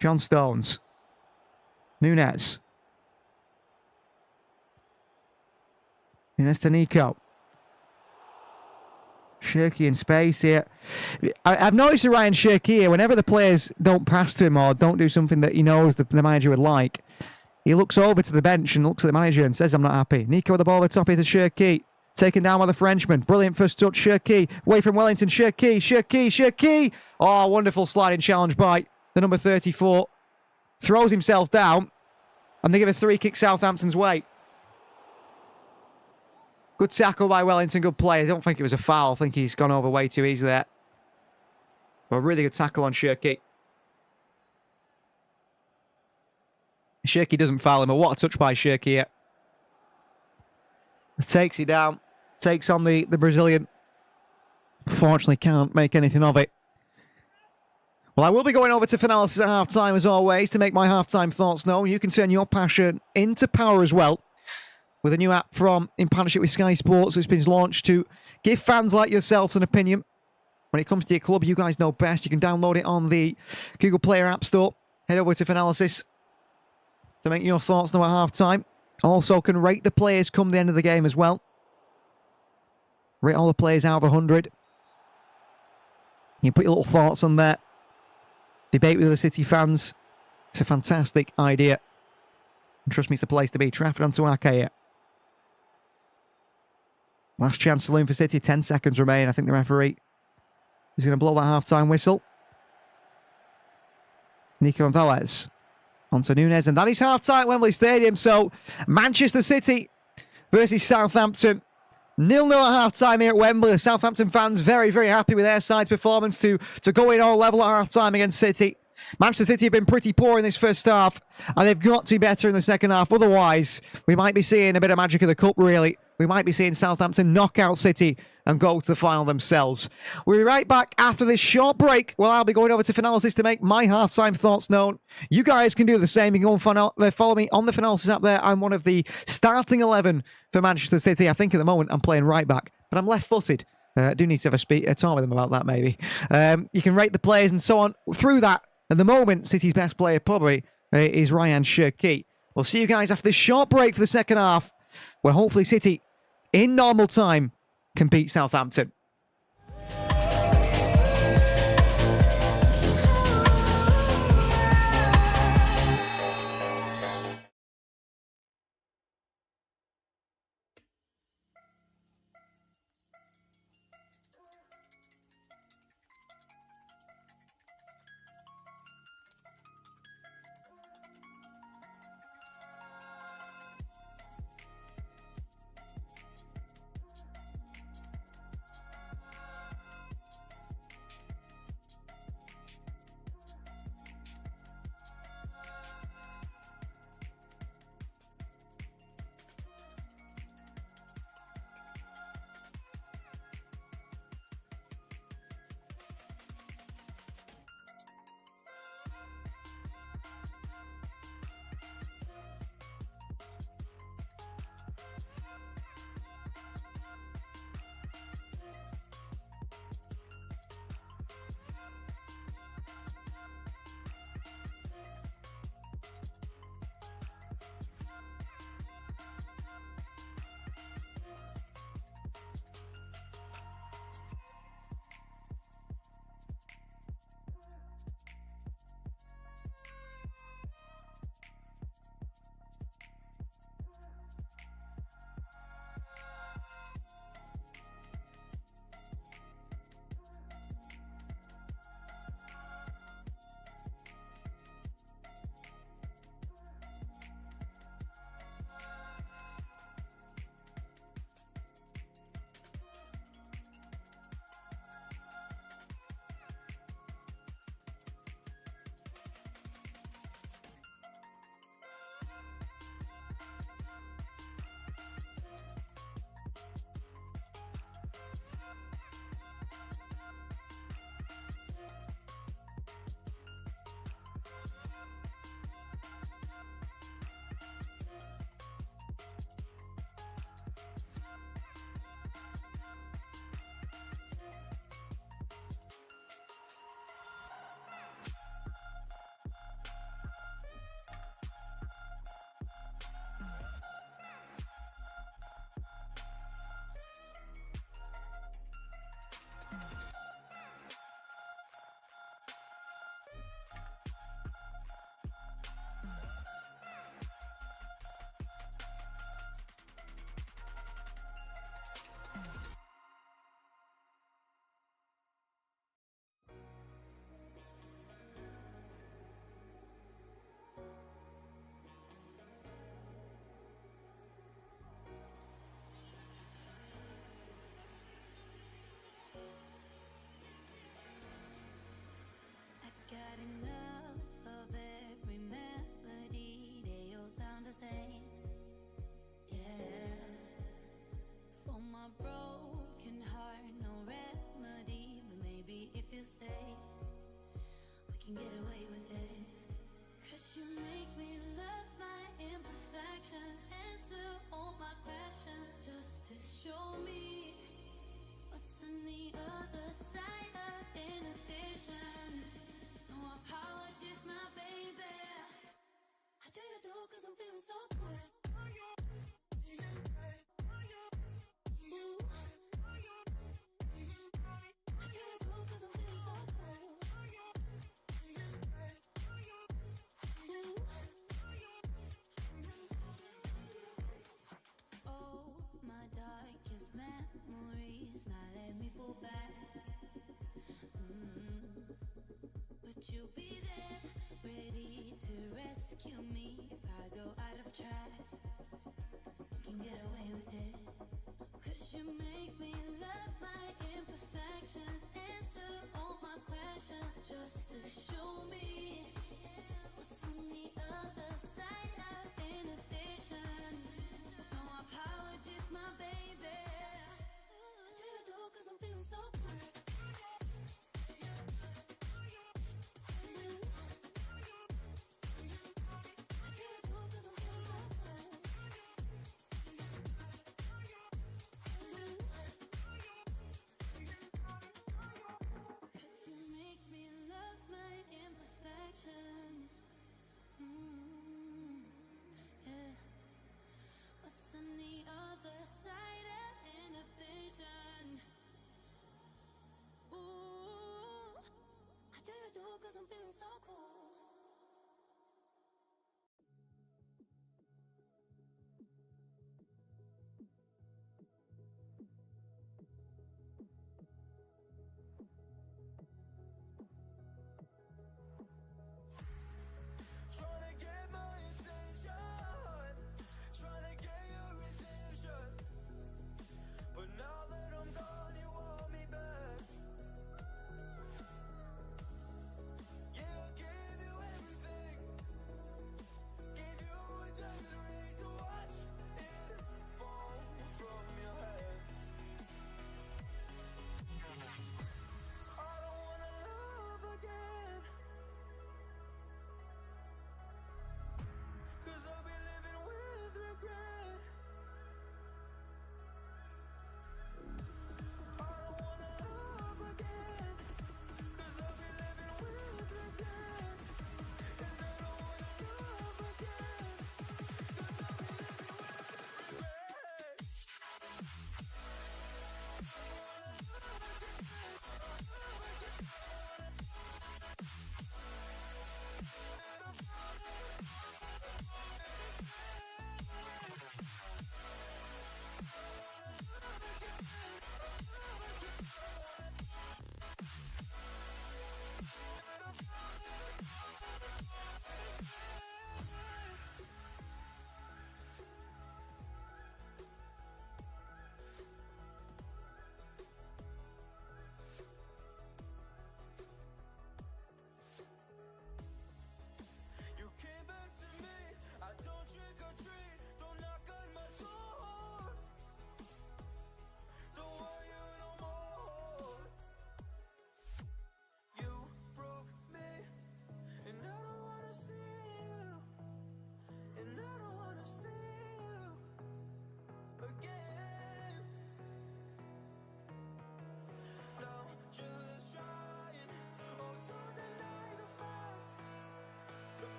John Stones. Nunes. Nunes to Nico. Shirky in space here. I've noticed with Ryan Shirky here, whenever the players don't pass to him or don't do something that he knows the manager would like, he looks over to the bench and looks at the manager and says, I'm not happy. Nico with the ball over the top here to Shirky. Taken down by the Frenchman. Brilliant first touch, Shirky. Away from Wellington, Shirky. Oh, wonderful sliding challenge by the number 34. Throws himself down. And they give a free kick Southampton's way. Good tackle by Wellington, good play. I don't think it was a foul. I think he's gone over way too easy there. But a really good tackle on Shirky. Shirky doesn't foul him, but what a touch by Shirky here. Takes it down. Takes on the Brazilian. Fortunately can't make anything of it. Well, I will be going over to Finalysis at half-time as always to make my half-time thoughts known. You can turn your passion into power as well with a new app from in partnership with Sky Sports, which has been launched to give fans like yourselves an opinion. When it comes to your club, you guys know best. You can download it on the Google Play or App Store. Head over to Finalysis to make your thoughts known at half-time. Also can rate the players come the end of the game as well. Rate all the players out of 100. You can put your little thoughts on there. Debate with other City fans. It's a fantastic idea. And trust me, it's the place to be. Trafford onto Arcaia. Last chance saloon for City. 10 seconds remain. I think the referee is going to blow that half-time whistle. Nico Gonzalez. Onto Nunes. And that is half-time at Wembley Stadium. So, Manchester City versus Southampton. 0-0 at half-time here at Wembley. The Southampton fans very, very happy with their side's performance to go in all level at half-time against City. Manchester City have been pretty poor in this first half, and they've got to be better in the second half. Otherwise, we might be seeing a bit of magic of the cup, really. We might be seeing Southampton knock out City and go to the final themselves. We'll be right back after this short break. Well, I'll be going over to Finalysis to make my half-time thoughts known. You guys can do the same. You can go and follow me on the Finalysis app there. I'm one of the starting 11 for Manchester City. I think at the moment I'm playing right back, but I'm left-footed. I do need to have a talk with them about that, maybe. You can rate the players and so on. Through that, at the moment, City's best player probably is Ryan Shirky. We'll see you guys after this short break for the second half, where hopefully City, in normal time, can beat Southampton.
same. Yeah. For my broken heart, no remedy. But maybe if you stay, we can get away with it. 'Cause you make me love my imperfections, answer all my questions, just to show me what's on the other side of inhibition. No apologies, my baby. How do you do? 'Cause I'm feeling so good. Ooh. How do you do? 'Cause I'm feeling so good. Ooh. Oh, my darkest memories now let me fall back. But you'll be there, ready to rescue me if I go out of track. You can get away with it. 'Cause you make me love my imperfections, answer all my questions, just to show me what's on the other side of inhibition. No apologies, my baby. How do you do? 'Cause I'm feeling so good.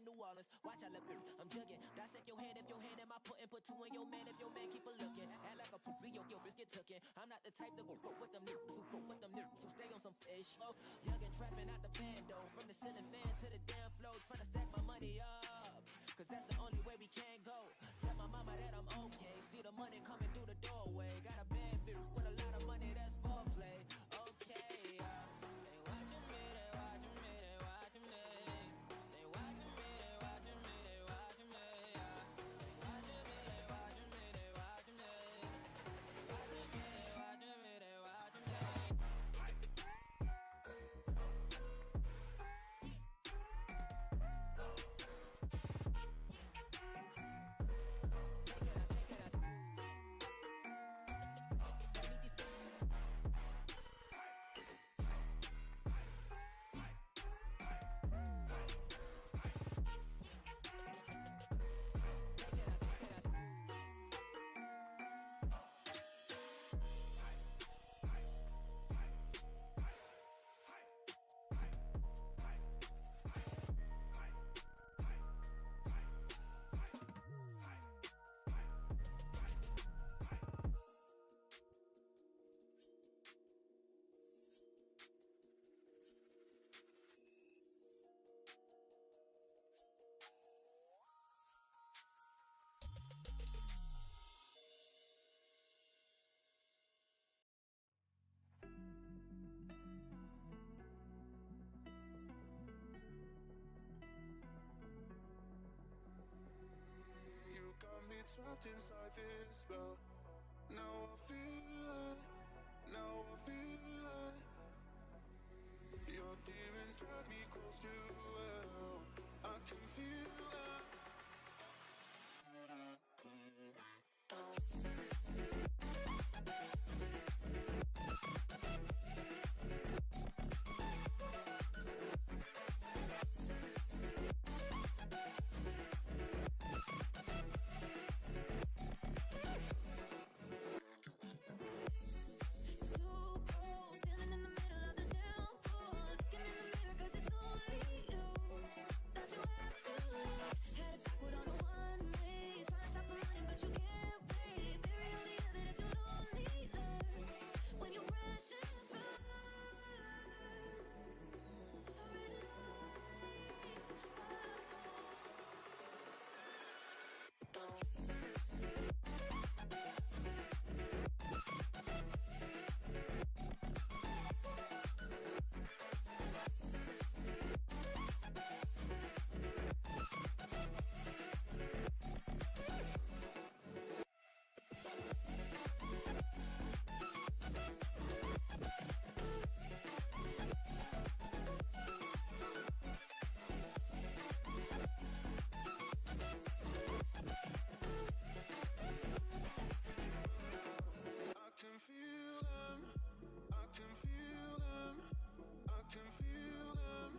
in New Orleans. Watch I look, I'm jugging. Dissect your hand if your hand am I putting, put two in your man if your man keep a looking. Act like a poop, yo, bitch get tookin'. I'm not the type to go fuck with them niggas who fuck with them niggas who stay on some fish. Oh, young and trapping out the bando, from the ceiling fan to the damn floor, trying to stack my money up, cause that's the only way we can go. Tell my mama that I'm okay, see the money coming through the doorway. Got a bad bitch with a lot of money, that's foreplay. Okay, they watching me, they watching me, they watching me. They watching me, they watching me, they watching me. They watching me, they watching me, they watching me. They watching me, they watching me, they watching me.
You got me trapped inside this spell. Now I feel it. Now I feel it. Your demons drag me close to hell. I can feel it.
Too cold, standing in the middle of the downpour, looking in the mirror 'cause it's only you that you have to lose. Headed backward on a one-way, trying to stop from running but you can't wait. Bury all the evidence you lonely learn when you crash and burn. A red
I can feel them. I can feel them. I can feel them.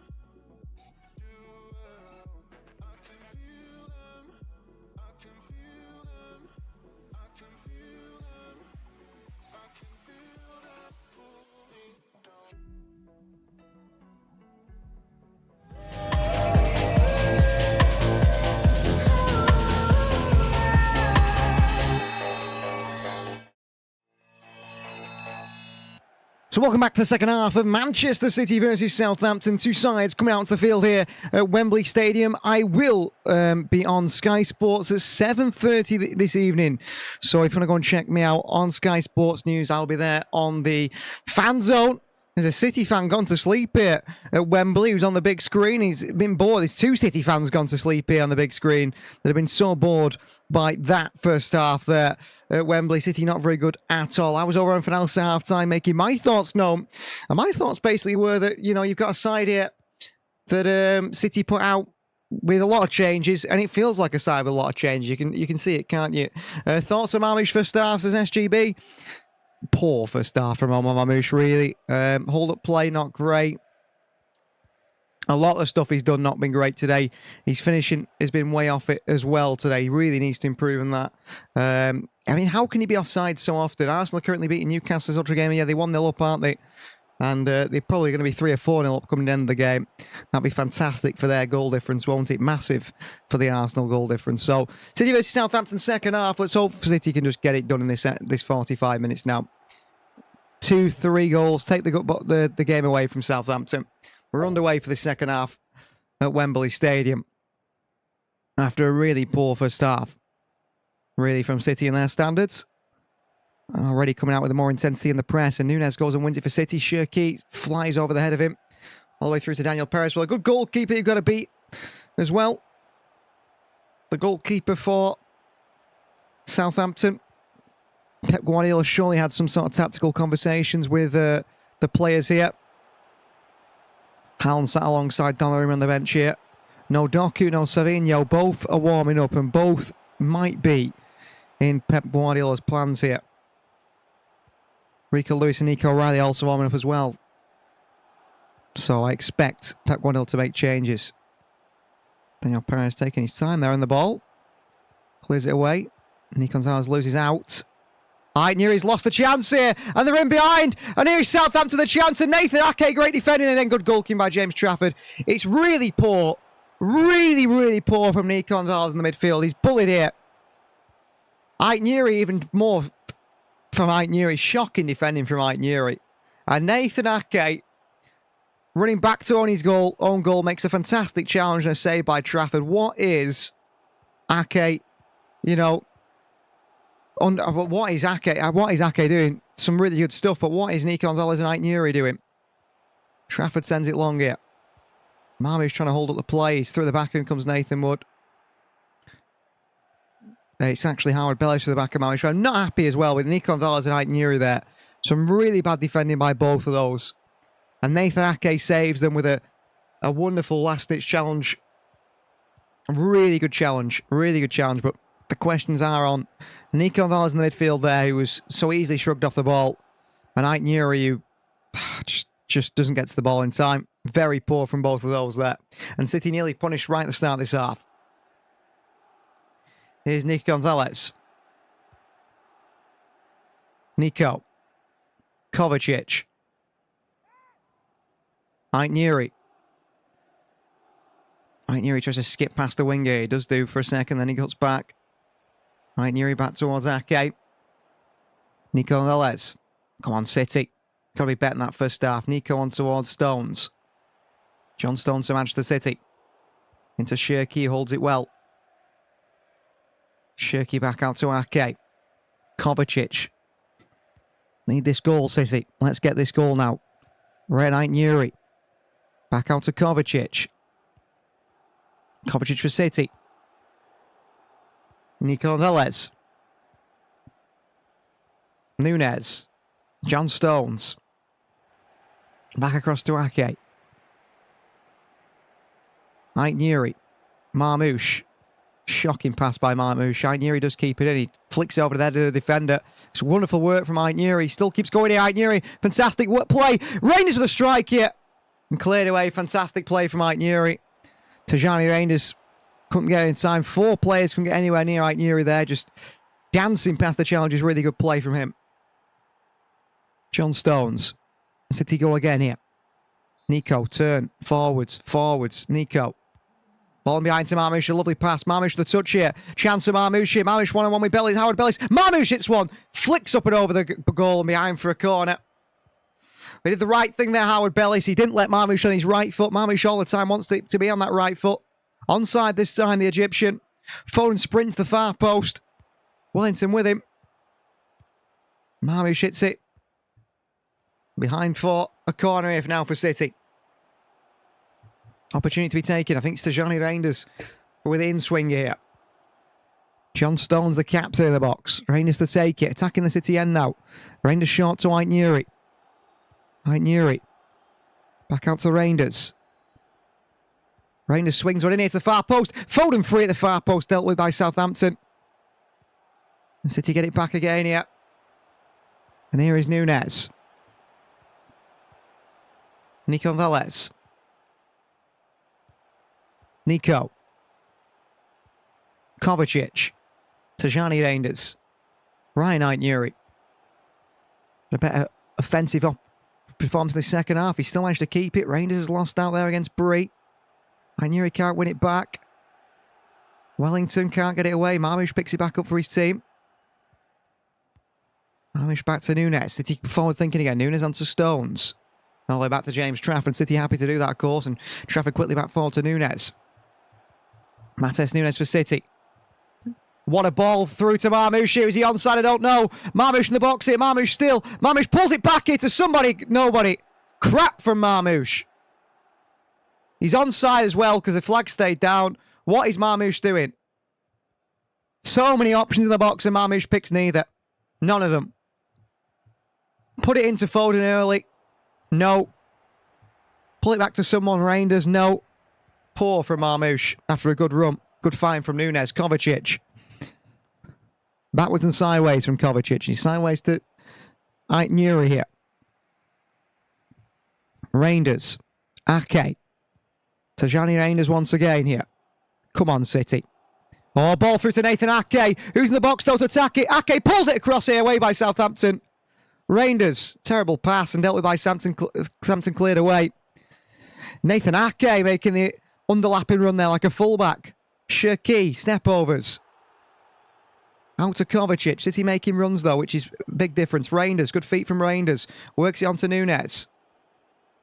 Do well. I can feel them. I can feel them. I can feel them. I can feel them pull me down.
So welcome back to the second half of Manchester City versus Southampton. Two sides coming out onto the field here at Wembley Stadium. I will be on Sky Sports at 7:30 this evening. So if you want to go and check me out on Sky Sports News, I'll be there on the fan zone. There's a City fan gone to sleep here at Wembley who's on the big screen. He's been bored. There's two City fans gone to sleep here on the big screen that have been so bored by that first half there at Wembley. City not very good at all. I was over on finale half time making my thoughts known. And my thoughts basically were that, you know, you've got a side here that City put out with a lot of changes, and it feels like a side with a lot of changes. You can see it, can't you? Thoughts on Mamouche first half as SGB? Poor first half from Omar Mamouche, really. Hold-up play, not great. A lot of stuff he's done not been great today. His finishing has been way off it as well today. He really needs to improve on that. I mean, how can he be offside so often? Arsenal are currently beating Newcastle's ultra game. Yeah, they 1-0 up, aren't they? And they're probably going to be 3 or 4-0 up coming to the end of the game. That'd be fantastic for their goal difference, won't it? Massive for the Arsenal goal difference. So, City versus Southampton second half. Let's hope City can just get it done in this 45 minutes now. 2-3 goals. Take the game away from Southampton. We're underway for the second half at Wembley Stadium. After a really poor first half. Really, from City and their standards. And already coming out with more intensity in the press. And Nunes goes and wins it for City. Shirky flies over the head of him. All the way through to Daniel Perez. Well, a good goalkeeper you've got to beat as well. The goalkeeper for Southampton. Pep Guardiola surely had some sort of tactical conversations with the players here. Haaland sat alongside Donnarumma on the bench here. No Doku, no Savinho. Both are warming up and both might be in Pep Guardiola's plans here. Rico Lewis and Nico O'Reilly also warming up as well. So I expect Pep Guardiola to make changes. Daniel Perez taking his time there on the ball. Clears it away. Nico Gonzalez loses out. He's lost the chance here. And they're in behind. And here is Southampton the chance. And Nathan Ake, great defending. And then good goalkeeping by James Trafford. It's really poor. Really, really poor from Nico Gonzalez in the midfield. He's bullied here. Aït-Nouri even more from Aït-Nouri. Shocking defending from Aït-Nouri. And Nathan Ake, running back to own goal, makes a fantastic challenge and a save by Trafford. What is Ake, what is Ake doing? Some really good stuff, but what is Nico Gonzalez and Aït-Nouri doing? Trafford sends it long here. Marmoush trying to hold up the play. He's through the back of him comes Nathan Wood. It's actually Howard Bellis for the back of Marmoush. I'm not happy as well with Nico Gonzalez and Aït-Nouri there. Some really bad defending by both of those. And Nathan Ake saves them with a wonderful last-ditch challenge. Really good challenge. Really good challenge. But the questions are on Nico Gonzalez in the midfield there, who was so easily shrugged off the ball. And Aït-Nouri, who just doesn't get to the ball in time. Very poor from both of those there. And City nearly punished right at the start of this half. Here's Nico Gonzalez. Nico. Kovacic. Aït-Nouri. Aït-Nouri tries to skip past the winger. He does do for a second, then he cuts back. Aït-Nouri back towards Ake. Nico Gonzalez. Come on, City. Got to be better than that first half. Nico on towards Stones. John Stones to Manchester City. Into Shirky, holds it well. Shirky back out to Ake. Kovacic. Need this goal, City. Let's get this goal now. Red Aït-Nouri. Back out to Kovacic. Kovacic for City. Nico Gonzalez. Nunes. John Stones. Back across to Ake. Aït-Nouri. Marmoush. Shocking pass by Marmoush. Aït-Nouri does keep it in. He flicks over the head of the defender. It's wonderful work from Aït-Nouri. Still keeps going here, Aït-Nouri. Fantastic play. Reinders with a strike here. And cleared away. Fantastic play from Aït-Nouri. Tajani Reinders couldn't get in time. 4 players couldn't get anywhere near Aït-Nouri there. Just dancing past the challenges. Really good play from him. John Stones. City go again here. Nico, turn. Forwards. Nico. Ball behind to Marmoush. A lovely pass. Marmoush with the touch here. Chance of Marmoush here. Marmoush one-on-one with Bellis. Howard Bellis. Marmoush hits one. Flicks up and over the goal and behind for a corner. He did the right thing there, Howard Bellis. He didn't let Marmoush on his right foot. Marmoush all the time wants to be on that right foot. Onside this time, the Egyptian. Foden sprints the far post. Wellington with him. Marmoush hits it. Behind for a corner here now for City. Opportunity to be taken. I think it's Tajani Reinders with the in-swing here. John Stones, the captain of the box. Reinders to take it. Attacking the City end now. Reinders short to Aït-Nouri. Aït-Nouri. Back out to Reinders. Reinders swings one in here to the far post. Foden free at the far post. Dealt with by Southampton. And City get it back again here. And here is Nunes. Nico Gonzalez. Nico. Kovacic. Tajani Reinders. Ryan Aït-Nouri. A better offensive performance in the second half. He still managed to keep it. Rangers has lost out there against Bury. I knew he can't win it back. Wellington can't get it away. Marmoush picks it back up for his team. Marmoush back to Nunes. City forward thinking again. Nunes onto Stones. All the way back to James Trafford. City happy to do that, of course. And Trafford quickly back forward to Nunes. Matheus Nunes for City. What a ball through to Marmoush here. Is he onside? I don't know. Marmoush in the box here. Marmoush still. Marmoush pulls it back here to somebody. Nobody. Crap from Marmoush. He's onside as well because the flag stayed down. What is Marmoush doing? So many options in the box and Marmoush picks neither. None of them. Put it into Foden early. No. Pull it back to someone. Rangers. No. Poor from Marmoush after a good run. Good find from Nunes. Kovacic. Backwards and sideways from Kovacic. He's sideways to Ait-Nuri here. Rangers. Ake. Tajani Rangers once again here. Come on, City. Oh, ball through to Nathan Ake. Who's in the box though to attack it? Ake pulls it across here, away by Southampton. Rangers. Terrible pass and dealt with by Southampton cleared away. Nathan Ake making the underlapping run there like a fullback. Shirky. Step overs. Out to Kovacic. City making runs though, which is a big difference. Rangers. Good feet from Rangers. Works it onto Nunes.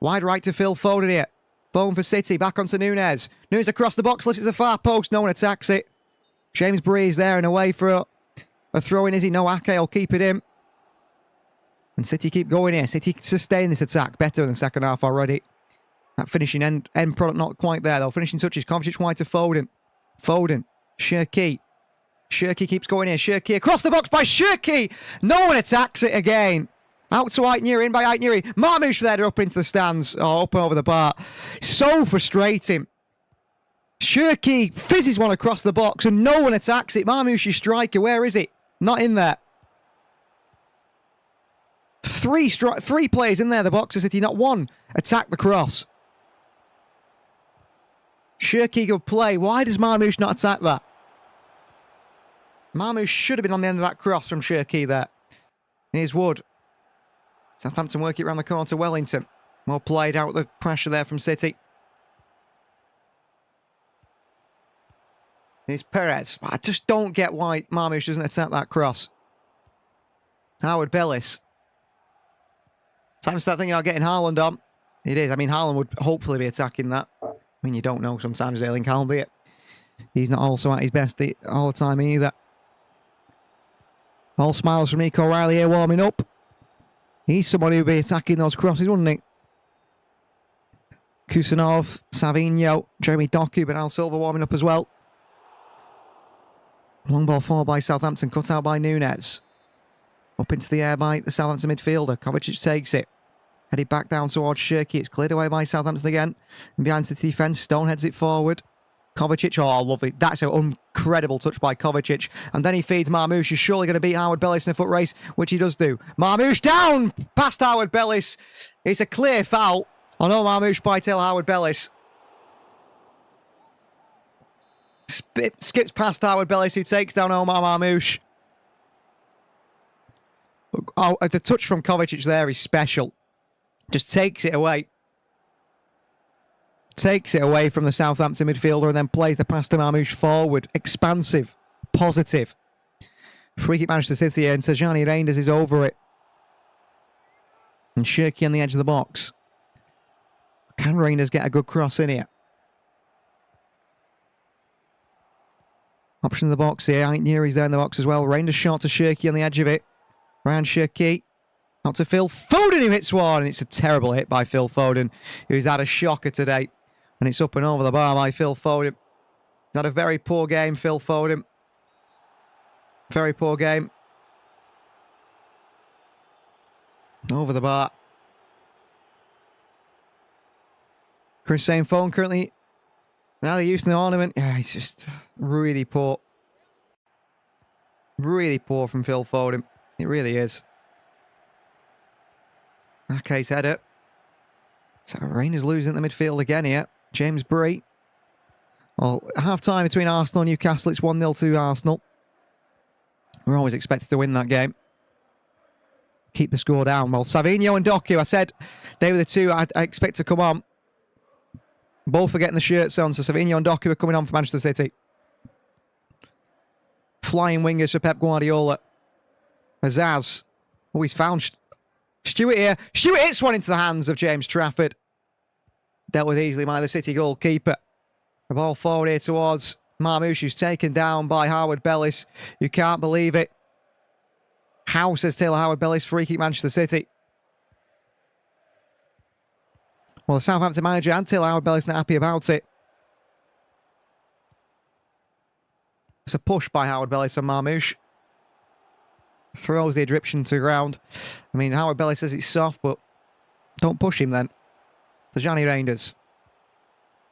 Wide right to Phil Foden here. Foden for City. Back onto Nunes. Nunes across the box. Lifts it to the far post. No one attacks it. James Breeze there and away for a throw-in. Is he? No, Ake will keep it in. And City keep going here. City sustain this attack better in the second half already. That finishing end product not quite there though. Finishing touches. Kovacic wide to Foden. Foden. Shirky. Shirky keeps going here. Shirky across the box by Shirky. No one attacks it again. Out to Ait-Nuri, in by Ait-Nuri. Marmoush there up into the stands. Oh, up and over the bar. So frustrating. Shirky fizzes one across the box and no one attacks it. Marmoush, your striker, where is it? Not in there. Three players in there, the box of City, not one attack the cross. Shirky good play. Why does Marmoush not attack that? Marmoush should have been on the end of that cross from Shirky there. Here's Wood. Southampton work it around the corner to Wellington. Well played out with the pressure there from City. Here's Perez. I just don't get why Marmoush doesn't attack that cross. Howard Bellis. Time to start thinking about getting Haaland on. It is. I mean, Haaland would hopefully be attacking that. I mean, you don't know sometimes, Erling Haaland, be it. He's not also at his best all the time either. All smiles from Nico Riley here warming up. He's someone who'd be attacking those crosses, wouldn't he? Kusanov, Savinho, Jeremy Doku, but Al Silva warming up as well. Long ball forward by Southampton, cut out by Nunes. Up into the air by the Southampton midfielder. Kovacic takes it. Headed back down towards Shirky. It's cleared away by Southampton again. And behind City defence, Stone heads it forward. Kovacic, oh, lovely. That's an incredible touch by Kovacic. And then he feeds Marmoush, who's surely going to beat Howard Bellis in a foot race, which he does do. Marmoush down past Howard Bellis. It's a clear foul on Marmoush by tail Howard Bellis. Skips past Howard Bellis, who takes down Omar Marmoush. Oh, the touch from Kovacic there is special. Just takes it away. Takes it away from the Southampton midfielder and then plays the pass to Marmoush forward. Expansive. Positive. Free kick Manchester City and Tajani Rangers is over it. And Shirky on the edge of the box. Can Rangers get a good cross in here? Option in the box here. Ait-Nuri's there in the box as well. Rangers shot to Shirky on the edge of it. Round Shirky. Out to Phil Foden, who hits one. And it's a terrible hit by Phil Foden, who's had a shocker today. And it's up and over the bar by Phil Foden. He's had a very poor game, Phil Foden. Very poor game. Over the bar. Chris saying Foden currently now they're using the ornament. Yeah, he's just really poor. Really poor from Phil Foden. It really is. Ake's header. So Rangers losing the midfield again here. James Bury. Well, half-time between Arsenal and Newcastle. It's 1-0 to Arsenal. We're always expected to win that game. keep the score down. Well, Savinho and Doku, I said they were the two I expect to come on. Both are getting the shirts on, so Savinho and Doku are coming on for Manchester City. Flying wingers for Pep Guardiola. Azaz. Oh, he's found Stewart here. Stewart hits one into the hands of James Trafford. Dealt with easily by the City goalkeeper. The ball forward here towards Marmoush, who's taken down by Howard Bellis. You can't believe it. How, says Taylor Howard Bellis, free kick Manchester City. Well, the Southampton manager and Taylor Howard Bellis not happy about it. It's a push by Howard Bellis on Marmoush. Throws the Egyptian to the ground. I mean, Howard Bellis says it's soft, but don't push him then. So Johnny Reinders.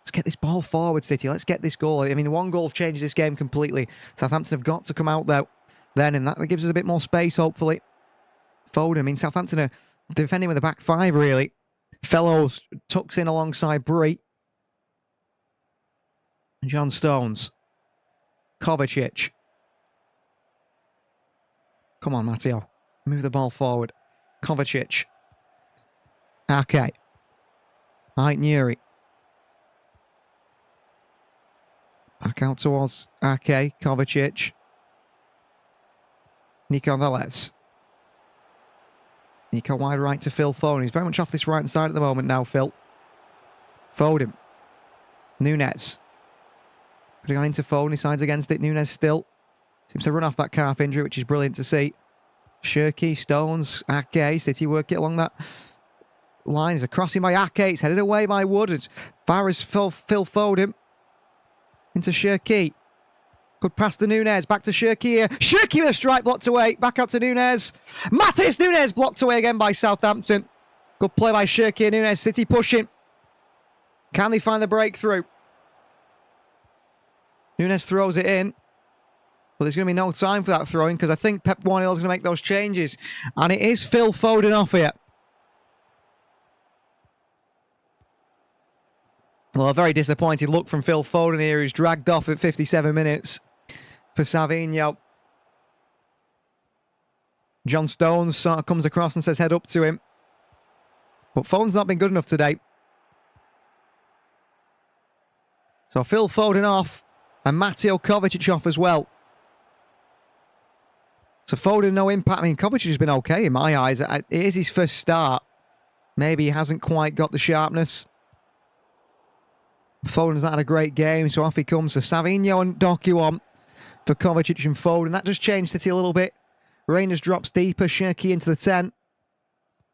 Let's get this ball forward, City. Let's get this goal. I mean, one goal changes this game completely. Southampton have got to come out there then, and that gives us a bit more space, hopefully. Foden, I mean, Southampton are defending with a back five, really. Fellows tucks in alongside Bree. And John Stones. Kovacic. Come on, Matteo. Move the ball forward. Kovacic. Ake. Ait Nuri. Back out towards Ake. Kovacic. Nico Velez. Nico wide right to Phil Foden. He's very much off this right side at the moment now, Phil. Foden. Nunes. Putting on into Foden. He sides against it. Nunes still. Seems to run off that calf injury, which is brilliant to see. Shirky, Stones, Ake. City work it along that line. It's a crossing by Ake. It's headed away by Wood. As far as Phil Foden. Into Shirky. Good pass to Nunes. Back to Shirky here. Shirky with a strike blocked away. Back out to Nunes. Matheus Nunes blocked away again by Southampton. Good play by Shirky and Nunes. City pushing. Can they find the breakthrough? Nunes throws it in. But there's going to be no time for that throwing because I think Pep Guardiola's going to make those changes. And it is Phil Foden off here. Well, a very disappointed look from Phil Foden here, who's dragged off at 57 minutes for Savinho. John Stones sort of comes across and says head up to him. But Foden's not been good enough today. So Phil Foden off and Mateo Kovacic off as well. So Foden, no impact. I mean, Kovacic has been okay in my eyes. It is his first start. Maybe he hasn't quite got the sharpness. Foden's not had a great game, so off he comes. So Savinho and Doku on for Kovacic and Foden. That just changed City a little bit. Reinders drops deeper. Shirky into the 10.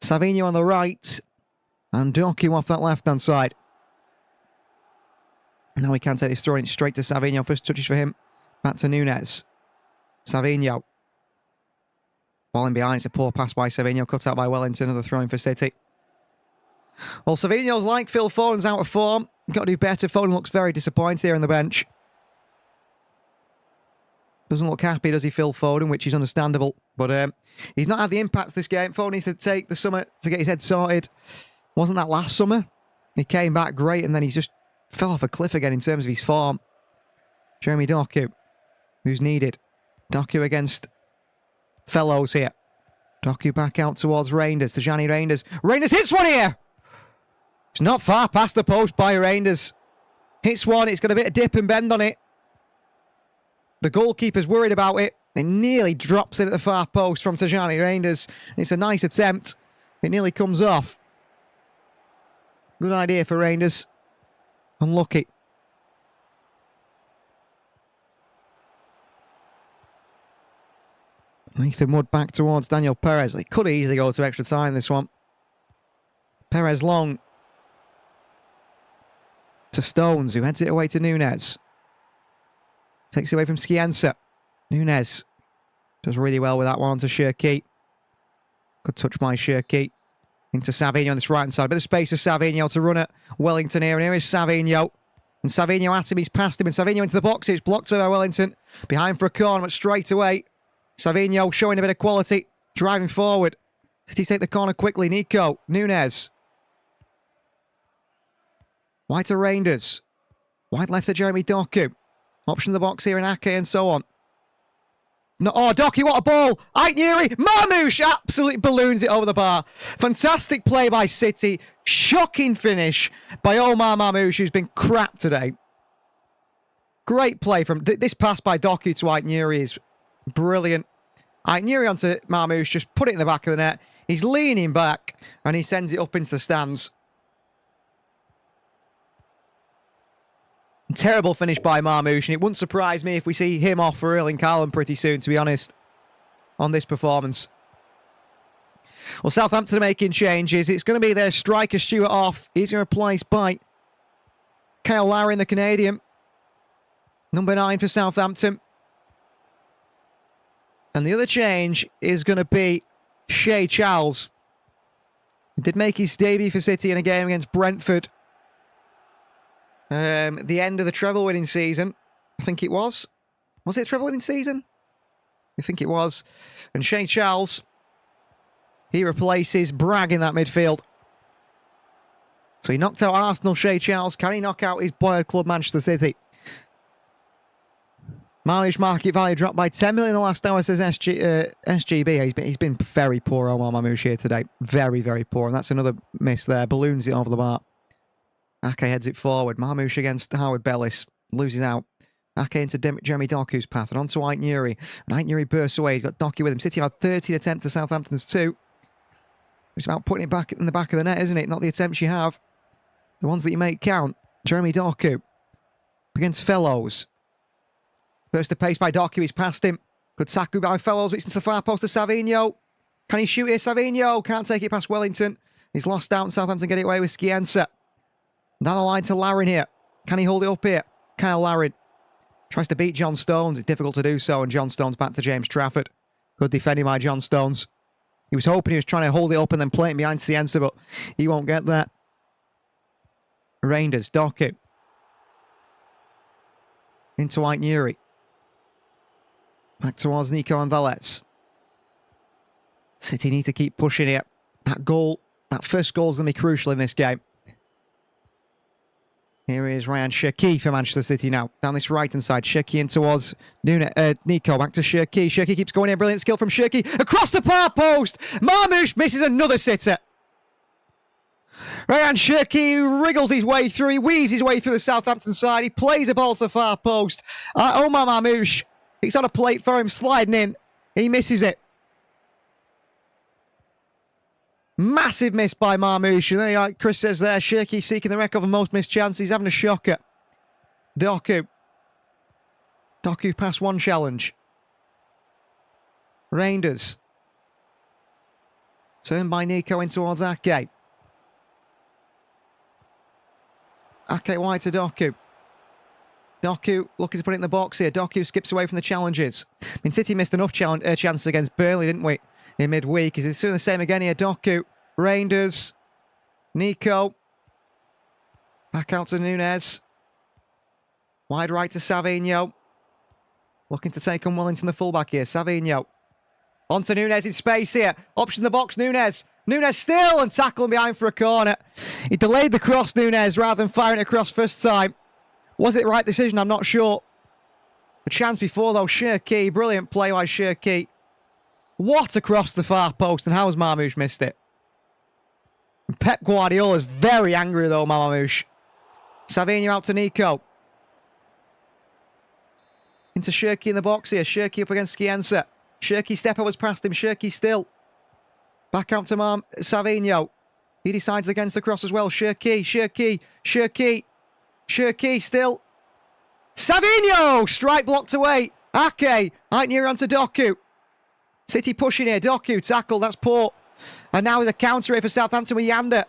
Savinho on the right. And Doku off that left-hand side. Now he can take this throwing straight to Savinho. First touches for him. Back to Nunes. Savinho. Ball in behind. It's a poor pass by Savinho. Cut out by Wellington. Another throw-in for City. Well, Savinho's like Phil Foden's out of form. Got to do better. Foden looks very disappointed here on the bench. Doesn't look happy, does he, Phil Foden, which is understandable. But he's not had the impact this game. Foden needs to take the summer to get his head sorted. Wasn't that last summer? He came back great and then he's just fell off a cliff again in terms of his form. Jeremy Doku, who's needed. Doku against Fellows here. Doku back out towards Reinders, to Johnny Reinders. Reinders hits one here! It's not far past the post by Reinders. Hits one, it's got a bit of dip and bend on it. The goalkeeper's worried about it. It nearly drops in at the far post from Tajani Reinders. It's a nice attempt. It nearly comes off. Good idea for Reinders. Unlucky. Ethan Wood back towards Daniel Perez. He could easily go to extra time, this one. Perez long. To Stones, who heads it away to Nunes. Takes it away from Scienza. Nunes does really well with that one onto Shirky. Good touch by Shirky. Into Savinho on this right-hand side. Bit of space for Savinho to run at Wellington here. And here is Savinho. And Savinho at him. He's passed him. And Savinho into the box. It's blocked by Wellington. Behind for a corner, but straight away. Savinho showing a bit of quality. Driving forward. City take the corner quickly. Nico. Nunes. Wide to Reinders. Wide left to Jeremy Doku. Option the box here in Ake and so on. No, oh, Docky, what a ball. Aitnuri, Marmoush absolutely balloons it over the bar. Fantastic play by City. Shocking finish by Omar Marmoush, who's been crap today. Great play from... This pass by Docky to Aitnuri is brilliant. Aitnuri onto Marmoush, just put it in the back of the net. He's leaning back, and he sends it up into the stands. Terrible finish by Marmoush, and it wouldn't surprise me if we see him off for Erling Haaland pretty soon, to be honest, on this performance. Well, Southampton are making changes. It's going to be their striker, Stewart, off. He's going to be replaced by Kyle Larin, the Canadian. Number 9 for Southampton. And the other change is going to be Shea Charles. He did make his debut for City in a game against Brentford. The end of the treble-winning season, I think it was. Was it a treble-winning season? I think it was. And Shea Charles, he replaces Bragg in that midfield. So he knocked out Arsenal, Shea Charles. Can he knock out his boyhood club, Manchester City? Marmoush market value dropped by 10 million in the last hour, says SGB. He's been very poor, Omar Marmoush, here today. Very, very poor. And that's another miss there. Balloons it over the bar. Ake heads it forward. Marmoush against Howard Bellis. Loses out. Ake into Jeremy Doku's path. And on to Aitnuri. And Aitnuri bursts away. He's got Doku with him. City had 13 attempts to Southampton's 2. It's about putting it back in the back of the net, isn't it? Not the attempts you have. The ones that you make count. Jeremy Doku. Against Fellows. Burst the pace by Doku. He's past him. Good tackle by Fellows. It's into the far post to Savinho. Can he shoot here? Savinho can't take it past Wellington. He's lost out and Southampton get it away with Skiensa. Down the line to Larin here. Can he hold it up here? Kyle Larin tries to beat John Stones. It's difficult to do so, and John Stones back to James Trafford. Good defending by John Stones. He was hoping he was trying to hold it up and then play it behind Cienza, but he won't get that. Reinders, Doku. Into Aitnuri. Back towards Nico and Valets. City need to keep pushing it. That goal, that first goal is going to be crucial in this game. Here is Ryan Cherki for Manchester City now. Down this right-hand side. Cherki in towards Nico. Back to Cherki. Cherki keeps going in. Brilliant skill from Cherki. Across the far post. Marmoush misses another sitter. Ryan Cherki wriggles his way through. He weaves his way through the Southampton side. He plays a ball to the far post. Omar Marmoush. It's on a plate for him. Sliding in. He misses it. Massive miss by Marmoush. Like Chris says there, Cherki seeking the record of most missed chances. He's having a shocker. Doku. Doku passed one challenge. Reinders. Turned by Nico in towards Ake. Ake wide to Doku. Doku looking to put it in the box here. Doku skips away from the challenges. I mean, City missed enough chances against Burnley, didn't we? In midweek. Is doing the same again here. Doku. Reinders. Nico. Back out to Nunez. Wide right to Savinho. Looking to take on Wellington, the fullback here. Savinho. On to Nunez in space here. Option the box, Nunez. Nunez still and tackling behind for a corner. He delayed the cross, Nunez, rather than firing it across first time. Was it the right decision? I'm not sure. The chance before, though, Cherki. Brilliant play by Cherki. What across the far post, and how has Marmoush missed it? And Pep Guardiola is very angry, though, Marmoush. Savinho out to Nico. Into Cherki in the box here. Cherki up against Skiensa. Cherki step was past him. Cherki still. Back out to Savinho. He decides against the cross as well. Cherki still. Savinho! Strike blocked away. Ake. Aitnuri onto Doku. City pushing here. Doku tackle. That's poor. And now there's a counter here for Southampton with Yander.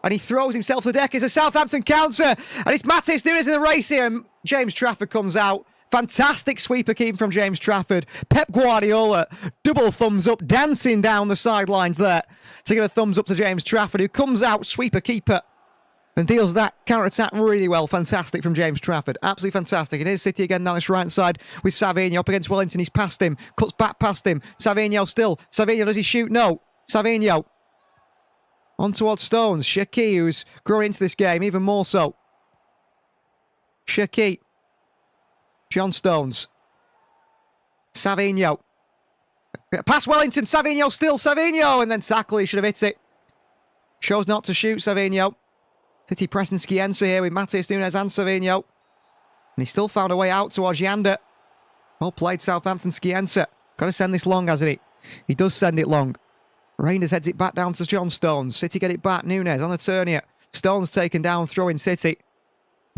And he throws himself to the deck. It's a Southampton counter. And it's Matis Nunes in the race here. And James Trafford comes out. Fantastic sweeper keeping from James Trafford. Pep Guardiola, double thumbs up, dancing down the sidelines there to give a thumbs up to James Trafford, who comes out, sweeper keeper, and deals that counter-attack really well. Fantastic from James Trafford. Absolutely fantastic. It is City again down this right side with Savinho up against Wellington. He's past him, cuts back past him. Savinho still. Savinho, does he shoot? No. Savinho. On towards Stones. Cherki, who's growing into this game even more so. Cherki. John Stones. Savinho. Pass Wellington, Savinho still, Savinho, and then tackle, he should have hit it. Shows not to shoot, Savinho. City pressing Skienza here with Matheus Nunes and Savinho. And he still found a way out towards Yander. Well played, Southampton, Skienza. Got to send this long, hasn't he? He does send it long. Rangers heads it back down to John Stones. City get it back, Nunes on the turn here. Stones taken down, throwing City.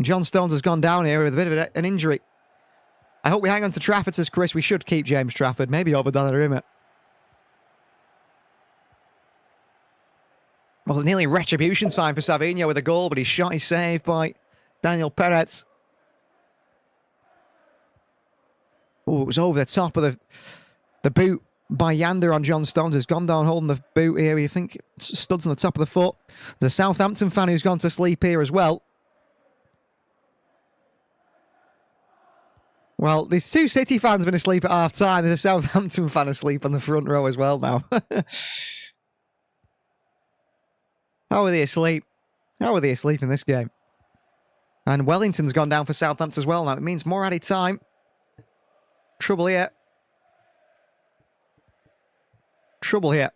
John Stones has gone down here with a bit of an injury. I hope we hang on to Trafford, says Chris. We should keep James Trafford. Maybe over Donnarumma. Well, it's nearly retribution time for Savinho with a goal, but his shot is saved by Daniel Perez. Oh, it was over the top of the boot by Yander on John Stones. Has gone down holding the boot here. You think studs on the top of the foot. There's a Southampton fan who's gone to sleep here as well. Well, there's two City fans been asleep at half-time. There's a Southampton fan asleep on the front row as well now. How are they asleep? How are they asleep in this game? And Wellington's gone down for Southampton as well now. It means more added time. Trouble here. Trouble here.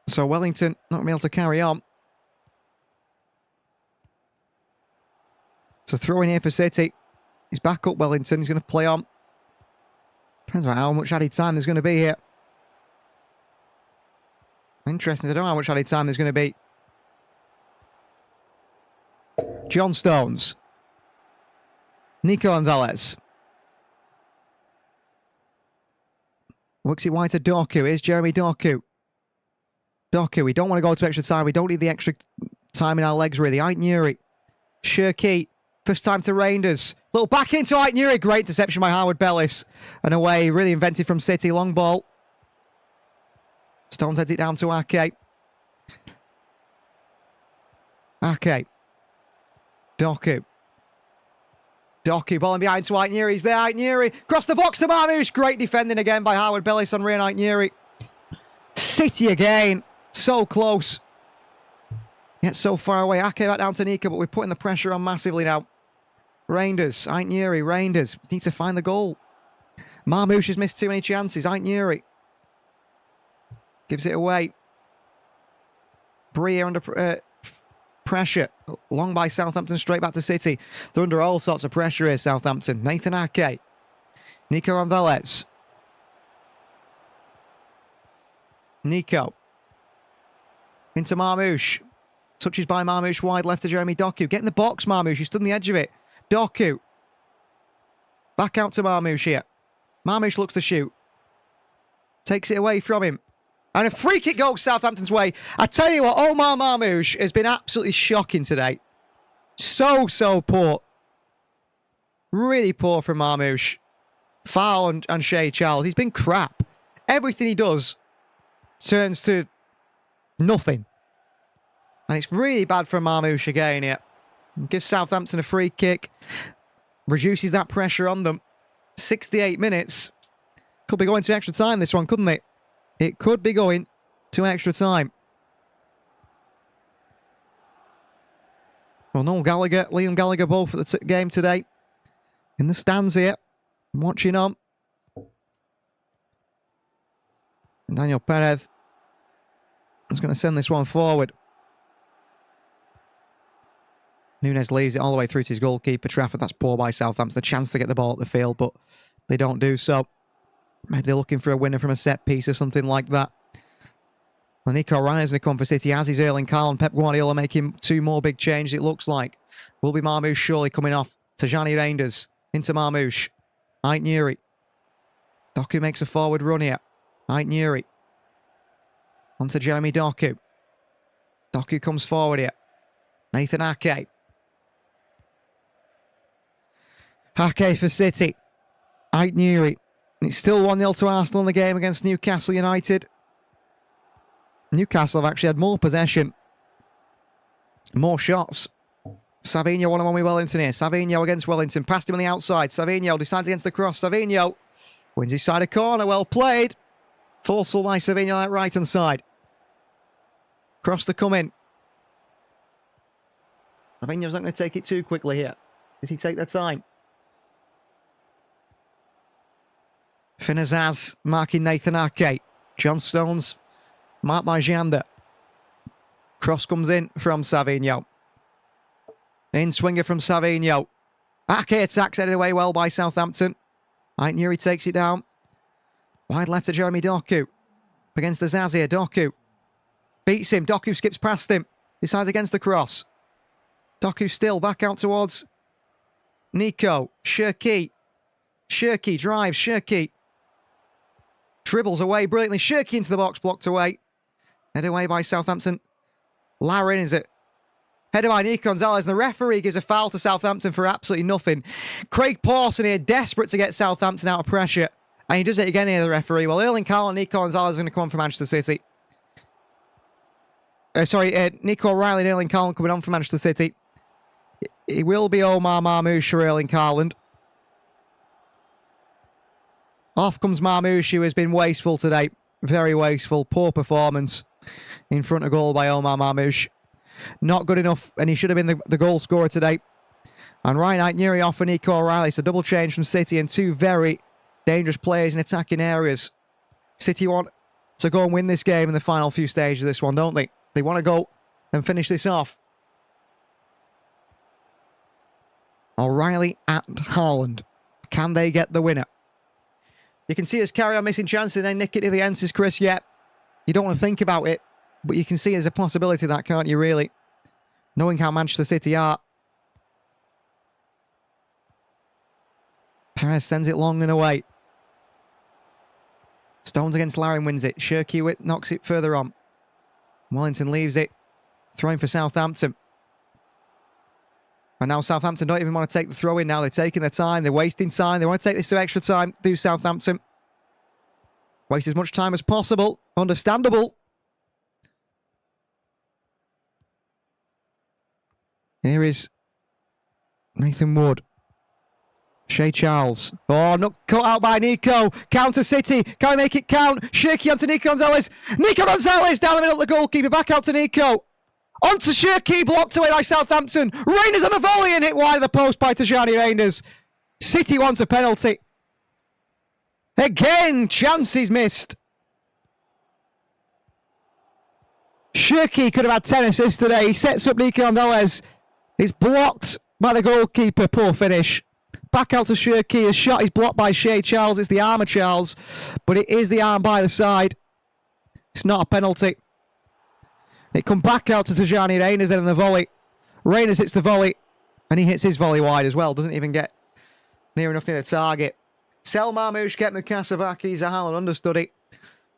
So Wellington not going to be able to carry on. So throwing here for City. He's back up, Wellington. He's going to play on. Depends on how much added time there's going to be here. Interesting to know how much added time there's going to be. John Stones. Nico Gonzalez. Works it wide to Dorku. Here's Jeremy Dorku. Dorku, we don't want to go to extra time. We don't need the extra time in our legs, really. Aitnuri. Shirky. First time to Rangers. Little back into Aitnuri. Great deception by Howard Bellis. And away. Really inventive from City. Long ball. Stones heads it down to Ake. Ake. Dorku. Dorku balling behind to Aitnuri. He's there, Aitnuri. Cross the box to Marmoush. Great defending again by Howard Bellis on Ryan Aitnuri. City again. So close. Yet so far away. Ake back down to Nika, but we're putting the pressure on massively now. Rangers. Aitnuri. Rangers. Need to find the goal. Marmoush has missed too many chances. Aitnuri. Gives it away. Brie under pressure. Long by Southampton, straight back to City. They're under all sorts of pressure here, Southampton. Nathan Ake. Nico Gonzalez. Nico. Into Marmoush. Touches by Marmoush wide left to Jeremy Doku. Get in the box, Marmoush. He stood on the edge of it. Doku. Back out to Marmoush here. Marmoush looks to shoot. Takes it away from him. And a free kick goes Southampton's way. I tell you what, Omar Marmoush has been absolutely shocking today. So poor. Really poor from Marmoush. Foul and Shea Charles. He's been crap. Everything he does turns to nothing. And it's really bad for Marmoush again here. Gives Southampton a free kick. Reduces that pressure on them. 68 minutes. Could be going to extra time, this one, couldn't it? It could be going to extra time. Well, Noel Gallagher, Liam Gallagher both at the game today. In the stands here. Watching on. And Daniel Perez is going to send this one forward. Nunes leaves it all the way through to his goalkeeper, Trafford. That's poor by Southampton. The chance to get the ball at the field, but they don't do so. Maybe they're looking for a winner from a set piece or something like that. Well, Nico Ryan's going to come for City as is Erling Haaland. Pep Guardiola making two more big changes, it looks like. Will be Marmoush surely coming off. Tajani Reinders into Marmoush. Aitnuri. Doku makes a forward run here. Aitnuri. Onto Jeremy Doku. Doku comes forward here. Nathan Ake. Ake for City. Aitnuri. It's still 1-0 to Arsenal in the game against Newcastle United. Newcastle have actually had more possession. More shots. Savinho one-on-one with Wellington here. Savinho against Wellington. Passed him on the outside. Savinho decides against the cross. Savinho wins his side of corner. Well played. Forceful by Savinho on that right-hand side. Cross to come in. Savinho's not going to take it too quickly here. Did he take their time? Finazaz marking Nathan Ake. John Stones marked by Janda. Cross comes in from Savinho. In swinger from Savinho. Ake attacks, headed away well by Southampton. Nuri takes it down. Wide left to Jeremy Doku. Against the Zazia. Doku beats him. Doku skips past him. Decides against the cross. Doku still back out towards Nico. Shirky. Shirky drives. Shirky dribbles away brilliantly. Shirky into the box, blocked away. Headed away by Southampton. Larin, is it? Headed by Nico Gonzalez, and the referee gives a foul to Southampton for absolutely nothing. Craig Pawson here, desperate to get Southampton out of pressure. And he does it again here, the referee. Well, Erling Haaland and Nico Gonzalez are going to come on for Manchester City. Nico O'Reilly and Erling Haaland coming on for Manchester City. It will be Omar Marmoush for Erling Haaland. Off comes Marmoush, who has been wasteful today. Very wasteful. Poor performance in front of goal by Omar Marmoush. Not good enough, and he should have been the goal scorer today. And Ryan Nuri off for Nico O'Reilly. So double change from City and two very dangerous players in attacking areas. City want to go and win this game in the final few stages of this one, don't they? They want to go and finish this off. O'Reilly at Haaland. Can they get the winner? You can see us carry on missing chances and then nick it to the end, says Chris. Yeah, you don't want to think about it, but you can see there's a possibility of that, can't you, really? Knowing how Manchester City are. Perez sends it long and away. Stones against Larin wins it. Shirky knocks it further on. Wellington leaves it. Throwing for Southampton. And now Southampton don't even want to take the throw in now. They're taking their time. They're wasting time. They want to take this to extra time. Do Southampton. Waste as much time as possible. Understandable. Here is Nathan Wood. Shea Charles. Oh, not cut out by Nico. Counter City. Can we make it count? Shirky onto Nico Gonzalez. Nico Gonzalez down the middle of the goalkeeper. Back out to Nico. Onto Shirky. Blocked away by Southampton. Reinders on the volley and hit wide of the post by Tajani Reinders. City wants a penalty. Again, chances missed. Shirky could have had 10 assists today. He sets up Nico Gonzalez. He's blocked by the goalkeeper. Poor finish. Back out to Shirky. His shot is blocked by Shea Charles. It's the arm of Charles, but it is the arm by the side. It's not a penalty. It come back out to Tajani Reinders then in the volley. Reinders hits the volley, and he hits his volley wide as well. Doesn't even get near enough near the target. Sel Marmoush get Mikasa back. He's a Haaland understudy.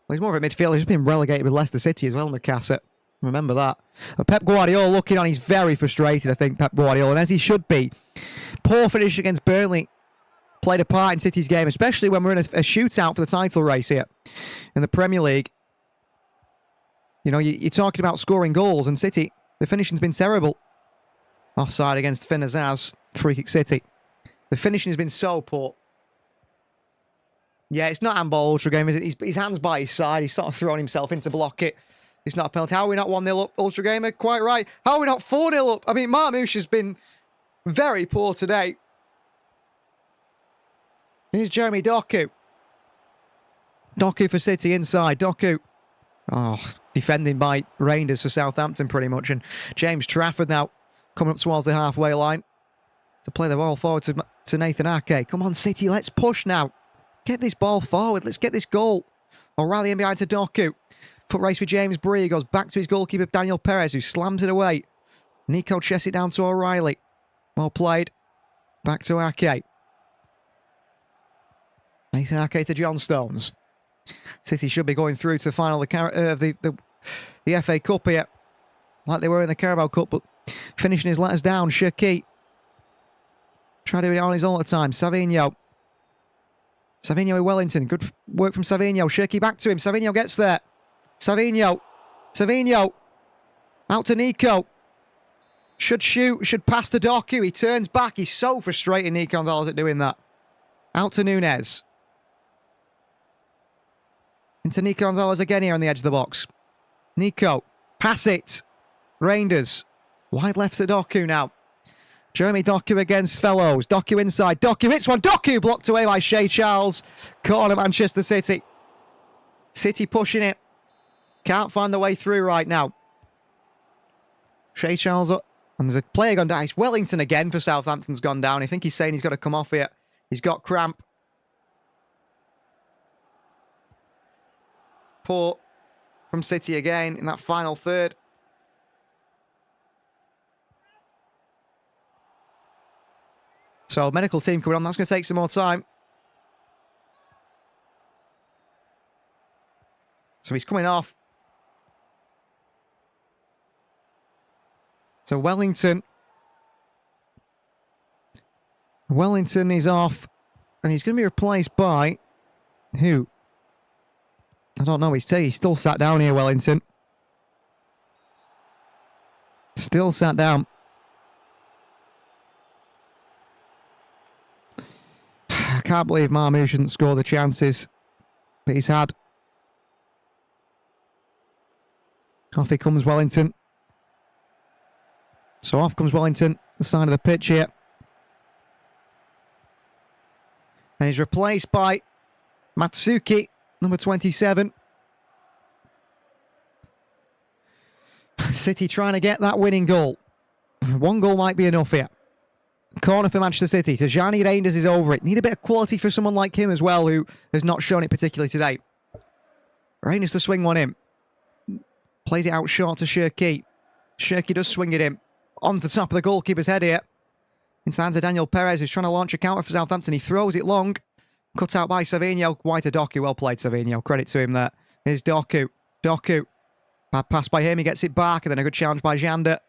Well, he's more of a midfielder. He's been relegated with Leicester City as well, Mikasa. Remember that. But Pep Guardiola looking on. He's very frustrated, I think, Pep Guardiola, and as he should be. Poor finish against Burnley played a part in City's game, especially when we're in a shootout for the title race here in the Premier League. You know, you're talking about scoring goals, and City, the finishing's been terrible. Offside against Finazaz, free kick City. The finishing has been so poor. Yeah, it's not handball Ultra Game, is it? His hand's by his side. He's sort of thrown himself in to block it. It's not a penalty. How are we not 1-0 up, Ultra Gamer? Quite right. How are we not 4-0 up? I mean, Marmoush has been very poor today. Here's Jeremy Doku. Doku for City inside. Doku. Oh, defending by Reinders for Southampton pretty much. And James Trafford now coming up towards the halfway line to play the ball forward to Nathan Ake. Come on, City, let's push now. Get this ball forward. Let's get this goal. O'Reilly in behind to Doku. Foot race with James Bree. Goes back to his goalkeeper, Daniel Perez, who slams it away. Nico chests it down to O'Reilly. Well played. Back to Ake. Nathan Ake to John Stones. City should be going through to the final of the FA Cup here. Like they were in the Carabao Cup, but finishing his letters down. Shirky. Try doing it on his own at the time. Savinho. Savinho with Wellington. Good work from Savinho. Shirky back to him. Savinho gets there. Savinho. Savinho. Out to Nico. Should shoot. Should pass to Doku. He turns back. He's so frustrating, Nico Gonzalez, at doing that. Out to Nunez. Into Nico Gonzalez again here on the edge of the box. Nico. Pass it. Reinders. Wide left to Doku now. Jeremy Doku against Fellows. Doku inside. Doku hits one. Doku blocked away by Shea Charles. Corner Manchester City. City pushing it. Can't find the way through right now. Shea Charles up. And there's a player gone down. It's Wellington again for Southampton's gone down. I think he's saying he's got to come off here. He's got cramp. Poor from City again in that final third. So, medical team coming on. That's going to take some more time. So, he's coming off. So, Wellington is off. And he's going to be replaced by... who? I don't know. He's still sat down here, Wellington. Still sat down. I can't believe Marmoush shouldn't score the chances that he's had. Off he comes, Wellington. So off comes Wellington, the side of the pitch here. And he's replaced by Matsuki, number 27. City trying to get that winning goal. One goal might be enough here. Corner for Manchester City. Tajani Reinders is over it. Need a bit of quality for someone like him as well, who has not shown it particularly today. Reinders to swing one in. Plays it out short to Shirky. Shirky does swing it in. On the top of the goalkeeper's head here. Into the hands of Daniel Perez, who's trying to launch a counter for Southampton. He throws it long. Cut out by Savinho. Wide to Doku. Well played, Savinho. Credit to him there. Here's Doku. Doku. Bad pass by him. He gets it back. And then a good challenge by Jander.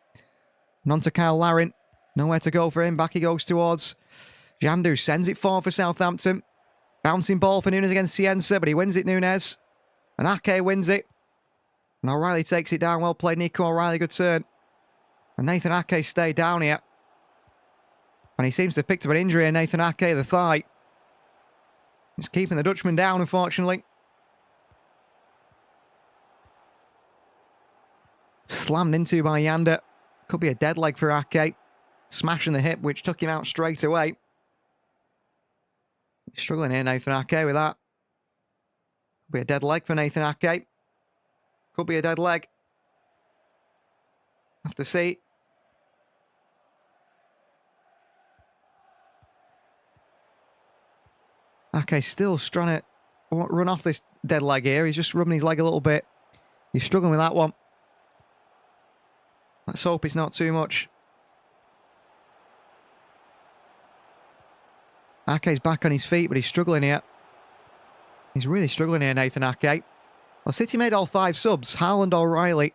And on to Kyle Larin. Nowhere to go for him. Back he goes towards Jandu. Sends it forward for Southampton. Bouncing ball for Nunes against Cienza, but he wins it, Nunes. And Ake wins it. And O'Reilly takes it down. Well played, Nico O'Reilly. Good turn. And Nathan Ake stayed down here. And he seems to have picked up an injury in Nathan Ake, the thigh. He's keeping the Dutchman down, unfortunately. Slammed into by Yander. Could be a dead leg for Ake. Smashing the hip, which took him out straight away. He's struggling here, Nathan Ake, with that. Could be a dead leg for Nathan Ake. Could be a dead leg. Have to see. Ake still trying to run off this dead leg here. He's just rubbing his leg a little bit. He's struggling with that one. Let's hope it's not too much. Ake's back on his feet, but he's struggling here. He's really struggling here, Nathan Ake. Well, City made all 5 subs. Haaland, O'Reilly.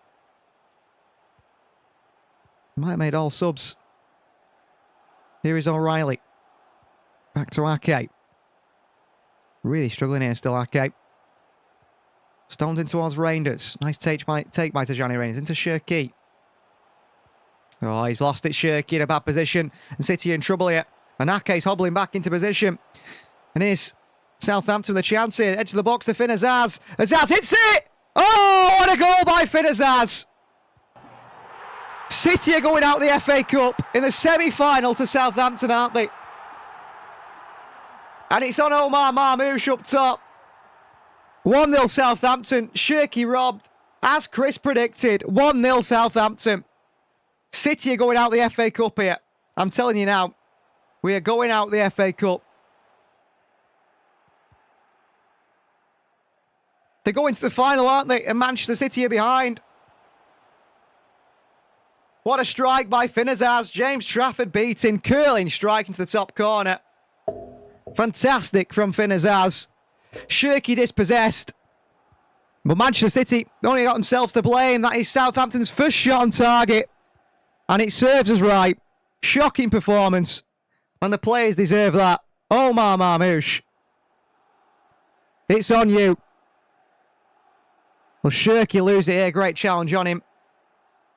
Might have made all subs. Here is O'Reilly. Back to Ake. Really struggling here still, Ake. Stones in towards Reinders. Nice take by Tajani Reinders. Into Shirky. Oh, he's lost it, Shirky, in a bad position. And City in trouble here. And Ake's hobbling back into position. And here's Southampton with a chance here. Edge of the box to Finn Azaz. Azaz hits it! Oh, what a goal by Finn Azaz! City are going out the FA Cup in the semi-final to Southampton, aren't they? And it's on Omar Marmoush up top. 1-0 Southampton. Shirky robbed. As Chris predicted, 1-0 Southampton. City are going out the FA Cup here. I'm telling you now. We are going out the FA Cup. They're going to the final, aren't they? And Manchester City are behind. What a strike by Finn Azaz. James Trafford beating. Curling strike into the top corner. Fantastic from Finn Azaz. Shirky dispossessed. But Manchester City only got themselves to blame. That is Southampton's first shot on target. And it serves us right. Shocking performance. And the players deserve that. Omar Marmoush. It's on you. Well, Shirky lose it here. Great challenge on him.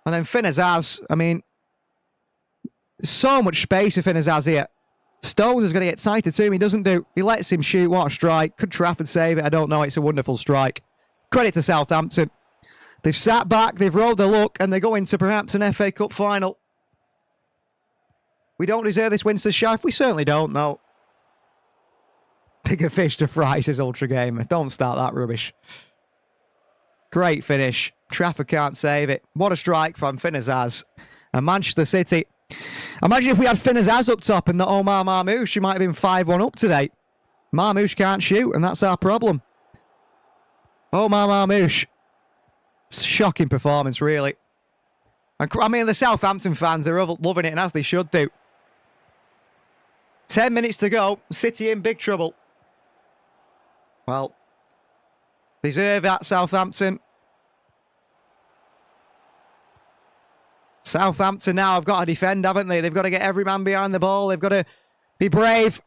And then Finn Azaz. I mean, so much space for Finn Azaz here. Stones is going to get tighter to him. He doesn't do. He lets him shoot. What a strike. Could Trafford save it? I don't know. It's a wonderful strike. Credit to Southampton. They've sat back. They've rolled their luck. And they go into perhaps an FA Cup final. We don't deserve this win, says Shaf. We certainly don't, though. Bigger fish to fry, says Ultra Gamer. Don't start that rubbish. Great finish. Trafford can't save it. What a strike from Finazaz. And Manchester City. Imagine if we had Finazaz up top and the Omar Marmoush, she might have been 5-1 up today. Marmoush can't shoot, and that's our problem. Omar Marmoush. Shocking performance, really. And, I mean, the Southampton fans, they're loving it, and as they should do. 10 minutes to go. City in big trouble. Well, deserve that, Southampton. Southampton now have got to defend, haven't they? They've got to get every man behind the ball. They've got to be brave.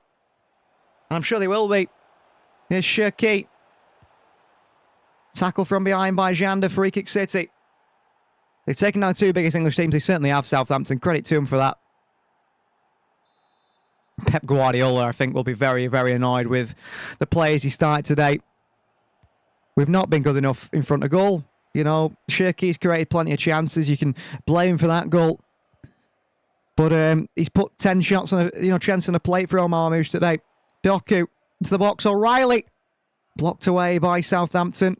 And I'm sure they will be. Here's Shirky. Tackle from behind by Janda, free kick City. They've taken down the two biggest English teams. They certainly have, Southampton. Credit to them for that. Pep Guardiola, I think, will be very, very annoyed with the players he started today. We've not been good enough in front of goal. You know, Shirky's created plenty of chances. You can blame him for that goal. But he's put 10 shots on a chance on a plate for Omar Marmoush today. Doku into the box. O'Reilly blocked away by Southampton.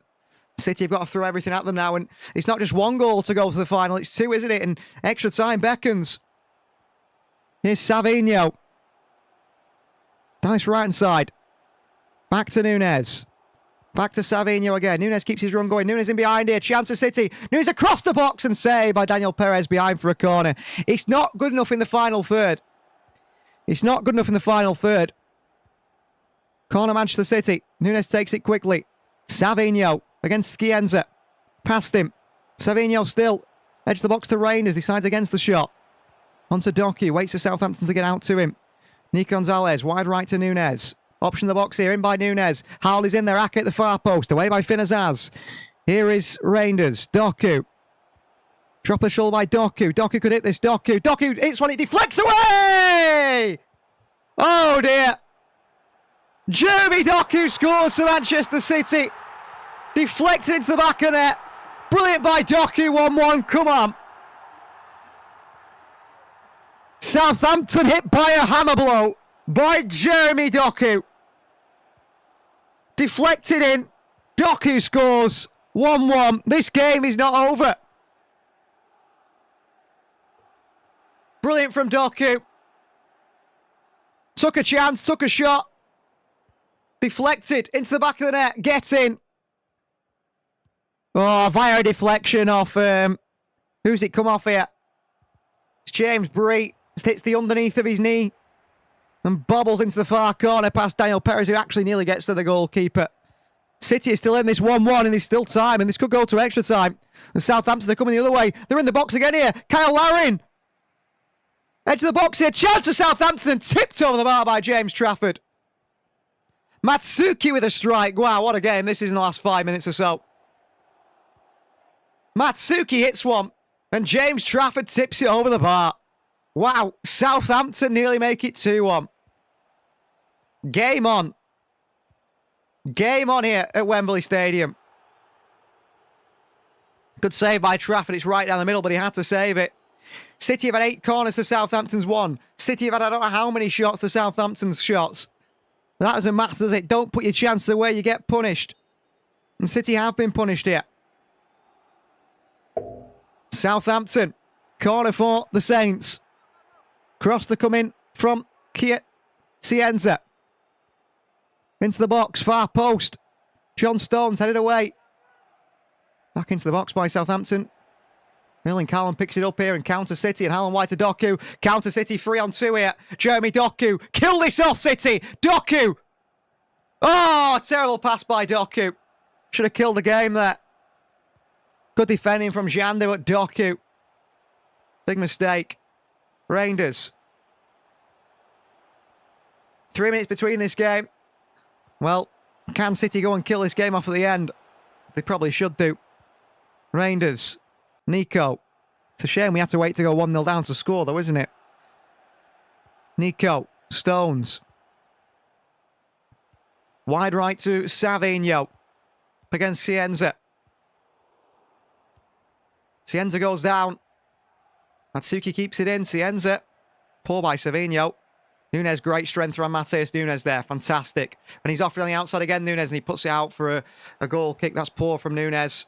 City have got to throw everything at them now. And it's not just one goal to go to the final. It's two, isn't it? And extra time beckons. Here's Savinho. Down this right-hand side. Back to Nunes. Back to Savinho again. Nunes keeps his run going. Nunes in behind here. Chance for City. Nunes across the box and saved by Daniel Perez behind for a corner. It's not good enough in the final third. It's not good enough in the final third. Corner Manchester City. Nunes takes it quickly. Savinho against Scienza. Past him. Savinho still. Edge of the box to Reinders. Decides against the shot. Onto Doku. Waits for Southampton to get out to him. Nick Gonzalez. Wide right to Nunes. Option in the box here. In by Nunes. Howell is in there. Ake at the far post. Away by Finazaz. Here is Reinders. Doku. Drop the shoulder by Doku. Doku could hit this. Doku hits one. It deflects away! Oh dear. Jeremy Doku scores for Manchester City. Deflected into the back of net. Brilliant by Doku, 1-1. Come on. Southampton hit by a hammer blow by Jeremy Doku. Deflected in. Doku scores. 1-1. This game is not over. Brilliant from Doku. Took a chance, took a shot. Deflected into the back of the net. Gets in. Oh, via a deflection off... who's it come off here? It's James Bree. Just hits the underneath of his knee. And bobbles into the far corner past Daniel Perez, who actually nearly gets to the goalkeeper. City is still in this 1-1 and there's still time. And this could go to extra time. And Southampton, they're coming the other way. They're in the box again here. Kyle Larin. Edge of the box here. Chance for Southampton. Tipped over the bar by James Trafford. Matsuki with a strike. Wow, what a game this is in the last 5 minutes or so. Matsuki hits one. And James Trafford tips it over the bar. Wow, Southampton nearly make it 2-1. Game on. Game on here at Wembley Stadium. Good save by Trafford. It's right down the middle, but he had to save it. City have had 8 corners to Southampton's 1. City have had I don't know how many shots to Southampton's shots. That doesn't matter, does it? Don't put your chance the way you get punished. And City have been punished here. Southampton. Corner for the Saints. Cross to come in from Cienza. Into the box, far post. John Stones headed away. Back into the box by Southampton. Millen Callum picks it up here and counter City and Hallam White to Doku. Counter City 3-on-2 here. Jeremy Doku. Kill this off, City. Doku. Oh, terrible pass by Doku. Should have killed the game there. Good defending from Janda, but Doku. Big mistake. Reinders. 3 minutes between this game. Well, can City go and kill this game off at the end? They probably should do. Reinders. Nico. It's a shame we had to wait to go 1-0 down to score, though, isn't it? Nico. Stones. Wide right to Savinho. Up against Cienza. Cienza goes down. Matsuki keeps it in. Cienza Poor by Savinho. Nunes, great strength from Mateus Nunes there. Fantastic. And he's off on the outside again, Nunes, and he puts it out for a goal kick. That's poor from Nunes.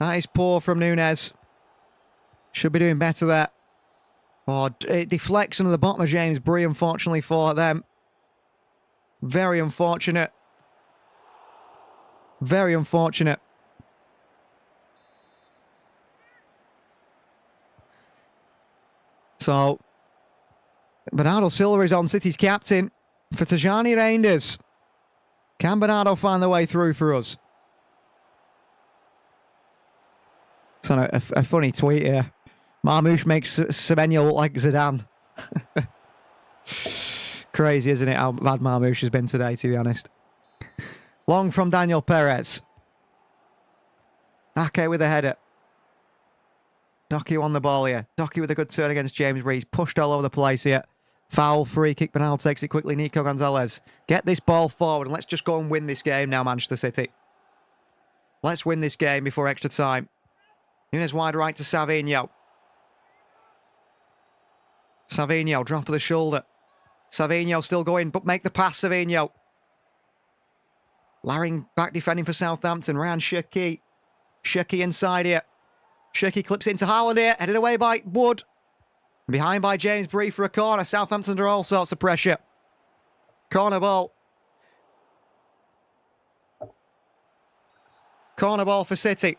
That is poor from Nunes. Should be doing better there. Oh, it deflects under the bottom of James Bree, unfortunately, for them. Very unfortunate. Very unfortunate. So, Bernardo Silva is on City's captain for Tajani Reinders. Can Bernardo find the way through for us? So a funny tweet here. Marmoush makes Semenyo look like Zidane. Crazy, isn't it, how bad Marmoush has been today, to be honest. Long from Daniel Perez. Ake with a header. Doku on the ball here. Doku with a good turn against James Rees. Pushed all over the place here. Foul, free kick. Bernal takes it quickly. Nico Gonzalez. Get this ball forward and let's just go and win this game now, Manchester City. Let's win this game before extra time. Nunes wide right to Savinho. Savinho, drop of the shoulder. Savinho still going, but make the pass, Savinho. Laring back defending for Southampton. Ryan Shirky. Shirky inside here. Shirky clips into Haaland here. Headed away by Wood. Behind by James Bree for a corner. Southampton under all sorts of pressure. Corner ball. Corner ball for City.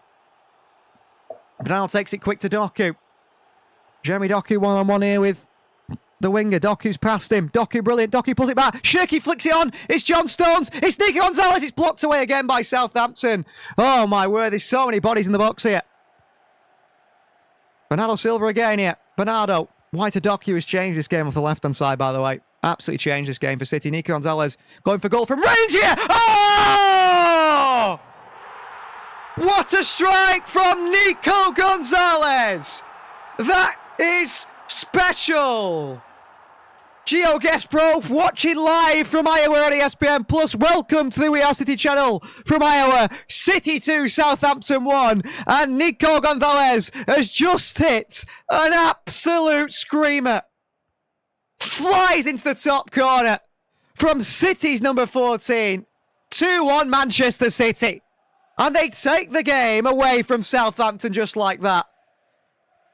Bernal takes it quick to Doku. Jeremy Doku one-on-one here with the winger. Doku's past him. Doku brilliant. Doku pulls it back. Shirky flicks it on. It's John Stones. It's Nico Gonzalez. It's blocked away again by Southampton. Oh my word. There's so many bodies in the box here. Bernardo Silva again here. Bernardo. Why to Doku has changed this game off the left-hand side, by the way. Absolutely changed this game for City. Nico Gonzalez going for goal from range here. Oh! What a strike from Nico Gonzalez! That is special! Gio Gespro watching live from Iowa on ESPN Plus. Welcome to the We Are City channel from Iowa. City 2, Southampton 1. And Nico Gonzalez has just hit an absolute screamer. Flies into the top corner from City's number 14. 2-1 Manchester City. And they take the game away from Southampton just like that.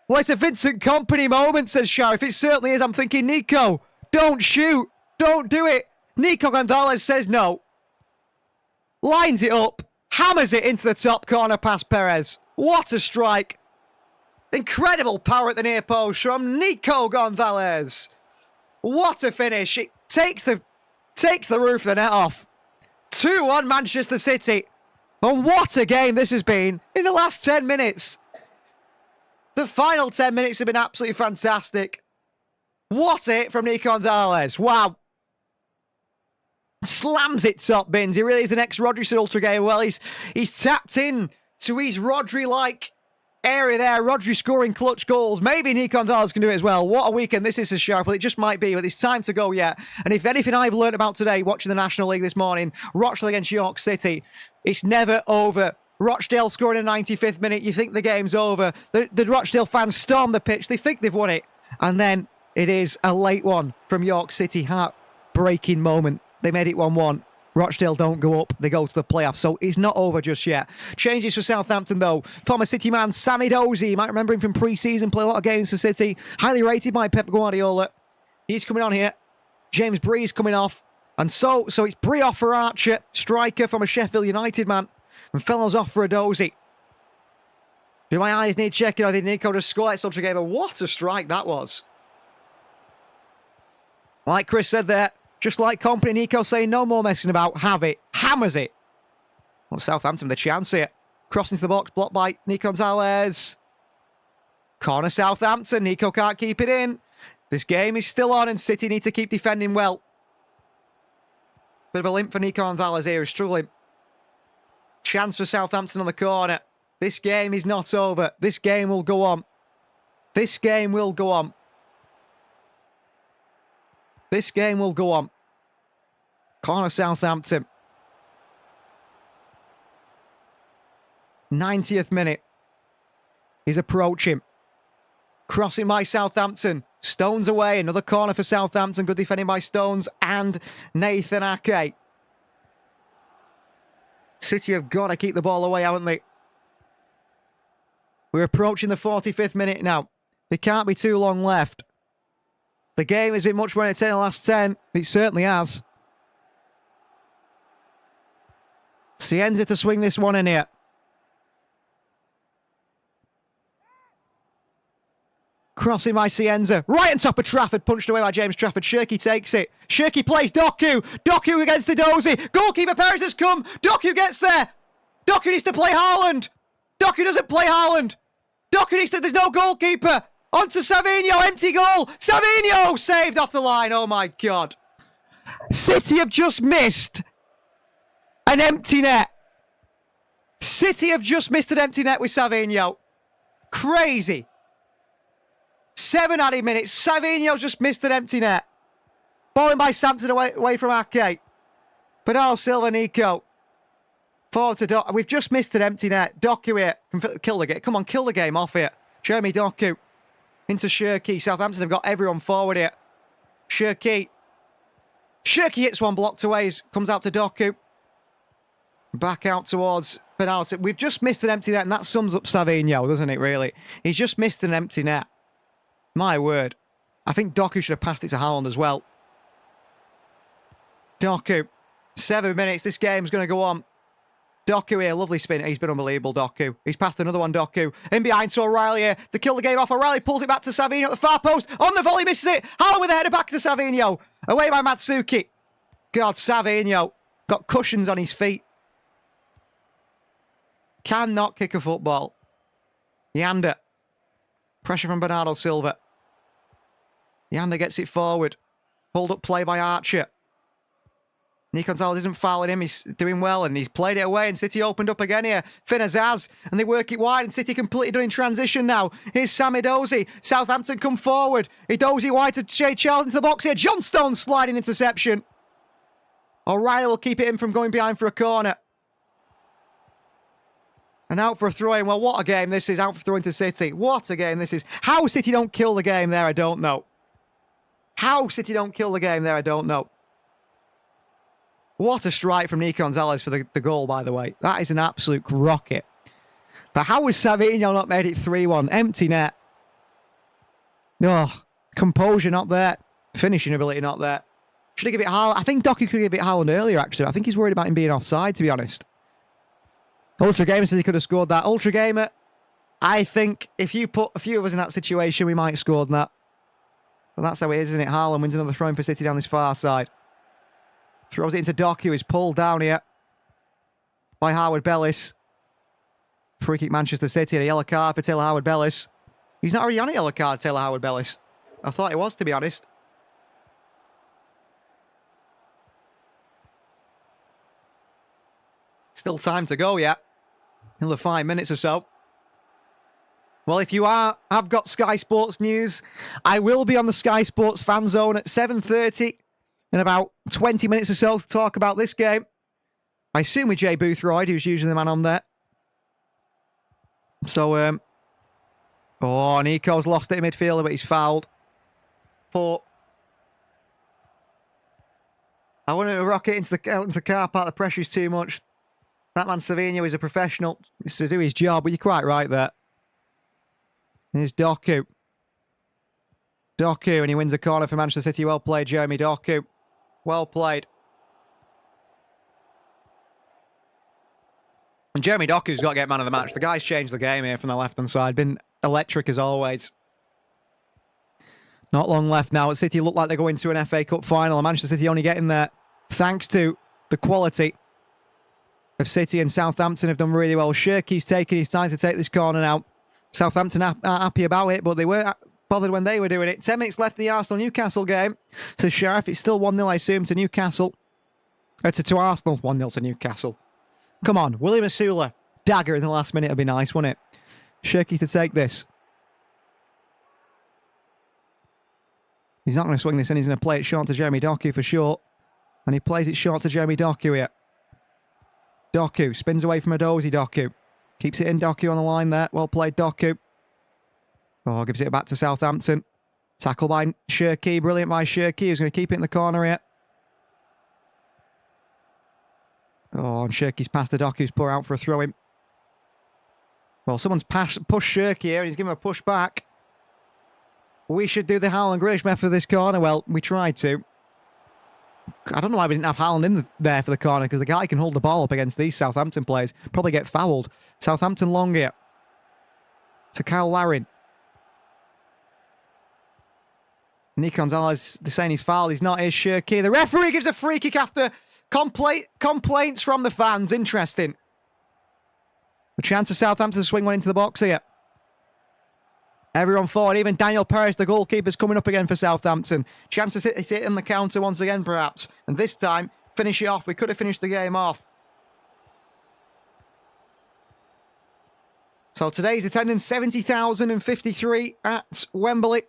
Well, it's a Vincent Kompany moment, says Sheriff. It certainly is. I'm thinking, Nico, don't shoot. Don't do it. Nico Gonzalez says no. Lines it up. Hammers it into the top corner past Perez. What a strike. Incredible power at the near post from Nico Gonzalez. What a finish. It takes the roof of the net off. 2-1 Manchester City. And what a game this has been in the last 10 minutes. The final 10 minutes have been absolutely fantastic. What a hit from Nico Gonzalez. Wow. Slams it top bins. He really is the next Rodri said Ultra game. Well, he's tapped in to his Rodri-like area there. Rodri scoring clutch goals. Maybe Nico Gonzalez can do it as well. What a weekend this is, Sharp. Well, it just might be, but it's time to go yet. And if anything I've learned about today, watching the National League this morning, Rochdale against York City, it's never over. Rochdale scoring in the 95th minute. You think the game's over. The Rochdale fans storm the pitch. They think they've won it. And then it is a late one from York City. Heartbreaking moment. They made it 1-1. Rochdale don't go up. They go to the playoffs. So it's not over just yet. Changes for Southampton, though. Former City man Sammy Dozy. You might remember him from pre-season. Play a lot of games for City. Highly rated by Pep Guardiola. He's coming on here. James Bree's coming off. And so it's Bree off for Archer. Striker from a Sheffield United man. And Fellows off for a Dozy. Do my eyes need checking? Or did Nico just score at such a game? What a strike that was. Like Chris said there, just like Kompany, Nico saying no more messing about. Have it. Hammers it. Well, Southampton the chance here. Cross into the box, blocked by Nico Gonzalez. Corner Southampton. Nico can't keep it in. This game is still on and City need to keep defending well. Bit of a limp for Nico Gonzalez here. He's struggling. Chance for Southampton on the corner. This game is not over. This game will go on. This game will go on. This game will go on. Corner Southampton. 90th minute. He's approaching. Crossing by Southampton. Stones away. Another corner for Southampton. Good defending by Stones and Nathan Ake. City have got to keep the ball away, haven't they? We're approaching the 45th minute now. There can't be too long left. The game has been much more entertaining the last 10. It certainly has. Cienza to swing this one in here. Crossing by Cienza. Right on top of Trafford. Punched away by James Trafford. Shirky takes it. Shirky plays Doku. Doku against Edozie. Goalkeeper Perez has come. Doku gets there. Doku needs to play Haaland. Doku doesn't play Haaland. Doku needs to... There's no goalkeeper. On to Savinho. Empty goal. Savinho saved off the line. Oh my God. City have just missed an empty net. City have just missed an empty net with Savinho. Crazy. 7 added minutes. Savinho just missed an empty net. Bowling by Sampson away from Ake. Bernardo Silva, Nico. Forward to Doku. We've just missed an empty net. Doku here. Kill the game. Come on, kill the game off here. Jeremy Doku. Into Shirky. Southampton have got everyone forward here. Shirky. Shirky hits one blocked away. Comes out to Doku. Back out towards Bernardo. We've just missed an empty net, and that sums up Savinho, doesn't it, really? He's just missed an empty net. My word. I think Doku should have passed it to Haaland as well. Doku. 7 minutes. This game's going to go on. Doku here. Lovely spin. He's been unbelievable, Doku. He's passed another one, Doku. In behind to O'Reilly here to kill the game off. O'Reilly pulls it back to Savinho at the far post. On the volley, misses it. Haaland with a header back to Savinho. Away by Matsuki. God, Savinho. Got cushions on his feet. Cannot kick a football. Yanda. Pressure from Bernardo Silva. Yanda gets it forward. Pulled up play by Archer. Nico Gonzalez isn't fouling him. He's doing well, and he's played it away, and City opened up again here. Finn Azaz, and they work it wide, and City completely done in transition now. Here's Sam Edozie. Southampton come forward. Edozie wide to Shea Charles into the box here. John Stones sliding interception. O'Reilly will keep it in from going behind for a corner. And out for a throw-in. Well, what a game this is. Out for throw-in to City. What a game this is. How City don't kill the game there, I don't know. How City don't kill the game there, I don't know. What a strike from Nico Gonzalez for the goal, by the way. That is an absolute rocket. But how has Savinho not made it 3-1? Empty net. Oh, composure not there. Finishing ability not there. Should have given it Haaland. I think Doku could give it Haaland earlier, actually. I think he's worried about him being offside, to be honest. Ultra Gamer says he could have scored that. Ultra Gamer, I think if you put a few of us in that situation, we might have scored that. But that's how it is, isn't it? Haaland wins another throw-in for City down this far side. Throws it into Doku, who's pulled down here by Howard Bellis. Free kick Manchester City and a yellow card for Taylor Howard Bellis. He's not already on a yellow card, Taylor Howard Bellis. I thought it was, to be honest. Still time to go yet. Another 5 minutes or so. Well, if you have got Sky Sports news, I will be on the Sky Sports fan zone at 7:30 in about 20 minutes or so to talk about this game. I assume with Jay Boothroyd, who's usually the man on there. So, oh, Nico's lost it in midfield, but he's fouled. But I want to rock it into the car park. The pressure is too much. That man Savinho is a professional. He's to do his job, but you're quite right there. Here's Doku. Doku, and he wins a corner for Manchester City. Well played, Jeremy Doku. Well played. And Jeremy Doku's got to get man of the match. The guy's changed the game here from the left-hand side. Been electric as always. Not long left now. City look like they're going to an FA Cup final. And Manchester City only getting there thanks to the quality of City, and Southampton have done really well. Shirky's taking his time to take this corner now. Southampton aren't happy about it, but they were bothered when they were doing it. 10 minutes left in the Arsenal-Newcastle game. So Sheriff, it's still 1-0, I assume, to Newcastle. To Arsenal. 1-0 to Newcastle. Come on. William Asula. Dagger in the last minute would be nice, wouldn't it? Shirky to take this. He's not going to swing this in. He's going to play it short to Jeremy Doku for sure. And he plays it short to Jeremy Doku here. Doku spins away from Edozie. Doku keeps it in. Doku on the line there. Well played, Doku. Oh, gives it back to Southampton. Tackle by Shirky. Brilliant by Shirky. Who's going to keep it in the corner here. Oh, and Shirky's passed the Doc, who's put out for a throw-in. Well, someone's pushed Shirky here, and he's giving him a push back. We should do the Haaland Grealish method for this corner. Well, we tried to. I don't know why we didn't have Haaland in there for the corner, because the guy can hold the ball up against these Southampton players. Probably get fouled. Southampton long here. To Kyle Larin. Nico Gonzalez, they're saying he's fouled. He's not. Here's Shirky. The referee gives a free kick after complaints from the fans. Interesting. A chance for Southampton to swing one into the box here. Everyone forward. Even Daniel Perez, the goalkeeper's coming up again for Southampton. Chance to hit it in the counter once again, perhaps. And this time, finish it off. We could have finished the game off. So today's attendance, 70,053 at Wembley.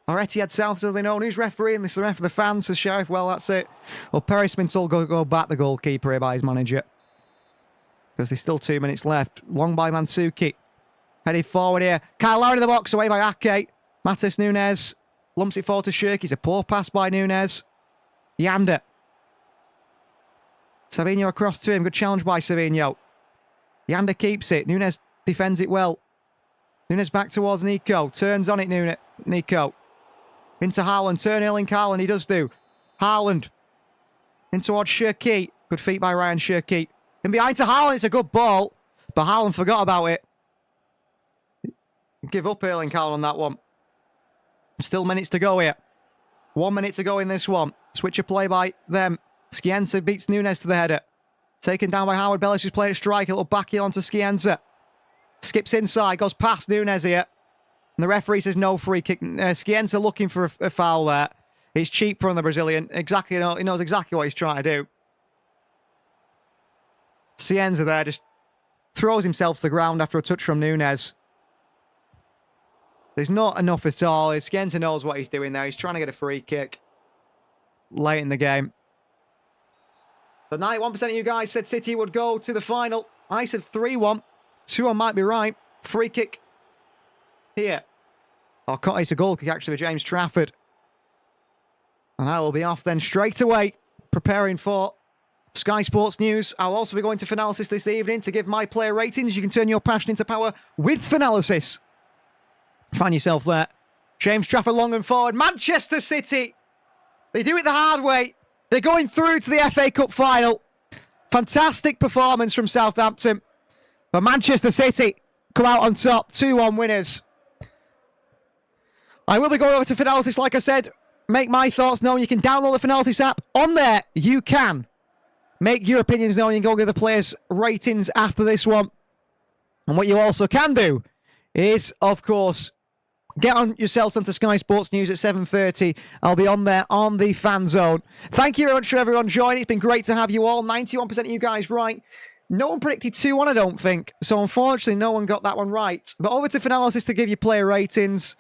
Or Etihad South, so they know who's refereeing. This is the ref for the fans, says Sheriff. Well, that's it. Well, Perez has been told to go back the goalkeeper here by his manager. Because there's still 2 minutes left. Long by Mansuki. Headed forward here. Kyle Lowry in the box, away by Ake. Matis Nunes lumps it forward to Shirky. It's a poor pass by Nunes. Yanda. Savinho across to him. Good challenge by Savinho. Yanda keeps it. Nunes defends it well. Nunes back towards Nico. Turns on it, Nico. Into Haaland. Turn Erling Haaland. He does do. Haaland. In towards Shirky. Good feet by Ryan Shirky. And behind to Haaland. It's a good ball. But Haaland forgot about it. Give up Erling Haaland on that one. Still minutes to go here. 1 minute to go in this one. Switch of play by them. Scienza beats Nunes to the header. Taken down by Howard Bellis, who's playing a strike. A little back heel onto Scienza. Skips inside. Goes past Nunes here. And the referee says no free kick. Scienza looking for a foul there. It's cheap from the Brazilian. Exactly, he knows exactly what he's trying to do. Scienza there just throws himself to the ground after a touch from Nunes. There's not enough at all. Scienza knows what he's doing there. He's trying to get a free kick late in the game. But 91% of you guys said City would go to the final. I said 3-1. 2-1 might be right. Free kick here. Oh, it's a goal kick actually for James Trafford. And I will be off then straight away, preparing for Sky Sports News. I'll also be going to Finalysis this evening to give my player ratings. You can turn your passion into power with Finalysis. Find yourself there. James Trafford long and forward. Manchester City. They do it the hard way. They're going through to the FA Cup final. Fantastic performance from Southampton. But Manchester City come out on top. 2-1 winners. I will be going over to Finalysis, like I said. Make my thoughts known. You can download the Finalysis app. On there, you can make your opinions known. You can go give the players ratings after this one. And what you also can do is, of course, get on yourselves onto Sky Sports News at 7:30. I'll be on there on the fan zone. Thank you very much for everyone joining. It's been great to have you all. 91% of you guys right. No one predicted 2-1, I don't think. So unfortunately, no one got that one right. But over to Finalysis to give you player ratings.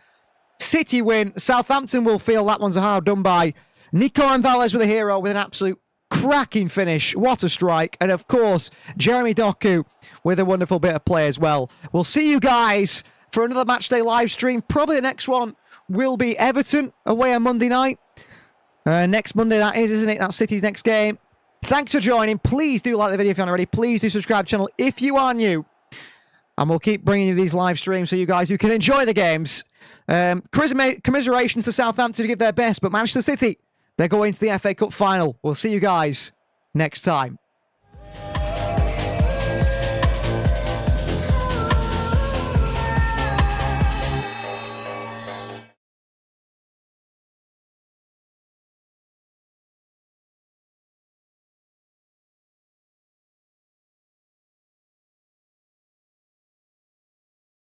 City win. Southampton will feel that one's a hard done by. Nico Gonzalez with a hero with an absolute cracking finish. What a strike. And of course, Jeremy Doku with a wonderful bit of play as well. We'll see you guys for another matchday live stream. Probably the next one will be Everton away on Monday night. Next Monday, that is, isn't it? That's City's next game. Thanks for joining. Please do like the video if you're not already. Please do subscribe to the channel if you are new. And we'll keep bringing you these live streams so you guys who can enjoy the games. Commiserations to Southampton to give their best, but Manchester City, they're going to the FA Cup final. We'll see you guys next time.